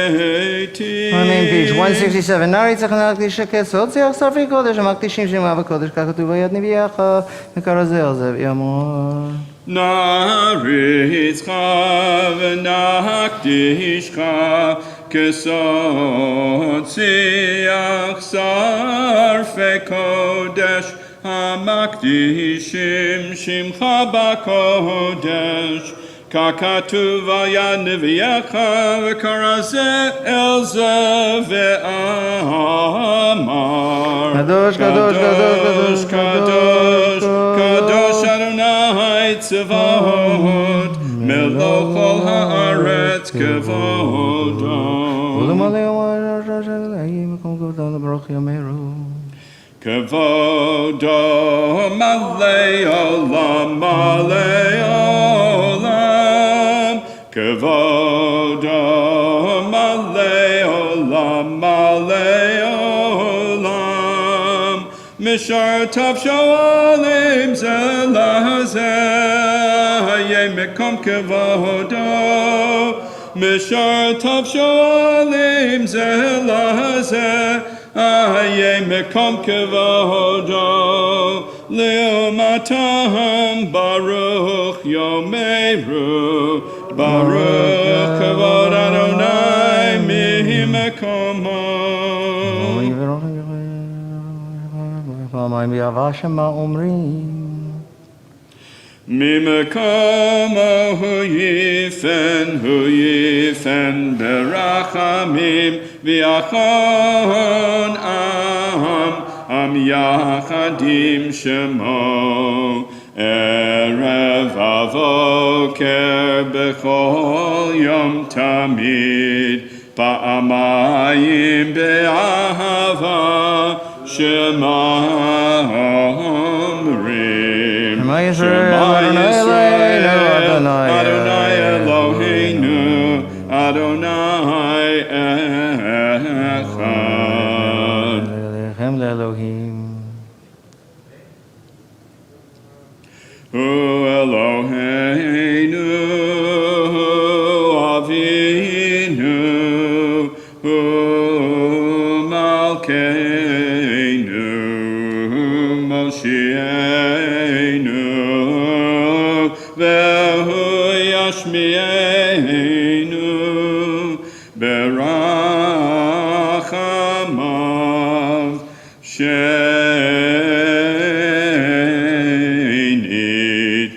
Amen. Page 167. Naritzach nagdish kesod zeach sarfi kodesh amakdishim shema v'kodesh kakatu v'yad neviyacha mekarazeh zev yamor. Naritzcha v'nakdishcha kesod zeach sarfi kodesh amakdishim shimcha b'kodesh Kakatu v'yad neviyacha v'karazeh el zev ve'amar Kadosh, Kadosh, Kadosh, Kadosh, Kadosh Adonai Tzavot Melech kol haaretz kevodo Kevodo malei olam malei olam Kevodo malei olam malei olam Mishar tav shoalim zelazeh Haye mekom kevodo Mishar tav shoalim zelazeh Haye mekom kevodo Leomatam baruch yomeru Baruch kavod Adonai mihi mekomo Mimekomo hu yifen berachamim v'achon am yachadim shemo erev avoker bechol yom tamid pa'amayim be'ahava shema omrim Shema Yisrael Adonai Eloheinu Adonai Echad Elechem le'Elohim Hu Eloheinu Avinu Hu Malkeinu Mosheinu Vehu Yashmienu Berachamav Shenit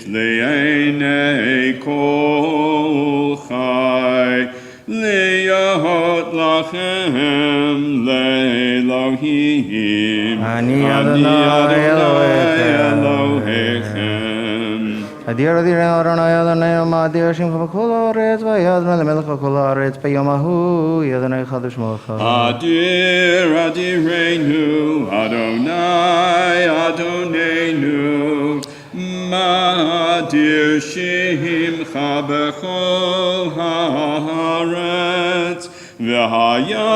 Le'enei Kol Chai Liyahot Lachem Le'Elohim Ani Adonai Elohechem Adir Adonai Adonai Amadir Shem Kol Haaretz Vayad Melech Kol Haaretz B'yom Hahu Adonai Echad Shmocha Adir Adirenu Adonai Adoneinu Ma'adir Shimcha B'chol Haaretz V'haya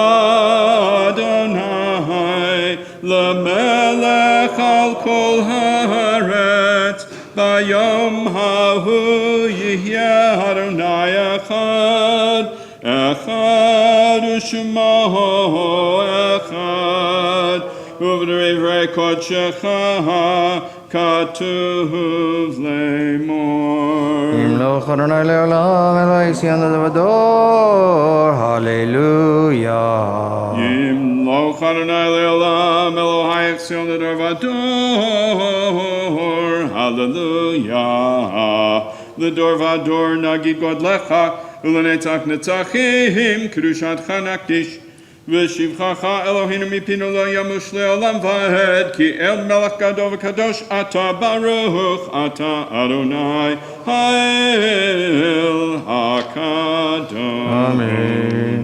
Adonai למלך על כל הארץ. ביום ההוא יהיה אדוני אחד, אחד ושמו אחד, ובדברי קודשך כתוב לאמור. ימלוך אדוני לעולם, אלוהי ציון לדור, הללויה. ימלוך אדוני לעולם, אלוהי ציון לדור ודור, הללויה. לדור ודור נגיד גודלך, ולנצח נצחים, קדושתך נקדיש. ושבחך אלוהינו מפינו לא ימוש לעולם ועד, כי אל מלך גדול וקדוש אתה ברוך, אתה אדוני האל הקדוש. אמן.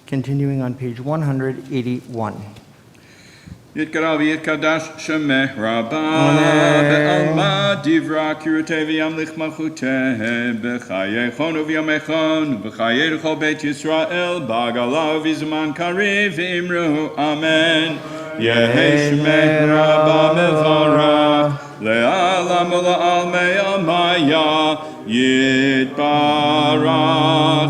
Continuing on page 181. יתקרא ויתקדש שמך רבה, בעלמא דברה קירותי וימליך מלכותי, בחייכון ובימיכון, ובחיי לכל בית ישראל, בעגלה ובזמן קריב, ואמרו אמן. יהי שמך רבה מברך, לעלם ולעלמי עלמיה, יתברך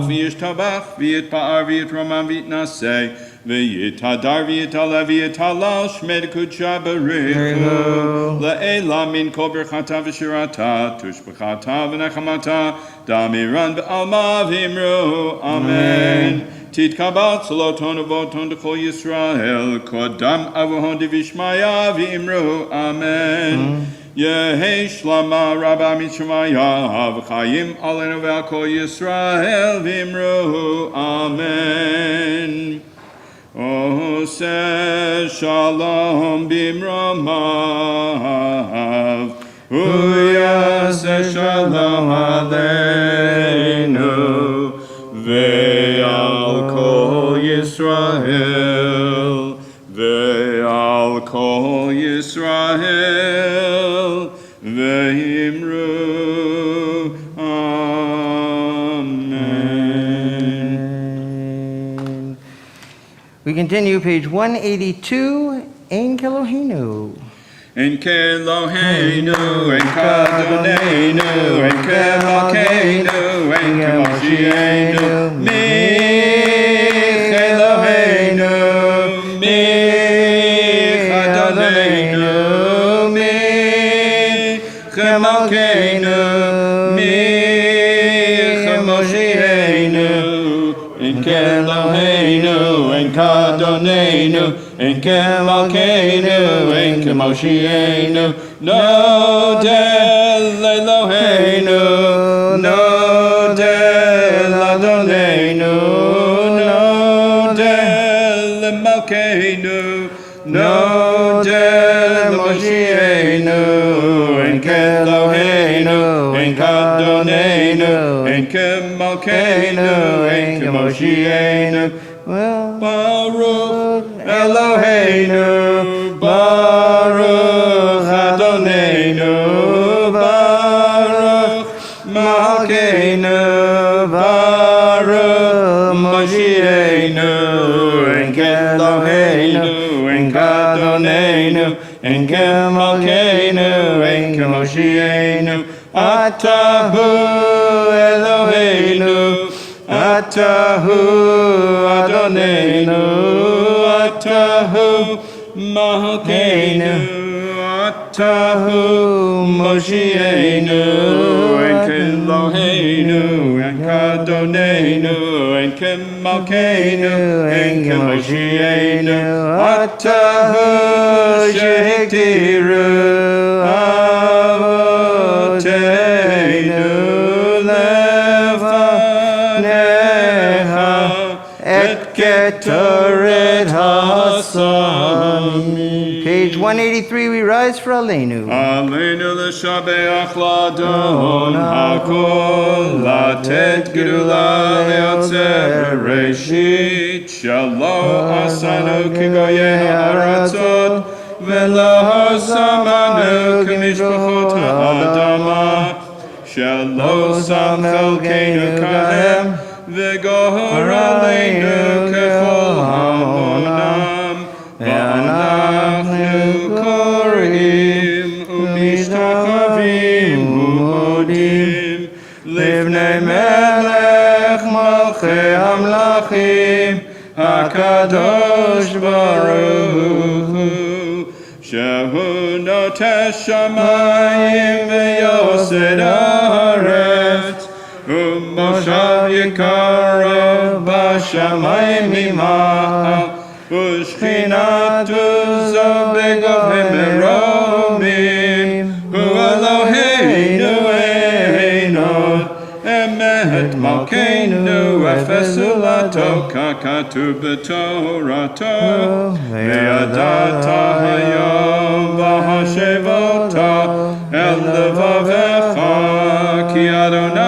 וישתבח, ויתפאר ויתרומם ויתנשא, V'yitadar v'yitala v'yitalal shmed kudsha berechu Le'ela min kol berchata v'shirata tushbechata v'nechamata damiran b'alma v'imru Amen. Titkabat saloton uvoton d'chol Yisrael kodam avuhon divishmaya v'imru Amen. Yehi shlama rabba mishmaya v'chayim alenu ve'al kol Yisrael v'imru Amen. Oseh shalom bimromav Uyaseh shalom aleinu Ve'al kol Yisrael Ve'al kol Yisrael Ve'imru Amen. We continue, page 182, Ein Kelohenu. En Keloheinu, en Kadonenu, en Kemalkeinu, en Kemoshienu, mi Keloheinu, mi Kadonenu, mi Kemalkeinu, mi Kemoshienu, en Keloheinu, en Kadonenu, en Kemalkeinu, en Kemoshienu, no del Eloheinu, no del Adonenu, no del Malkeinu, no del Moshienu, en Keloheinu, en Kadonenu, en Kemalkeinu, en Kemoshienu, Baruch Eloheinu, Baruch Adonenu, Baruch Malkeinu, Baruch Moshienu, en Keloheinu, en Kadonenu, en Kemalkeinu, en Kemoshienu, Atahu Eloheinu, Atahu Adonenu, Atahu Malkeinu, Atahu Moshienu, en Keloheinu, en Kadonenu, en Kemalkeinu, en Kemoshienu, Atahu Shehektiru Avoteinu Ketoret Hasanim. Page 183, we rise for Aleinu. Aleinu l'shabeach l'adon hakol latet gedula leotzer reshit shelo asanu kigoye ha'aratzot velo samanu k'mishpachot ha'adama shelo samchelkeinu kahem v'gohor aleinu kechol hamonam v'anachnu korim umishtachavim umodim livnei melech malchei hamlachim hakadosh baruch hu shehu notesh shamayim v'yosed haaretz Moshe Yikaro Bashamayim Mima'al Ushchinatu Zo Begov Meromim Hu Eloheinu Einod Emet Malkeinu Efes Ulato Kakatu B'Torato Ve'adata Hayom V'Hashevota El Levavecha Ki Adonai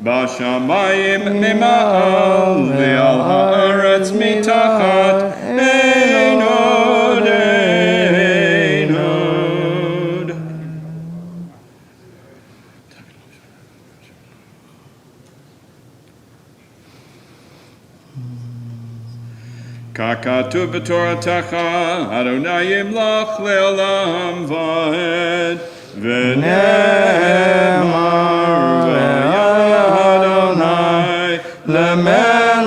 Bashamayim mima'al ve'al ha'aretz mitachat einod einod. Kakatu b'Toratacha Adonai yimlach le'olam va'ed v'ne'emar Lemelech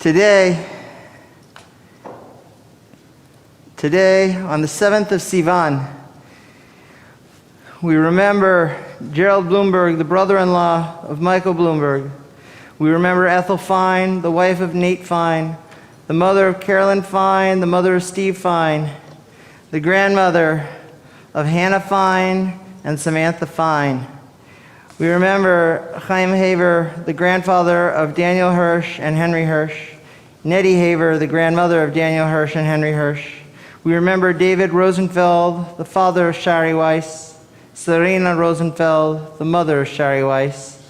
Today, on the 7th of Sivan, we remember Gerald Bloomberg, the brother-in-law of Michael Bloomberg. We remember Ethel Fine, the wife of Nate Fine, the mother of Carolyn Fine, the mother of Steve Fine, the grandmother of Hannah Fine and Samantha Fine. We remember Chaim Haver, the grandfather of Daniel Hirsch and Henry Hirsch, Nettie Haver, the grandmother of Daniel Hirsch and Henry Hirsch. We remember David Rosenfeld, the father of Shari Weiss, Serena Rosenfeld, the mother of Shari Weiss,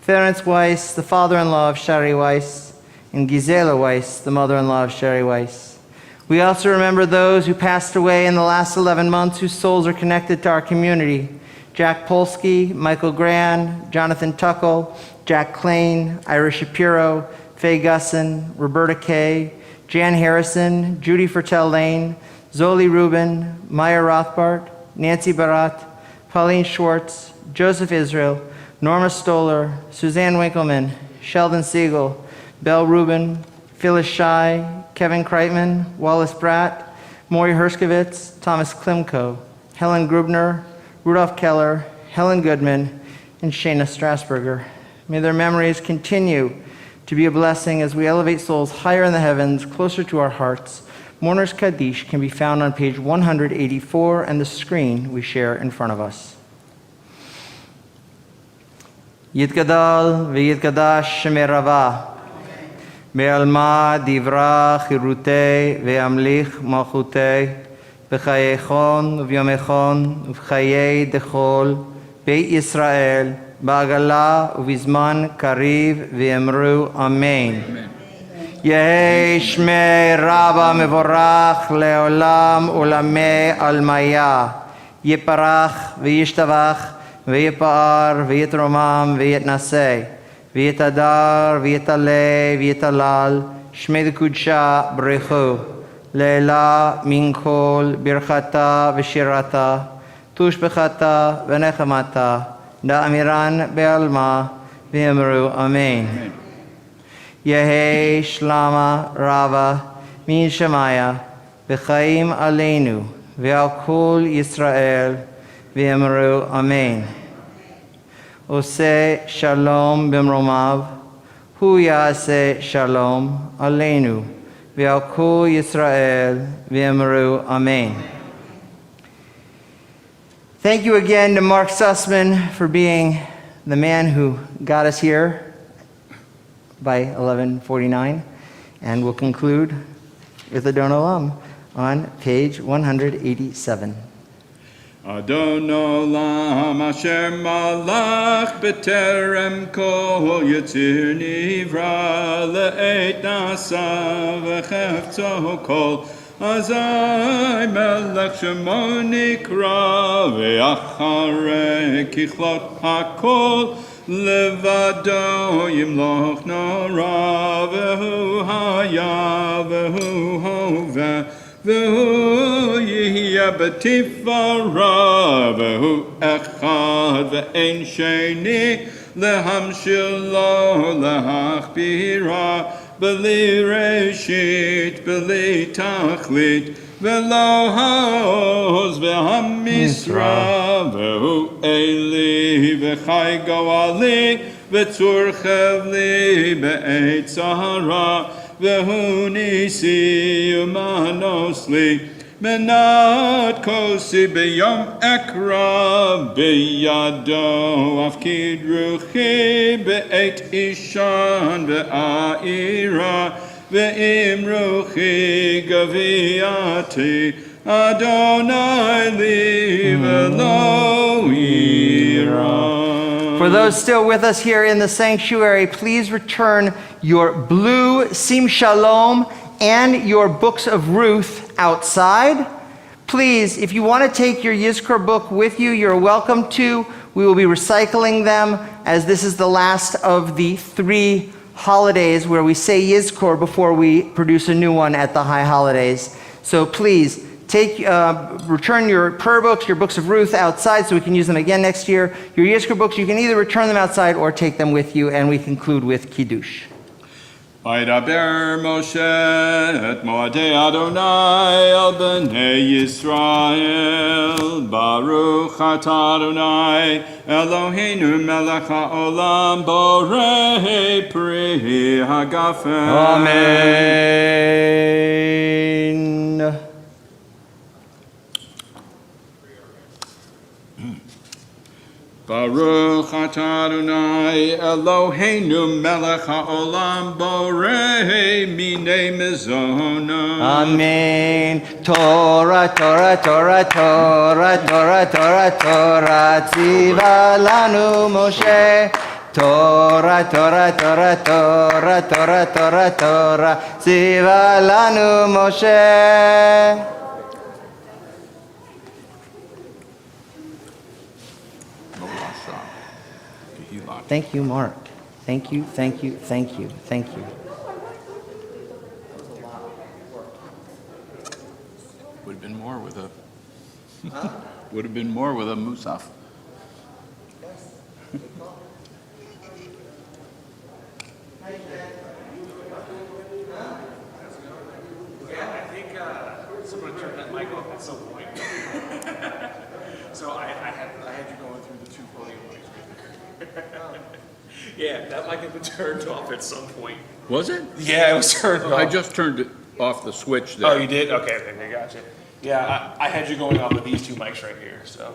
Ferenc Weiss, the father-in-law of Shari Weiss, and Gisela Weiss, the mother-in-law of Shari Weiss. We also remember those who passed away in the last 11 months whose souls are connected to our community. Jack Polsky, Michael Gran, Jonathan Tuckle, Jack Klain, Ira Shapiro, Faye Gusson, Roberta Kay, Jan Harrison, Judy Fertel Lane, Zoli Rubin, Maya Rothbart, Nancy Barat, Pauline Schwartz, Joseph Israel, Norma Stoller, Suzanne Winkleman, Sheldon Siegel, Belle Rubin, Phyllis Shai, Kevin Kreitman, Wallace Bratt, Maury Herskovitz, Thomas Klimko, Helen Grubner, Rudolph Keller, Helen Goodman, and Shayna Strasburger. May their memories continue to be a blessing as we elevate souls higher in the heavens, closer to our hearts. Mourner's Kadesh can be found on page 184 and the screen we share in front of us. Yitgadal v'yitgadash shemei Rava, be'alma divra chirutei ve'amlich malchutei, b'chayechon u'vyomechon u'b'chayei dechol, Beit Yisrael, ba'agala u'bizman kariv ve'emru Amen. Yehei shmei Rabba mevorach leolam ulamei almaya, yiparach v'yishtavach v'yipar v'yitromam v'yitnaseh, v'yitadar v'yitaleh v'yitalal, shmei d'kudsha b'rechu, leila min kol birchata v'shirata, tushbechata v'nechamata, da'amiran be'alma v'yemru Amen. Yehei Shlama Rava min Shemaya v'chaim aleinu v'al kol Yisrael v'yemru Amen. Ose shalom b'mromav hu ya'aseh shalom aleinu v'al kol Yisrael v'yemru Amen. Thank you again to Mark Sussman for being the man who got us here by 11:49, and we'll conclude with Adon Olam on page 187. Adon Olam asher malach b'terem kol yitzir nivra le'et nasa v'chefzo kol azai melech shemo nikra ve'acharei kichlot hakol Levado yimloch nora vehu haya vehu hove vehu yihya betifara vehu echad ve'en sheni lehamshilo lehachbira beli reshit beli tachlit V'lo ha'oz v'ha'misra v'hu eli v'chai go'ali v'tzur chevli be'et zahara v'hu nisi u'manosli menat kosi b'yom ekra b'yado afkid ruchi be'et ishan v'a'ira Ve'im ruchi gaviyati Adonai li v'lo ira. For those still with us here in the sanctuary, please return your blue Sim Shalom and your books of Ruth outside. Please, if you want to take your Yizkor book with you, you're welcome to. We will be recycling them as this is the last of the 3 holidays where we say Yizkor before we produce a new one at the high holidays. So please return your prayer books, your books of Ruth outside so we can use them again next year. Your Yizkor books, you can either return them outside or take them with you, and we conclude with Kiddush. וידבר משה את מועדי אדוני אל בני ישראל. ברוך אתה אדוני אלוהינו מלך העולם בורא פרי הגפן. Amen. Baruch atah Adonai Eloheinu melech haolam borei minei mizona. Amen. Torah, Torah, Torah, Torah, Torah, Torah, Torah, tziva lanu Moshe. Torah, Torah, Torah, Torah, Torah, Torah, Torah, tziva lanu Moshe. Thank you, Mark. Thank you, thank you, thank you, thank you. Would have been more with a. Would have been more with a musaf. I think someone turned that mic off at some point. So I had you going through the two podium mics right there. Yeah, that mic had been turned off at some point. Was it? Yeah, it was turned off. I just turned it off the switch there. Oh, you did? Okay, gotcha. Yeah, I had you going off with these two mics right here, so.